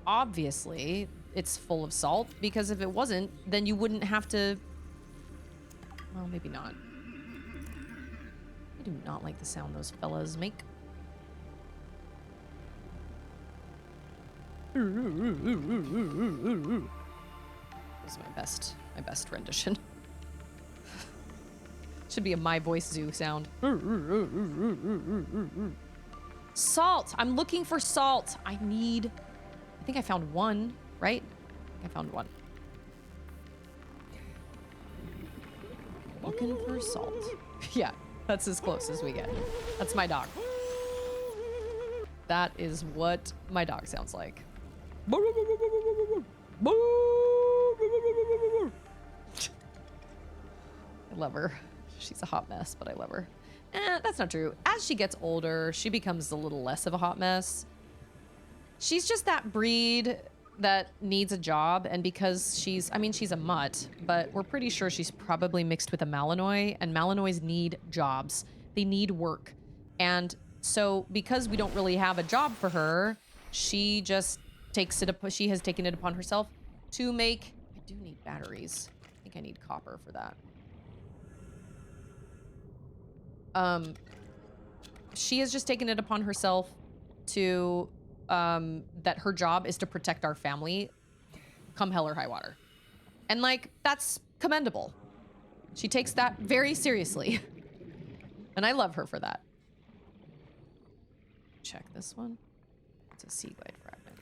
Obviously, it's full of salt, because if it wasn't, then you wouldn't have to... Well, maybe not. I do not like the sound those fellas make. This is my best rendition. Should be a My Voice Zoo sound. Salt! I'm looking for salt! I think I found one, right? I found one. Looking for salt. Yeah, that's as close as we get. That's my dog. That is what my dog sounds like. I love her. She's a hot mess, but I love her. That's not true. As she gets older, she becomes a little less of a hot mess. She's just that breed that needs a job, and because she's a mutt, but we're pretty sure she's probably mixed with a Malinois, and Malinois need jobs. They need work. And so because we don't really have a job for her, she just she has taken it upon herself to make... I do need batteries. I think I need copper for that. She has just taken it upon herself to... that her job is to protect our family come hell or high water. And like, that's commendable. She takes that very seriously. And I love her for that. Check this one. It's a sea glide fragment.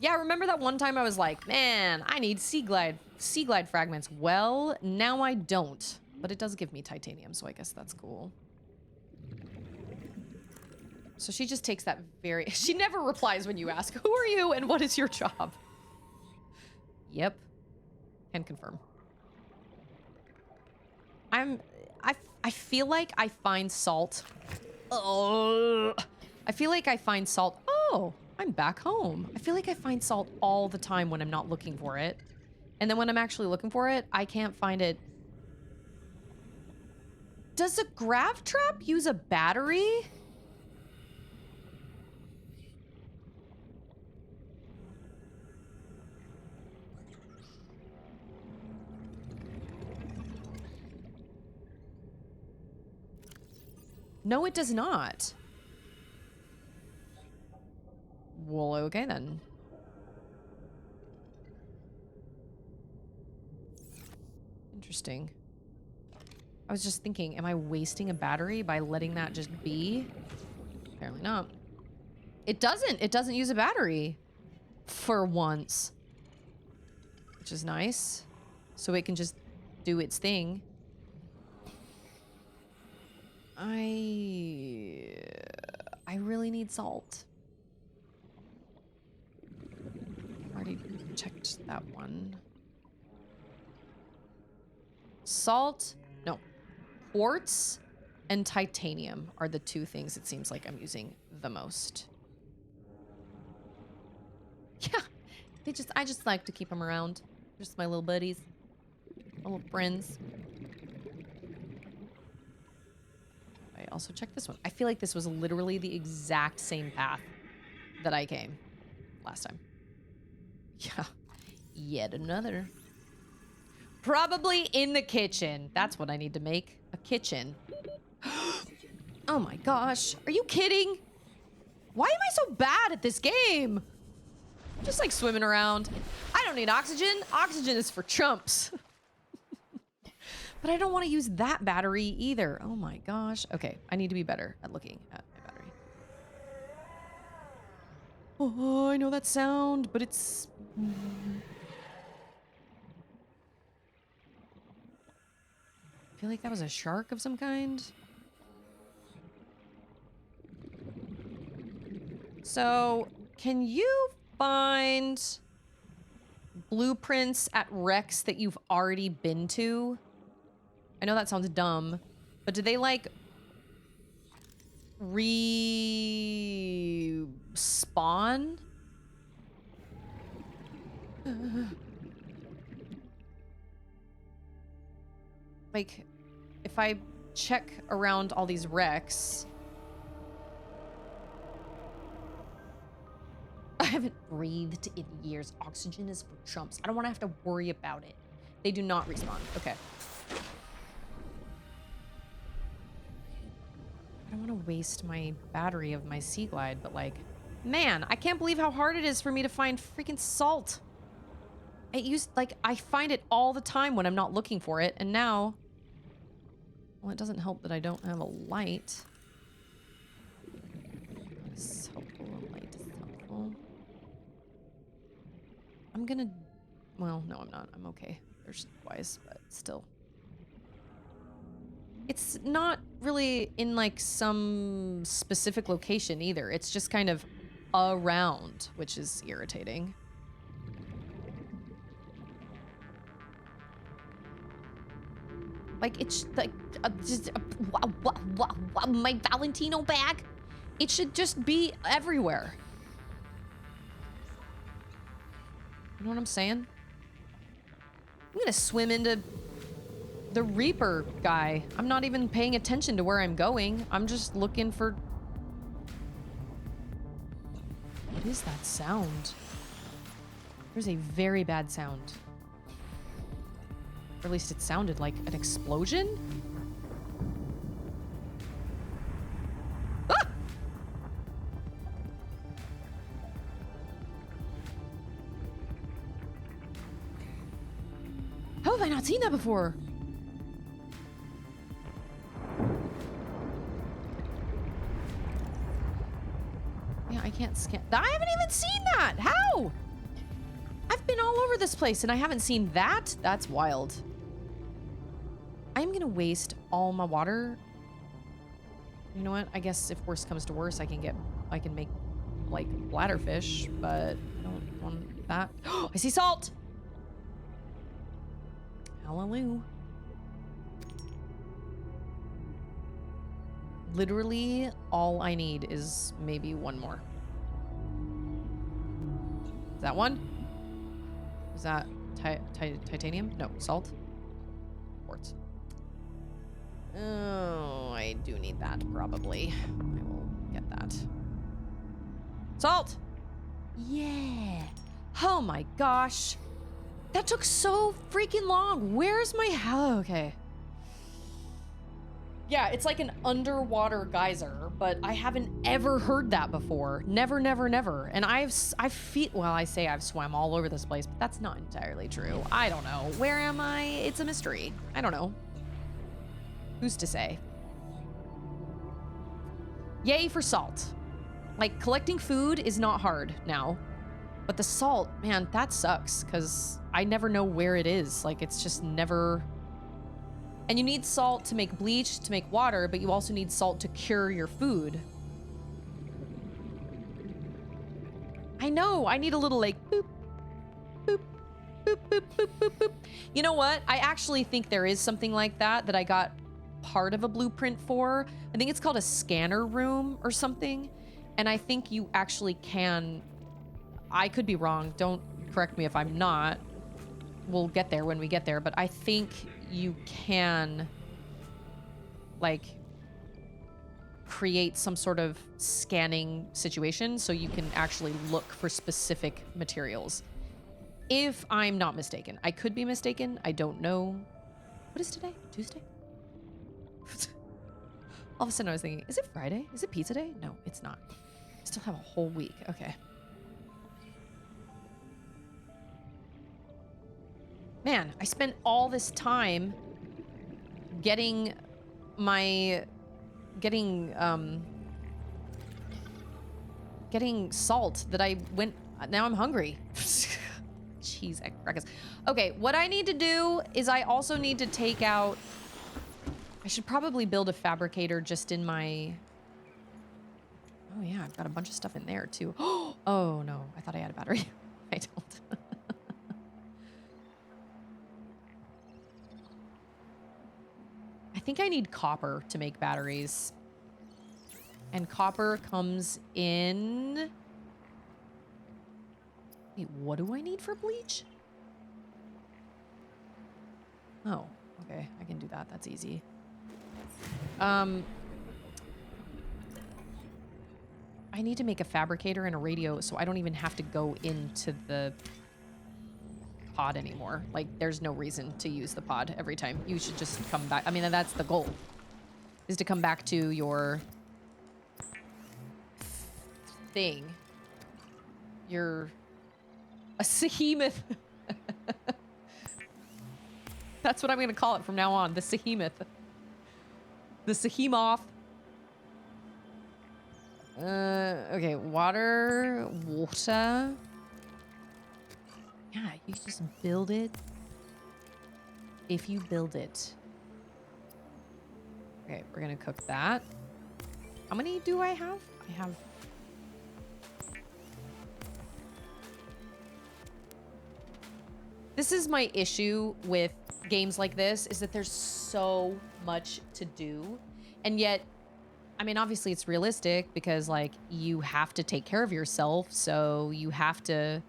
Yeah, remember that one time I was like, man, I need sea glide fragments. Well, now I don't. But it does give me titanium, so I guess that's cool. So she just takes that very... She never replies when you ask, who are you and what is your job? Yep. Can confirm. I feel like I find salt. Oh, I feel like I find salt. Oh, I'm back home. I feel like I find salt all the time when I'm not looking for it. And then when I'm actually looking for it, I can't find it. Does a grav trap use a battery? No, it does not. Well, okay then. Interesting. I was just thinking, am I wasting a battery by letting that just be? Apparently not. It doesn't use a battery. For once. Which is nice. So it can just do its thing. I really need salt. Already checked that one. Salt, no. Quartz and titanium are the two things it seems like I'm using the most. Yeah, I just like to keep them around. Just my little buddies, my little friends. I also checked this one. I feel like this was literally the exact same path that I came last time. Yeah, yet another. Probably in the kitchen. That's what I need to make. A kitchen. Oh my gosh. Are you kidding? Why am I so bad at this game? I'm just like swimming around. I don't need oxygen. Oxygen is for chumps. But I don't want to use that battery either. Oh my gosh. Okay, I need to be better at looking at my battery. Oh, I know that sound, but it's... I feel like that was a shark of some kind. So, can you find blueprints at wrecks that you've already been to? I know that sounds dumb, but do they like respawn? Like, if I check around all these wrecks... I haven't breathed in years. Oxygen is for chumps. I don't want to have to worry about it. They do not respawn. Okay. I don't want to waste my battery of my Sea Glide, but like, man, I can't believe how hard it is for me to find freaking salt. I find it all the time when I'm not looking for it, and now... Well, it doesn't help that I don't have a light. It's helpful. A light is helpful. I'm gonna... Well, no, I'm not. I'm okay. There's wise, but still. It's not really in, like, some specific location either. It's just kind of around, which is irritating. Like, it's like my Valentino bag. It should just be everywhere. You know what I'm saying? I'm gonna swim into the Reaper guy. I'm not even paying attention to where I'm going. I'm just looking for... What is that sound? There's a very bad sound. Or at least it sounded like an explosion? Ah! How have I not seen that before? Yeah, I can't scan. I haven't even seen that! How? I've been all over this place and I haven't seen that? That's wild. I'm gonna waste all my water. You know what? I guess if worse comes to worse, I can make like bladderfish, but I don't want that. I see salt! Hallelujah. Literally, all I need is maybe one more. Is that one? Is that titanium? No, salt? Quartz. Oh, I do need that, probably. I will get that. Salt! Yeah! Oh my gosh! That took so freaking long! Where's my... Oh, okay. Yeah, it's like an underwater geyser, but I haven't ever heard that before. Never, never, never. And I say I've swam all over this place, but that's not entirely true. I don't know. Where am I? It's a mystery. I don't know. Who's to say? Yay for salt. Like, collecting food is not hard now. But the salt, man, that sucks, because I never know where it is. Like, it's just never... And you need salt to make bleach, to make water, but you also need salt to cure your food. I know, I need a little, like, boop, boop, boop, boop, boop, boop, boop. You know what? I actually think there is something like that I got part of a blueprint for. I think it's called a scanner room or something. And I think you actually can... I could be wrong. Don't correct me if I'm not. We'll get there when we get there. But I think you can, like, create some sort of scanning situation so you can actually look for specific materials. If I'm not mistaken. I could be mistaken. I don't know. What is today? Tuesday? All of a sudden I was thinking, is it Friday? Is it pizza day? No, it's not. I still have a whole week. Okay. Man, I spent all this time getting salt that I went, now I'm hungry. Jeez, crackers. Okay, what I need to do is I also need to take out, I should probably build a fabricator just in my, oh yeah, I've got a bunch of stuff in there too. Oh no, I thought I had a battery. I don't. I think I need copper to make batteries. And copper comes in... Wait, what do I need for bleach? Oh, okay. I can do that. That's easy. I need to make a fabricator and a radio so I don't even have to go into the pod anymore. Like, there's no reason to use the pod every time. You should just come back. I mean, that's the goal, is to come back to your thing. You're a Seamoth. That's what I'm going to call it from now on. The Seamoth. The Seamoth. Okay, water. Yeah, you just build it. If you build it. Okay, we're going to cook that. How many do I have? I have... This is my issue with games like this, is that there's so much to do. And yet, I mean, obviously it's realistic because, like, you have to take care of yourself. So you have to,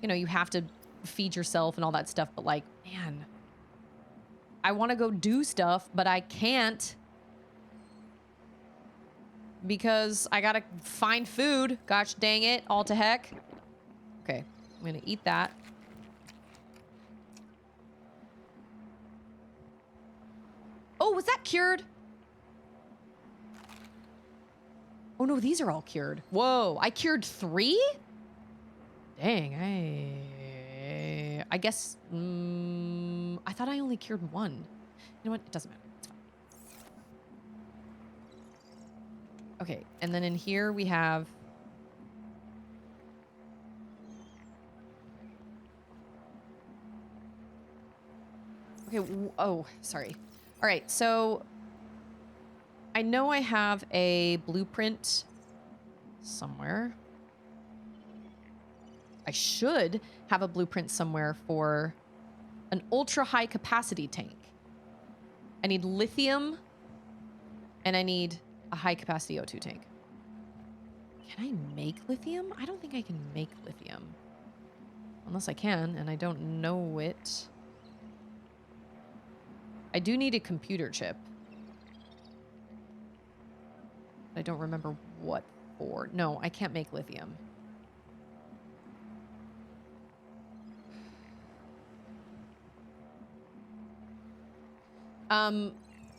you know, you have to feed yourself and all that stuff. But, like, man, I want to go do stuff, but I can't because I got to find food. Gosh dang it. All to heck. Okay, I'm going to eat that. Oh, was that cured? Oh no, these are all cured. Whoa, I cured 3? Dang, I guess, I thought I only cured 1. You know what? It doesn't matter. It's fine. Okay, and then in here we have... Okay, oh, sorry. All right, so I know I have a blueprint somewhere. I should have a blueprint somewhere for an ultra high capacity tank. I need lithium and I need a high capacity O2 tank. Can I make lithium? I don't think I can make lithium. Unless I can, and I don't know it. I do need a computer chip. I don't remember what for. No, I can't make lithium.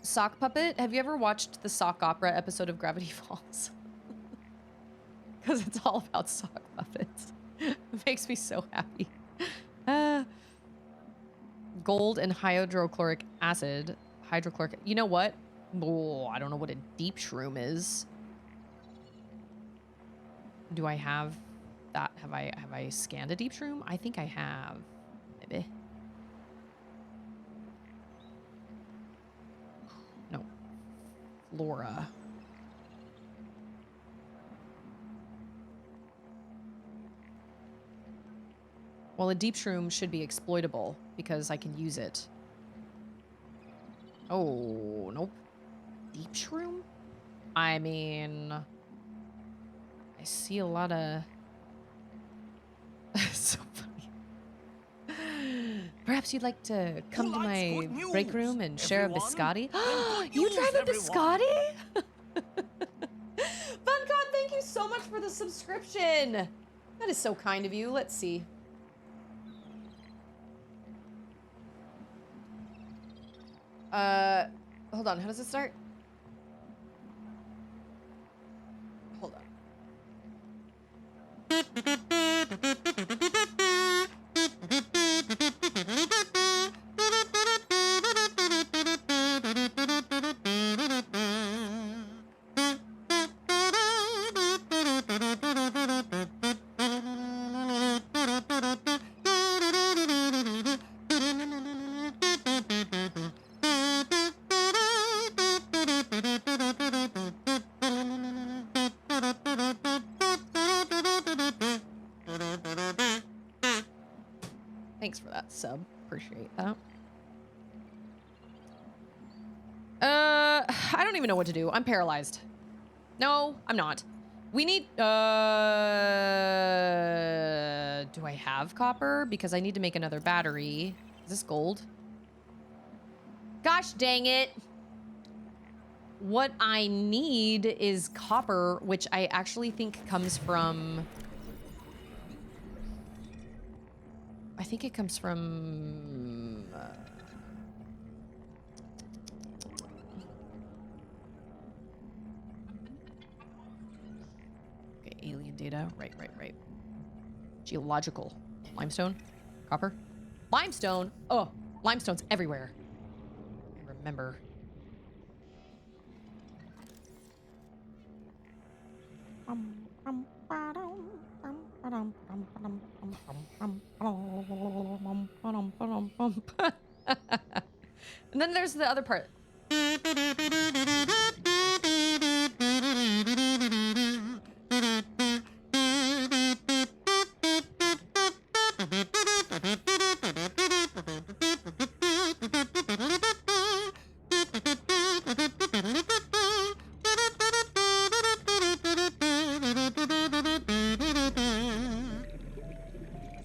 Sock Puppet, have you ever watched the Sock Opera episode of Gravity Falls? Because it's all about sock puppets. It makes me so happy. Gold and hydrochloric acid. Hydrochloric. You know what? Oh, I don't know what a deep shroom is. Do I have that? Have I scanned a deep shroom? I think I have. Maybe. No. Flora. Well, a deep shroom should be exploitable because I can use it. Oh, nope. Deep shroom? I mean, I see a lot of... So funny. Perhaps you'd like to come to my break room and share a biscotti? You drive a biscotti? FunCon, thank you so much for the subscription. That is so kind of you. Let's see. Hold on. How does it start? Hold on. Thanks for that sub. Appreciate that. I don't even know what to do. I'm paralyzed. No, I'm not. We need, do I have copper? Because I need to make another battery. Is this gold? Gosh dang it. What I need is copper, which I actually think comes from... I think it comes from... okay, alien data. Right. Geological. Limestone? Copper? Limestone? Oh, limestone's everywhere. I remember. And then there's the other part.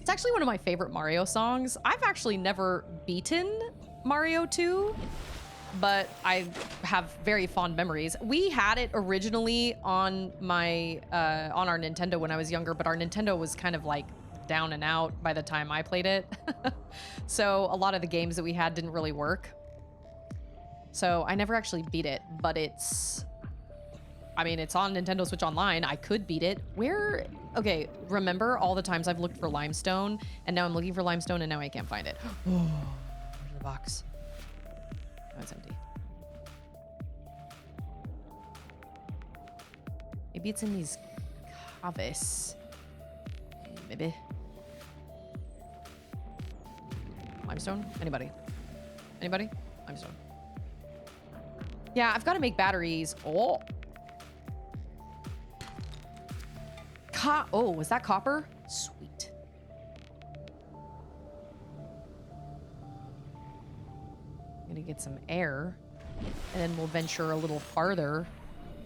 It's actually one of my favorite Mario songs. I've actually never beaten Mario 2, but I have very fond memories. We had it originally on my on our Nintendo when I was younger, but our Nintendo was kind of like down and out by the time I played it. So a lot of the games that we had didn't really work. So I never actually beat it, but it's... I mean, it's on Nintendo Switch Online. I could beat it. Where... Okay, remember all the times I've looked for limestone, and now I'm looking for limestone, and now I can't find it. Oh, where's the box? Oh, it's empty. Maybe it's in these caves. Maybe. Limestone? Anybody? Anybody? Limestone. Yeah, I've got to make batteries. Oh. Oh, was that copper? Sweet. I'm gonna get some air, and then we'll venture a little farther.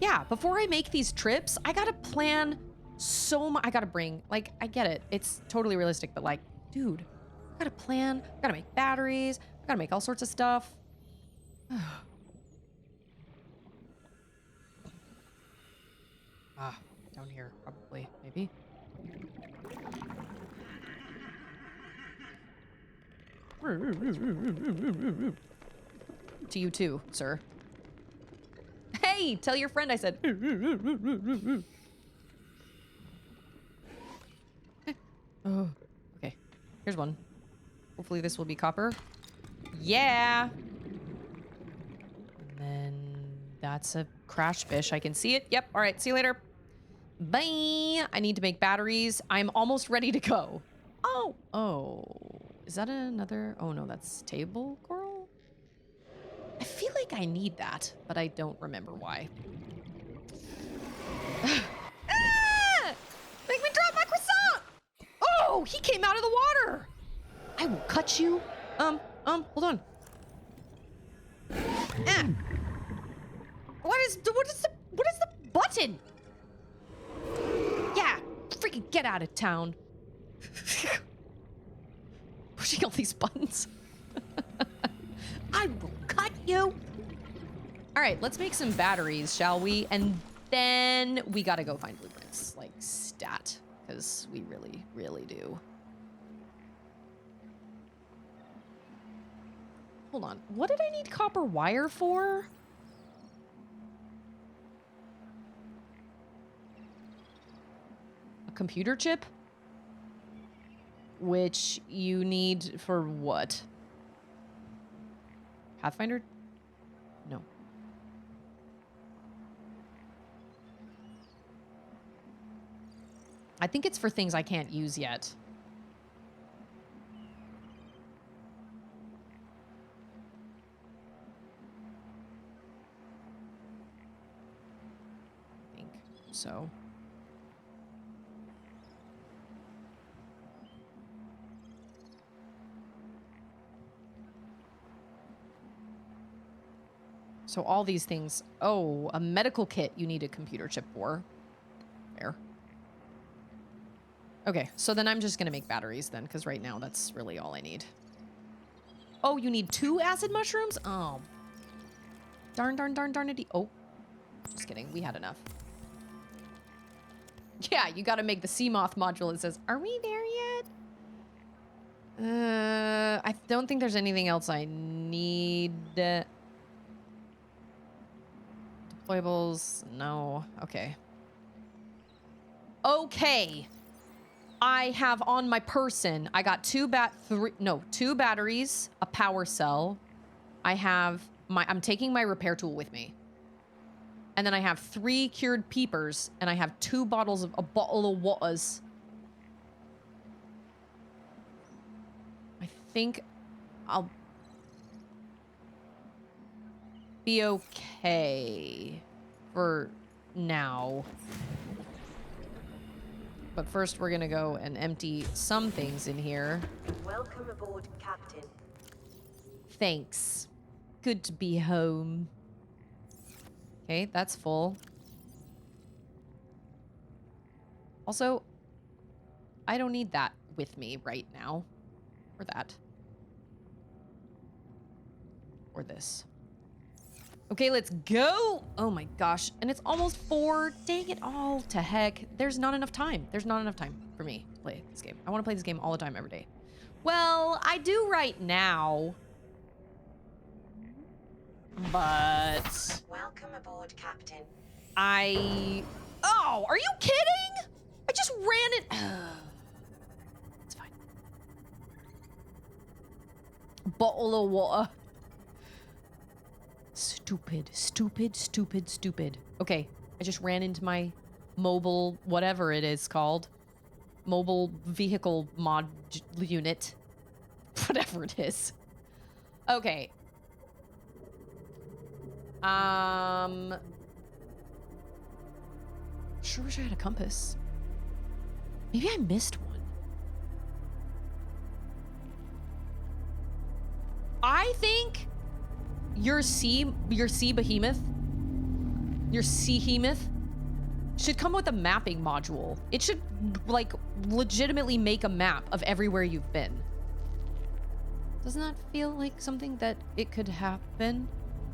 Yeah, before I make these trips, I gotta plan so much. I gotta bring, like, I get it. It's totally realistic, but like, dude, I gotta plan. I gotta make batteries. I gotta make all sorts of stuff. Ah, down here, probably, maybe. To you too, sir. Hey, tell your friend I said. Oh, okay. Here's one. Hopefully this will be copper. Yeah. And then that's a crash fish. I can see it. Yep. All right. See you later. Bye. I need to make batteries. I'm almost ready to go. Oh. Oh. Is that another? Oh, no. That's table coral? I feel like I need that, but I don't remember why. Ah! Make me drop my croissant! Oh, he came out of the water. I will cut you. Hold on. Ah. What is the button? Yeah, freaking get out of town. Pushing all these buttons. I will cut you. All right, let's make some batteries, shall we? And then we gotta go find blueprints, like stat, because we really, really do. hold on. What did I need copper wire for? A computer chip? Which you need for what? Pathfinder? No. I think it's for things I can't use yet. I think so. So all these things. Oh, a medical kit you need a computer chip for. Fair. Okay, so then I'm just going to make batteries then, because right now that's really all I need. Oh, you need 2 acid mushrooms? Oh. Darn it. Oh, just kidding. We had enough. Yeah, you got to make the Seamoth module that says, are we there yet? I don't think there's anything else I need. Deployables? No. Okay. Okay. I have on my person, I got 2 batteries, a power cell. I'm taking my repair tool with me. And then I have 3 cured peepers, and I have 2 bottles of, a bottle of waters. I think I'll be okay for now. But first, we're gonna go and empty some things in here. Welcome aboard, Captain. Thanks. Good to be home. Okay, that's full. Also, I don't need that with me right now. Or that. Or this. Okay, let's go! Oh my gosh. And it's almost 4. Dang it all to heck. There's not enough time. There's not enough time for me to play this game. I want to play this game all the time, every day. Well, I do right now. But... Welcome aboard, Captain. Oh, are you kidding? I just ran it... It's fine. Bottle of water. Stupid. Okay, I just ran into my mobile, whatever it is called. Mobile vehicle mod unit. Whatever it is. Okay. Sure wish I had a compass. Maybe I missed one. I think your sea behemoth, your Seamoth, should come with a mapping module. It should, like, legitimately make a map of everywhere you've been. Doesn't that feel like something that it could happen?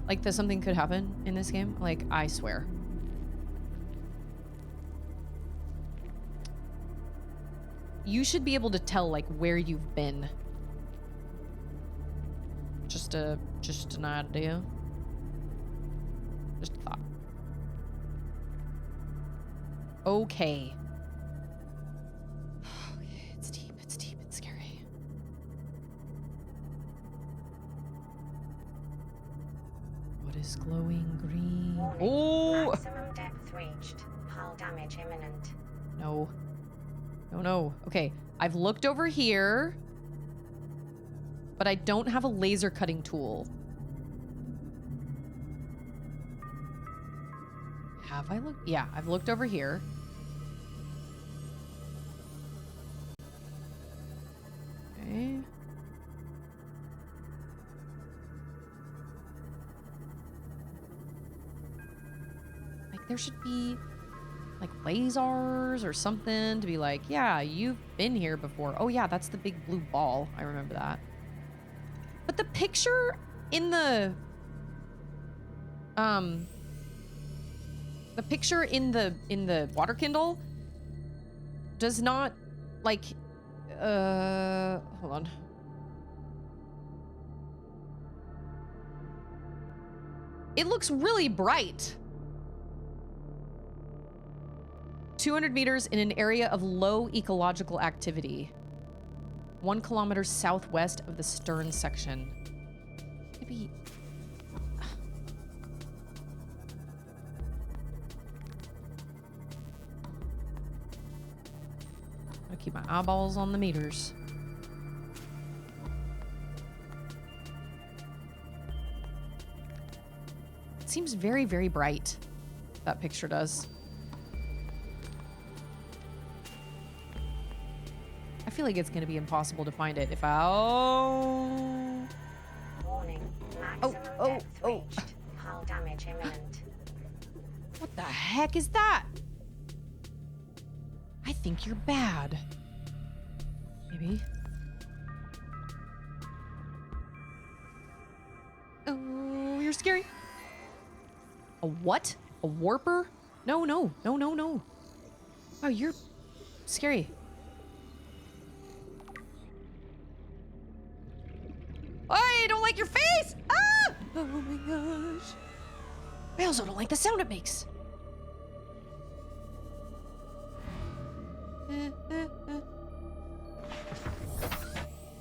Like that something could happen in this game? Like, I swear. You should be able to tell, like, where you've been. Just an idea. Just a thought. Okay. Okay, it's deep, it's scary. What is glowing green? Warning. Oh! Maximum depth reached. Hull damage imminent. No. No. Okay, I've looked over here, but I don't have a laser cutting tool. Have I looked? Yeah, I've looked over here. Okay. Like, there should be, like, lasers or something to be like, yeah, you've been here before. Oh, yeah, that's the big blue ball. I remember that. But the picture in the picture in the water kindle does not, like, hold on. It looks really bright. 200 meters in an area of low ecological activity. 1 kilometer southwest of the stern section. Maybe... I'll keep my eyeballs on the meters. It seems very, very bright. That picture does. I feel like it's going to be impossible to find it if I... Oh. Warning. Maximum depth reached. Hull damage imminent. What the heck is that? I think you're bad. Maybe. Oh, you're scary. A what? A warper? No, no, no, no, no. Oh, you're scary. I don't like your face! Ah! Oh my gosh. I also don't like the sound it makes.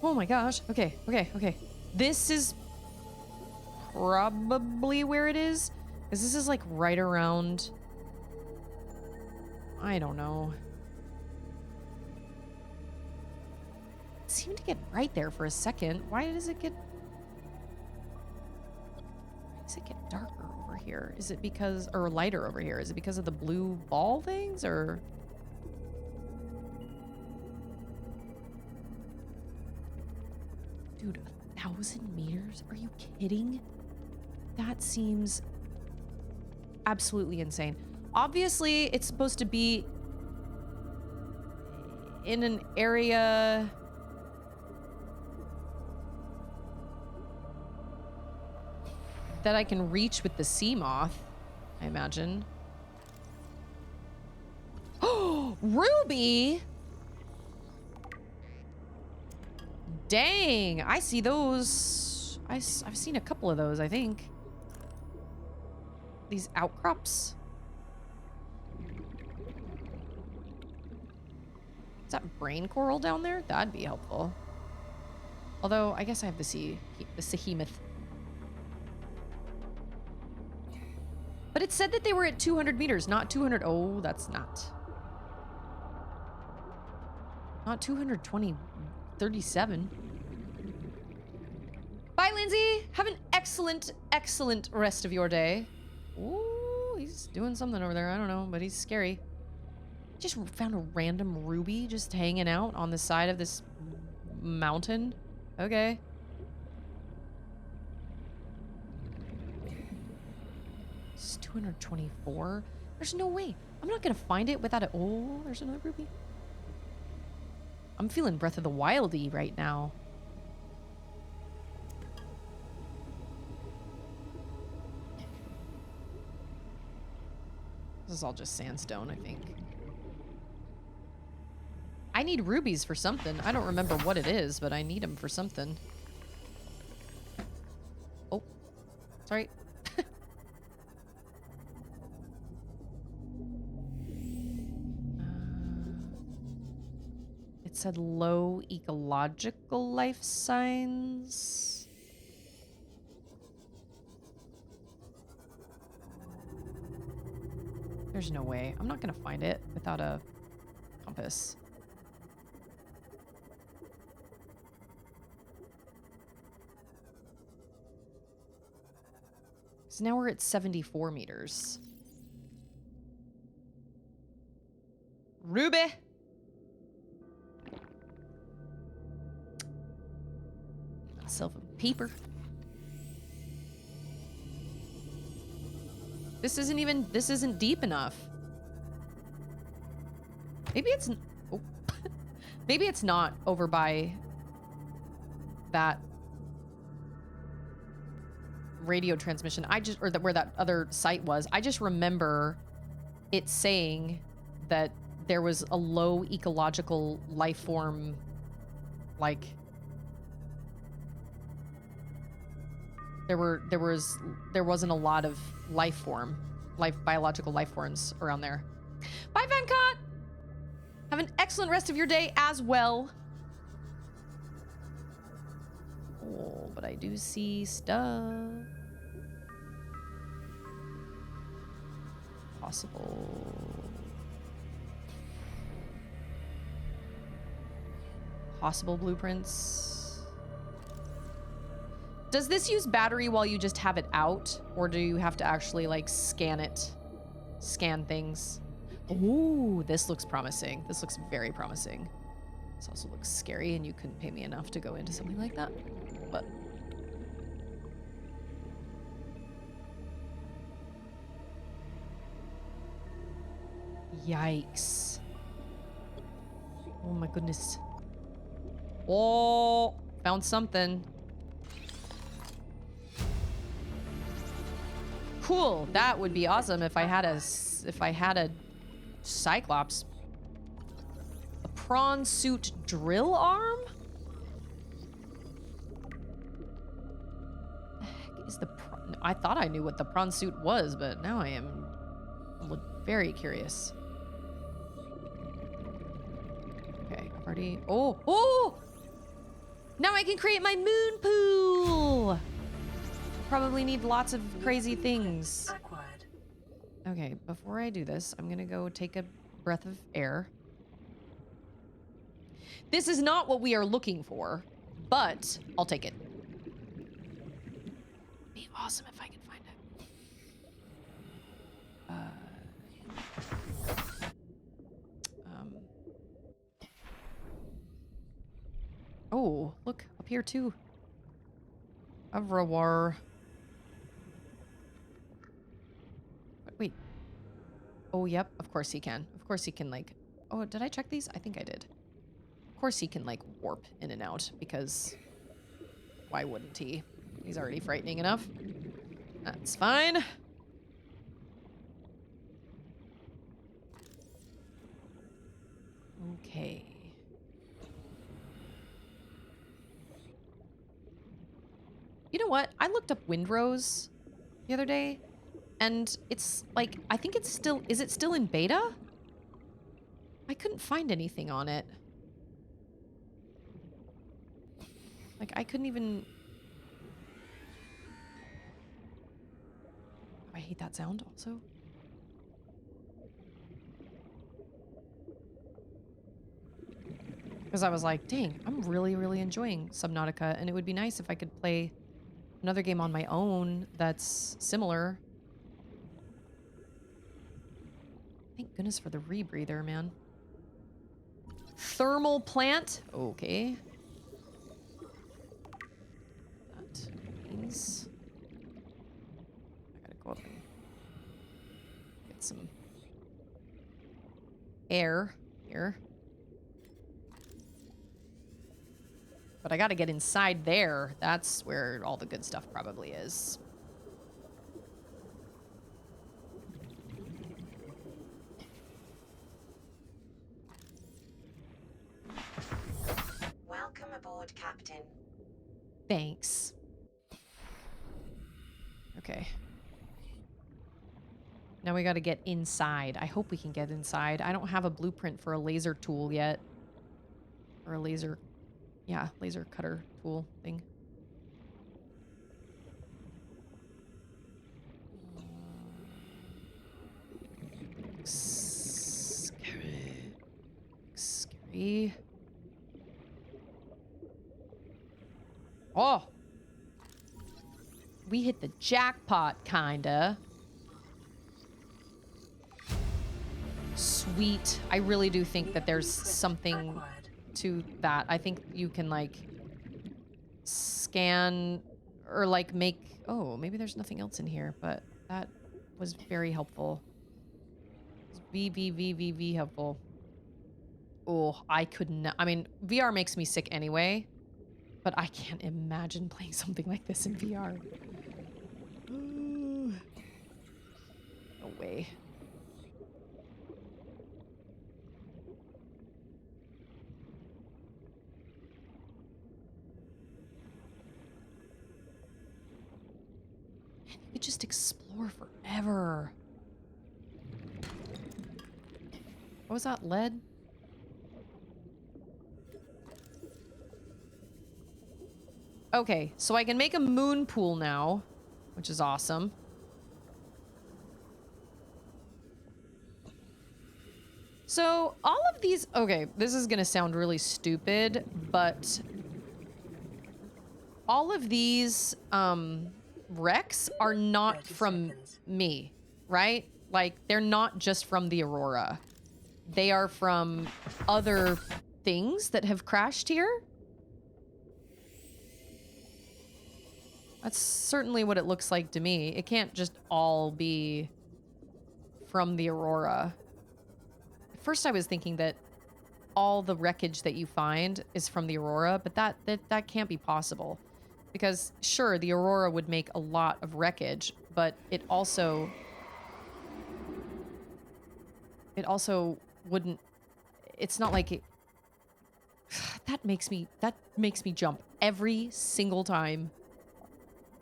Oh my gosh. Okay, okay, okay. This is probably where it is. Because this is like right around... I don't know. It seemed to get right there for a second. Why does it get... Why does it get darker over here? Is it because... Or lighter over here? Is it because of the blue ball things? Or... Dude, 1,000 meters? Are you kidding? That seems absolutely insane. Obviously, it's supposed to be in an area... that I can reach with the Seamoth, I imagine. Oh, Ruby! Dang, I see those. I've seen a couple of those, I think. These outcrops. Is that brain coral down there? That'd be helpful. Although, I guess I have the Seamoth. But it said that they were at 200 meters, not 200. Oh, that's not. Not 220. 37. Bye, Lindsay. Have an excellent, excellent rest of your day. Ooh, he's doing something over there. I don't know, but he's scary. Just found a random ruby just hanging out on the side of this mountain. Okay. This is 224. There's no way. I'm not gonna find it without it. Oh, there's another ruby. I'm feeling Breath of the Wildy right now. This is all just sandstone, I think. I need rubies for something. I don't remember what it is, but I need them for something. Oh, sorry. It said low ecological life signs. There's no way. I'm not gonna find it without a compass. So now we're at 74 meters. Ruby! Myself a peeper. This isn't deep enough. Maybe it's, oh. Maybe it's not over by that radio transmission. Where that other site was. I just remember it saying that there was a low ecological life form, like, there wasn't a lot of biological life forms around there. Bye, Vancott! Have an excellent rest of your day as well. Oh, but I do see stuff. Possible blueprints. Does this use battery while you just have it out? Or do you have to actually, like, scan it? Scan things? Ooh, this looks promising. This looks very promising. This also looks scary, and you couldn't pay me enough to go into something like that. But... yikes. Oh my goodness. Oh, found something. Cool. That would be awesome if I had a Cyclops. A prawn suit drill arm? The heck is the prawn? I thought I knew what the prawn suit was, but now I am very curious. Okay, I've already... Oh! Oh! Now I can create my moon pool! Probably need lots of crazy things. Okay, before I do this, I'm gonna go take a breath of air. This is not what we are looking for, but I'll take it. Be awesome if I can find it. Oh, look, up here too. Avrawar. Wait. Oh, yep, of course he can. Of course he can, like... Oh, did I check these? I think I did. Of course he can, like, warp in and out, because... why wouldn't he? He's already frightening enough. That's fine. Okay. You know what? I looked up Windrose the other day, and it's like, I think it's still, is it still in beta? I couldn't find anything on it. Like, I couldn't even... I hate that sound also. Because I was like, dang, I'm really, really enjoying Subnautica, and it would be nice if I could play another game on my own that's similar. Thank goodness for the rebreather, man. Thermal plant. Okay. That means I gotta go up and get some air here. But I gotta get inside there. That's where all the good stuff probably is. Welcome aboard, Captain. Thanks. Okay. Now we gotta get inside. I hope we can get inside. I don't have a blueprint for a laser tool yet. Or a laser... yeah, laser cutter tool thing. Scary. Scary. Oh! We hit the jackpot, kinda. Sweet. I really do think that there's something to that. I think you can, like, scan or, like, make... oh, maybe there's nothing else in here, but that was very helpful. V helpful. Oh, I could not... I mean, VR makes me sick anyway, but I can't imagine playing something like this in VR. No way. What was that? Lead? Okay, so I can make a moon pool now, which is awesome. So all of these, okay, this is gonna sound really stupid, but all of these wrecks are not 30 from seconds. me, right? Like, they're not just from the Aurora. They are from other things that have crashed here. That's certainly what it looks like to me. It can't just all be from the Aurora. At first I was thinking that all the wreckage that you find is from the Aurora, but that can't be possible. Because sure, the Aurora would make a lot of wreckage, but it also wouldn't, it's not like it, that makes me jump every single time.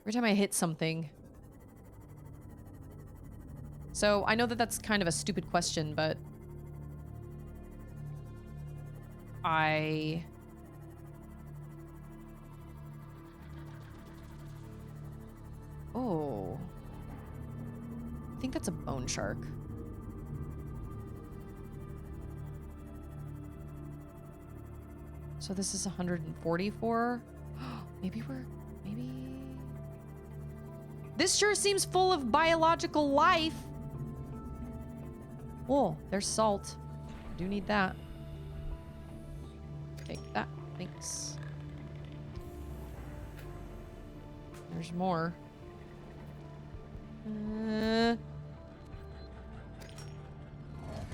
Every time I hit something. So I know that that's kind of a stupid question, but oh, I think that's a bone shark. So this is 144. Maybe this sure seems full of biological life. Oh, there's salt. I do need that. Take that. Thanks. There's more.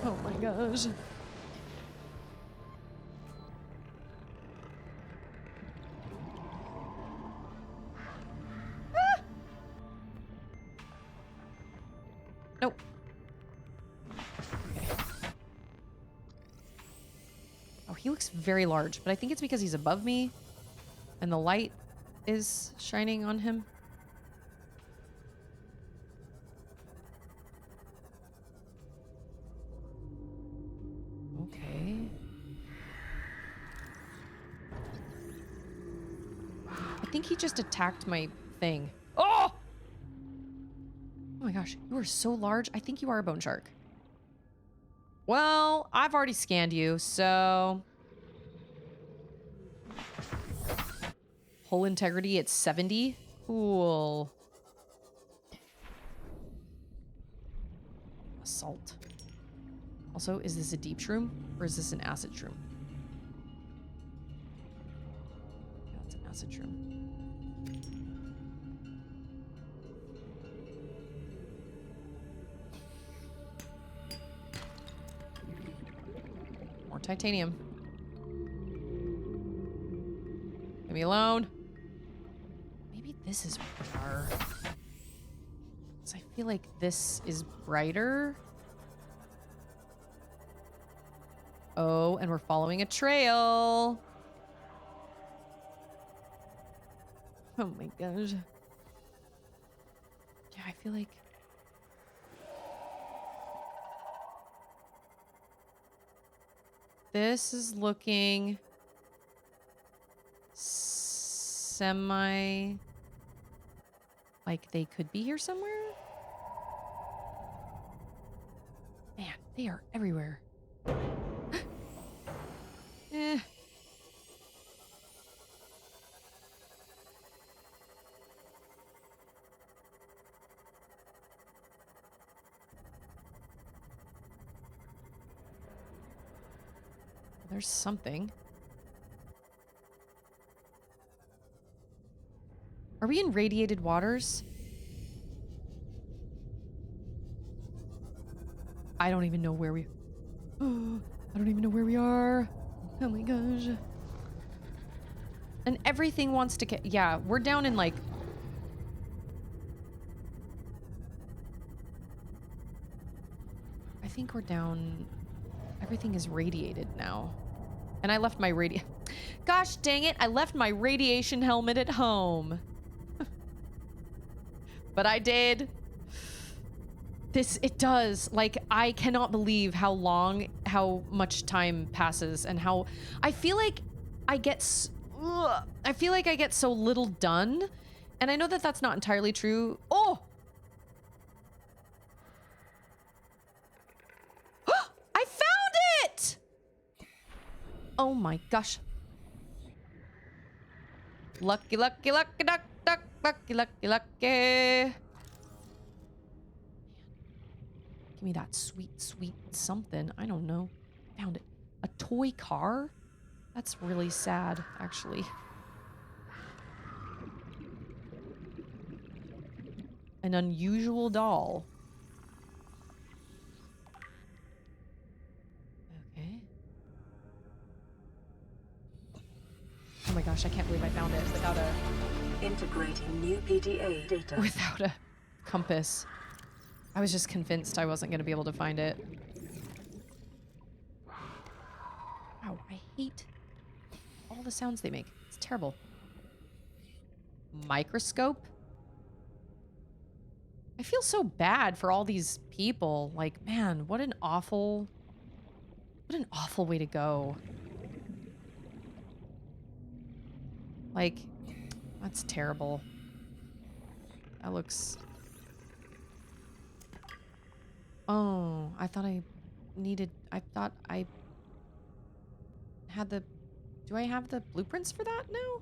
Oh my gosh. Nope. Okay. Oh, he looks very large, but I think it's because he's above me and the light is shining on him. Okay. I think he just attacked my thing. Oh! Oh my gosh, you are so large. I think you are a bone shark. Well, I've already scanned you, so... Hull integrity at 70? Cool. Assault. Also, is this a deep shroom? Or is this an acid shroom? Yeah, it's an acid shroom. More titanium. Leave me alone. Maybe this is what we are. 'Cause I feel like this is brighter. Oh, and we're following a trail. Oh my gosh. Yeah, I feel like... This is looking semi... like they could be here somewhere? Man, they are everywhere. Eh. There's something. Are we in radiated waters? I don't even know where we... I don't even know where we are. Oh my gosh. And everything wants to... Yeah, we're down in like... I think we're down... Everything is radiated now. And I left my Gosh dang it, I left my radiation helmet at home. But I did. It does. Like, I cannot believe how much time passes and how I feel like I get so little done. And I know that that's not entirely true. Oh! I found it! Oh my gosh. Lucky, lucky, lucky, duck, duck, lucky, lucky, lucky. Give me that sweet, sweet something. I don't know. Found it. A toy car? That's really sad, actually. An unusual doll. Okay. Oh my gosh, I can't believe I found it without a... Integrating new PDA data. Without a compass. I was just convinced I wasn't going to be able to find it. Wow, I hate all the sounds they make. It's terrible. Microscope? I feel so bad for all these people. Like, man, what an awful way to go. Like, that's terrible. That looks... Oh, I thought I had the... Do I have the blueprints for that now?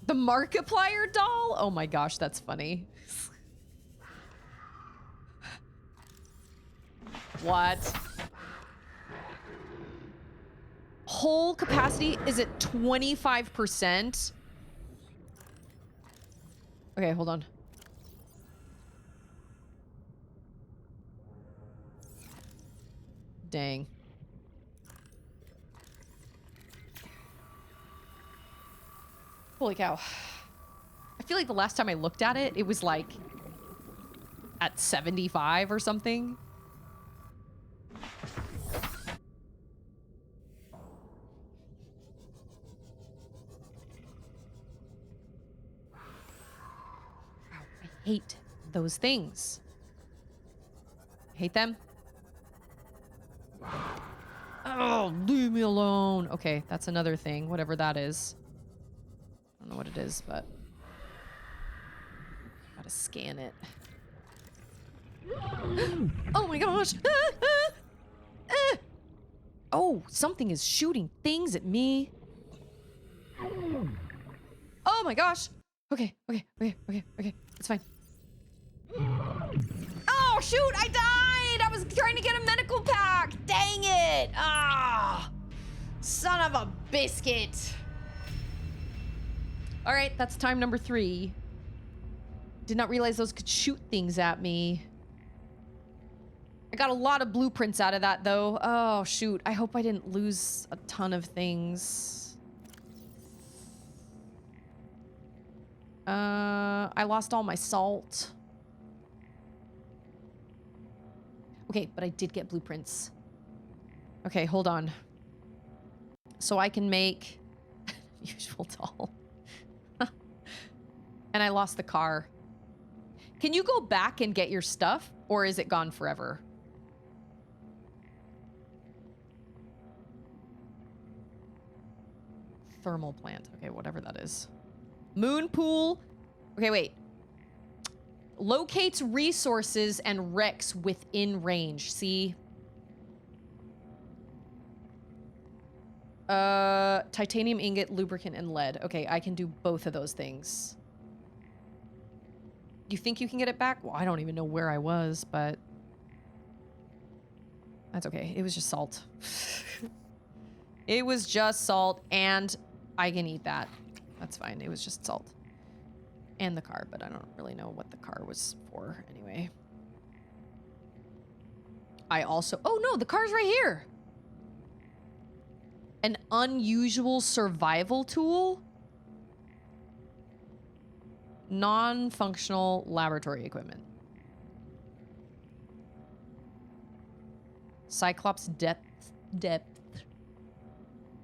The Markiplier doll? Oh my gosh, that's funny. What? Whole capacity is at 25%? Okay, hold on. Dang. Holy cow. I feel like the last time I looked at it, it was like at 75 or something. I hate those things. I hate them. Oh, leave me alone. Okay, that's another thing, whatever that is. I don't know what it is, but gotta scan it. Oh my gosh! Oh, something is shooting things at me. Oh my gosh! Okay. It's fine. Oh shoot! I died! I was trying to get a medical pack! Dang it! Ah! Son of a biscuit! Alright, that's time number 3. Did not realize those could shoot things at me. I got a lot of blueprints out of that, though. Oh, shoot. I hope I didn't lose a ton of things. I lost all my salt. Okay, but I did get blueprints. Okay, hold on. So I can make usual doll. And I lost the car. Can you go back and get your stuff? Or is it gone forever? Thermal plant. Okay, whatever that is. Moon pool. Okay, wait. Locates resources and wrecks within range. See? Titanium ingot, lubricant, and lead. Okay, I can do both of those things. You think you can get it back? Well, I don't even know where I was, but... That's okay. It was just salt. It was just salt, and I can eat that. That's fine. It was just salt. And the car, but I don't really know what the car was for anyway. I also... Oh, no! The car's right here! An unusual survival tool? Non-functional laboratory equipment. Cyclops depth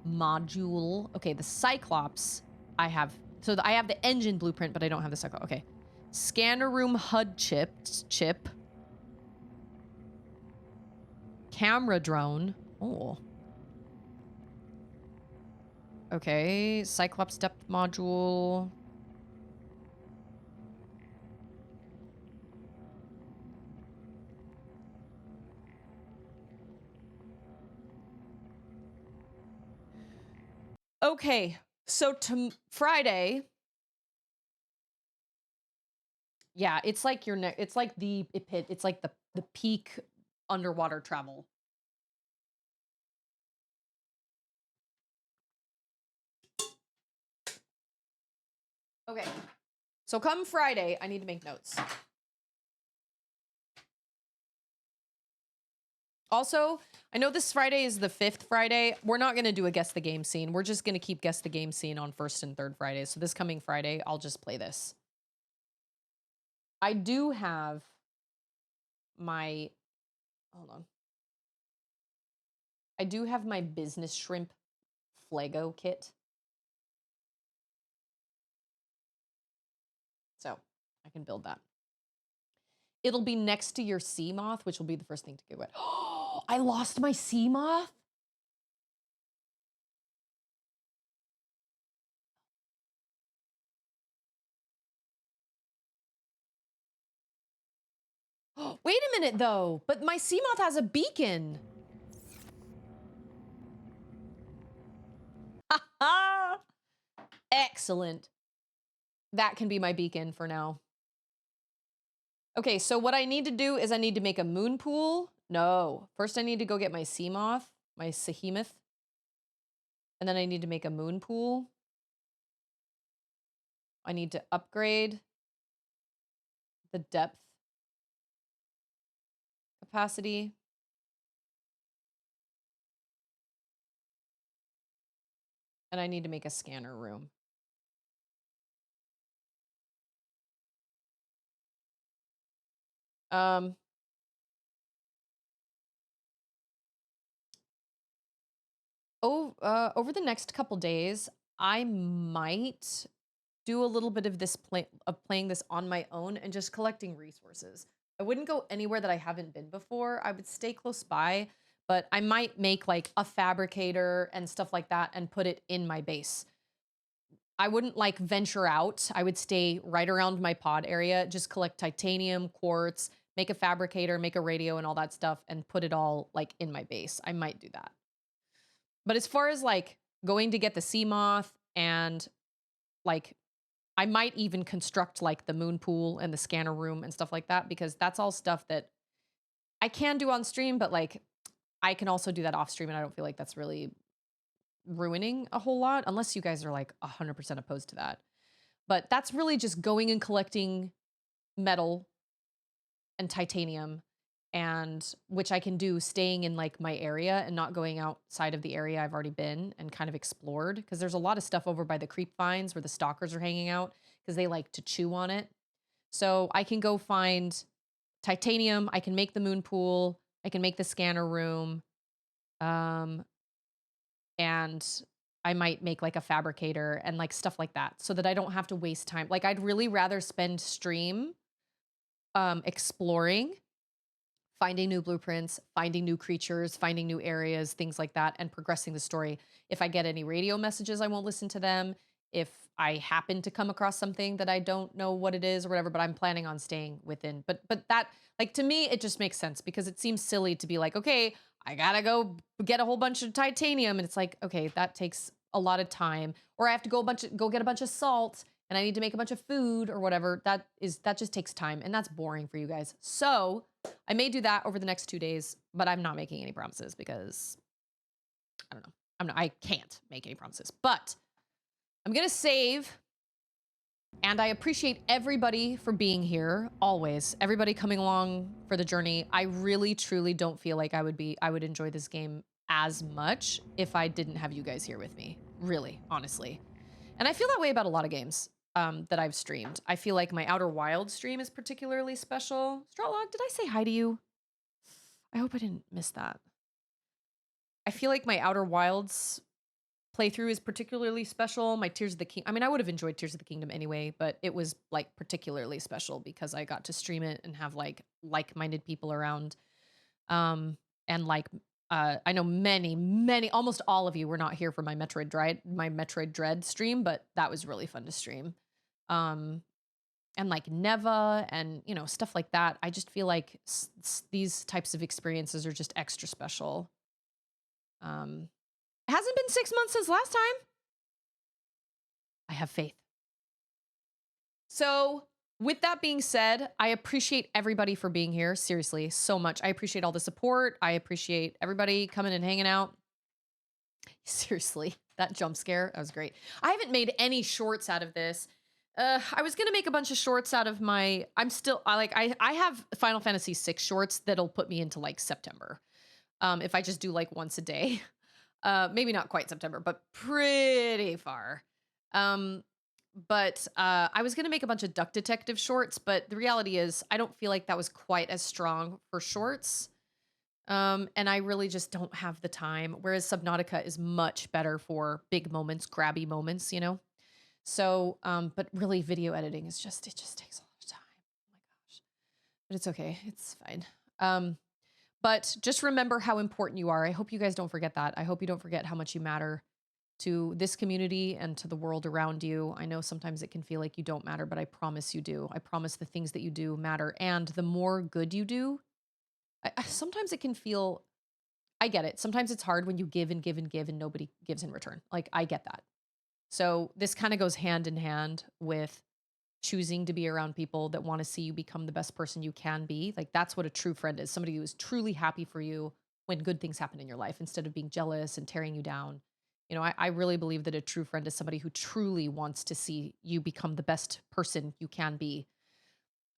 module. Okay, the Cyclops I have So I have the engine blueprint, but I don't have the cycle. Okay. Scanner room HUD chip. Camera drone. Oh. Okay. Cyclops depth module. Okay. So to Friday. Yeah, it's like your it's like it's like the peak underwater travel. Okay. So come Friday, I need to make notes. Also, I know this Friday is the 5th Friday. We're not going to do a guess the game scene. We're just going to keep guess the game scene on 1st and 3rd Fridays. So this coming Friday, I'll just play this. I do have my, hold on. I do have my business shrimp Flago kit. So I can build that. It'll be next to your Seamoth, which will be the first thing to get wet. Oh, I lost my Seamoth? Wait a minute, though. But my Seamoth has a beacon. Excellent. That can be my beacon for now. Okay, so what I need to do is I need to make a moon pool. No. First I need to go get my Seamoth, my Seamoth. And then I need to make a moon pool. I need to upgrade the depth capacity. And I need to make a scanner room. Over the next couple days, I might do a little bit of this playing this on my own and just collecting resources. I wouldn't go anywhere that I haven't been before. I would stay close by, but I might make like a fabricator and stuff like that and put it in my base. I wouldn't like venture out. I would stay right around my pod area, just collect titanium, quartz, make a fabricator, make a radio and all that stuff and put it all like in my base. I might do that. But as far as like going to get the Seamoth and like I might even construct like the moon pool and the scanner room and stuff like that because that's all stuff that I can do on stream, but like I can also do that off stream and I don't feel like that's really ruining a whole lot unless you guys are like 100% opposed to that. But that's really just going and collecting metal and titanium and which I can do staying in like my area and not going outside of the area I've already been and kind of explored because there's a lot of stuff over by the creep vines where the stalkers are hanging out because they like to chew on it. So I can go find titanium, I can make the moon pool, I can make the scanner room, and I might make like a fabricator and like stuff like that so that I don't have to waste time. Like I'd really rather spend stream exploring, finding new blueprints, finding new creatures, finding new areas, things like that, and progressing the story. If I get any radio messages, I won't listen to them. If I happen to come across something that I don't know what it is or whatever, but I'm planning on staying within. But that, like, to me, it just makes sense because it seems silly to be like, okay, I gotta go get a whole bunch of titanium. And it's like, okay, that takes a lot of time. Or I have to go get a bunch of salt and I need to make a bunch of food or whatever. That just takes time and that's boring for you guys. So I may do that over the next 2 days, but I'm not making any promises because I don't know. I can't make any promises, but I'm going to save. And I appreciate everybody for being here always. Everybody coming along for the journey. I really, truly don't feel like I would enjoy this game as much if I didn't have you guys here with me. Really, honestly. And I feel that way about a lot of games that I've streamed. I feel like my Outer Wilds stream is particularly special. Strawlog, did I say hi to you? I hope I didn't miss that. I feel like my Outer Wilds playthrough is particularly special. My Tears of the King. I mean, I would have enjoyed Tears of the Kingdom anyway, but it was like particularly special because I got to stream it and have like-minded people around. And like I know many, almost all of you were not here for my Metroid Dread stream, but that was really fun to stream. Um, and like Neva and stuff like that. I just feel like these types of experiences are just extra special. It hasn't been 6 months since last time. I have faith. So with that being said, I appreciate everybody for being here. Seriously, so much. I appreciate all the support. I appreciate everybody coming and hanging out. Seriously, that jump scare, that was great. I haven't made any shorts out of this. I was gonna make a bunch of shorts out of I have Final Fantasy VI shorts that'll put me into like September. If I just do like once a day. Maybe not quite September, but pretty far. But I was gonna make a bunch of Duck Detective shorts, but the reality is I don't feel like that was quite as strong for shorts. And I really just don't have the time. Whereas Subnautica is much better for big moments, grabby moments, So, but really video editing is it just takes a lot of time. Oh my gosh. But it's okay. It's fine. But just remember how important you are. I hope you guys don't forget that. I hope you don't forget how much you matter to this community and to the world around you. I know sometimes it can feel like you don't matter, but I promise you do. I promise the things that you do matter. And the more good you do, sometimes it can feel, I get it. Sometimes it's hard when you give and give and give and nobody gives in return. Like, I get that. So this kind of goes hand in hand with choosing to be around people that want to see you become the best person you can be. Like, that's what a true friend is. Somebody who is truly happy for you when good things happen in your life instead of being jealous and tearing you down. I really believe that a true friend is somebody who truly wants to see you become the best person you can be.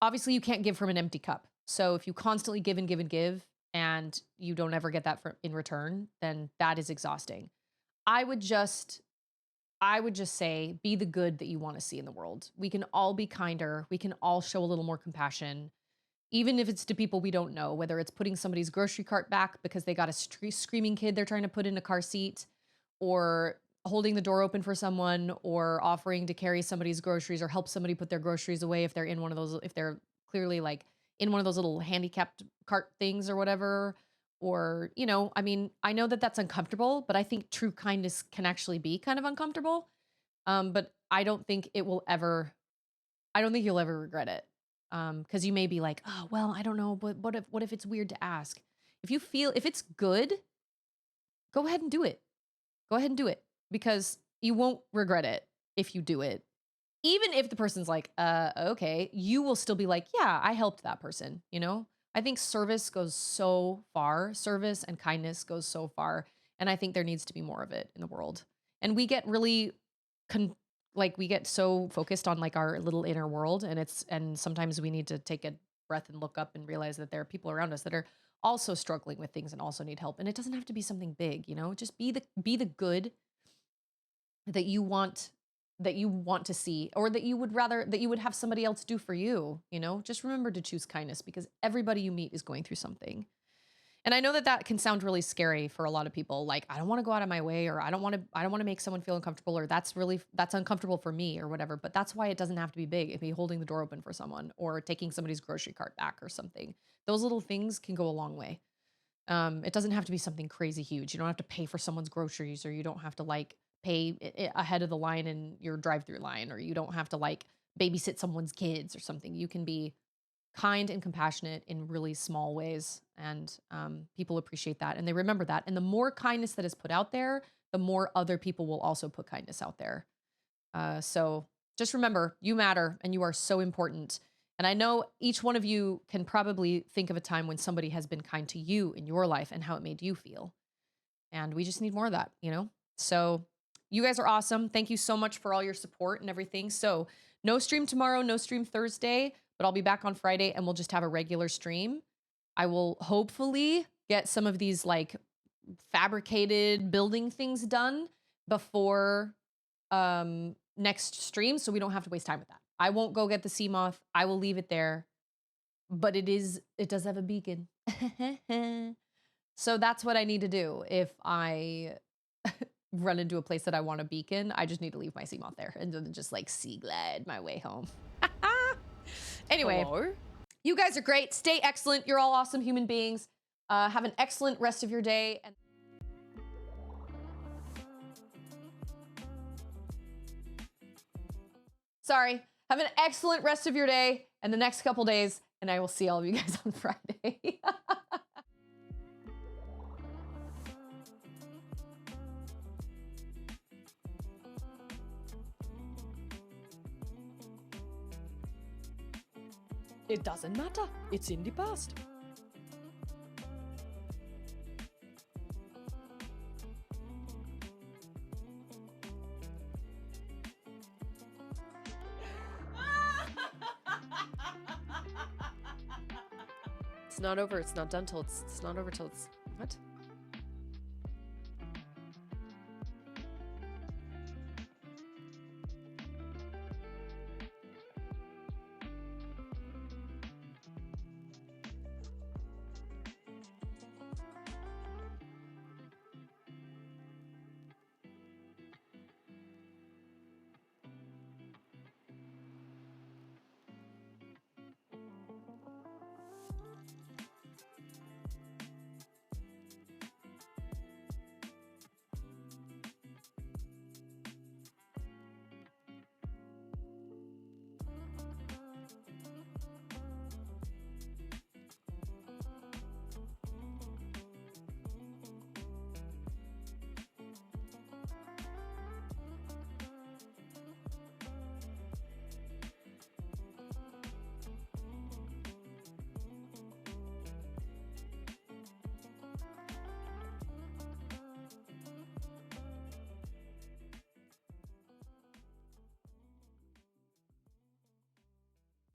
Obviously, you can't give from an empty cup. So if you constantly give and give and give and you don't ever get that in return, then that is exhausting. I would just say, be the good that you want to see in the world. We can all be kinder. We can all show a little more compassion, even if it's to people we don't know, whether it's putting somebody's grocery cart back because they got a screaming kid they're trying to put in a car seat, or holding the door open for someone, or offering to carry somebody's groceries or help somebody put their groceries away if they're in one of those, if they're clearly like in one of those little handicapped cart things or whatever. Or, I mean, I know that that's uncomfortable, but I think true kindness can actually be kind of uncomfortable. But I don't think you'll ever regret it. Because you may be like, oh, well, I don't know, but what if it's weird to ask? If it's good, go ahead and do it. Go ahead and do it, because you won't regret it if you do it. Even if the person's like, okay, you will still be like, yeah, I helped that person, I think service goes so far. Service and kindness goes so far. And I think there needs to be more of it in the world. And we get really we get so focused on like our little inner world, and sometimes we need to take a breath and look up and realize that there are people around us that are also struggling with things and also need help. And it doesn't have to be something big, just be the good that you want to see, or that you would have somebody else do for you. Just remember to choose kindness, because everybody you meet is going through something. And I know that can sound really scary for a lot of people. Like, I don't want to go out of my way, or I don't want to make someone feel uncomfortable, or that's uncomfortable for me, or whatever. But that's why it doesn't have to be big. It can be holding the door open for someone, or taking somebody's grocery cart back or something. Those little things can go a long way. It doesn't have to be something crazy huge. You don't have to pay for someone's groceries, or you don't have to like pay ahead of the line in your drive-through line, or you don't have to like babysit someone's kids or something. You can be kind and compassionate in really small ways, and people appreciate that, and they remember that. And the more kindness that is put out there, the more other people will also put kindness out there. So just remember, you matter, and you are so important. And I know each one of you can probably think of a time when somebody has been kind to you in your life and how it made you feel. And we just need more of that, So you guys are awesome. Thank you so much for all your support and everything. So no stream tomorrow, no stream Thursday, but I'll be back on Friday, and we'll just have a regular stream. I will hopefully get some of these like fabricated building things done before next stream, so we don't have to waste time with that. I won't go get the Seamoth. I will leave it there, but it does have a beacon. So that's what I need to do if I run into a place that I want to beacon, I just need to leave my Seamoth there and then just like sea glide my way home. Anyway, Hello? you guys are great. Stay excellent. You're all awesome human beings. Have an excellent rest of your day. And sorry. Have an excellent rest of your day and the next couple days, and I will see all of you guys on Friday. It doesn't matter. It's in the past. It's not over. It's not done till it's not over till it's what?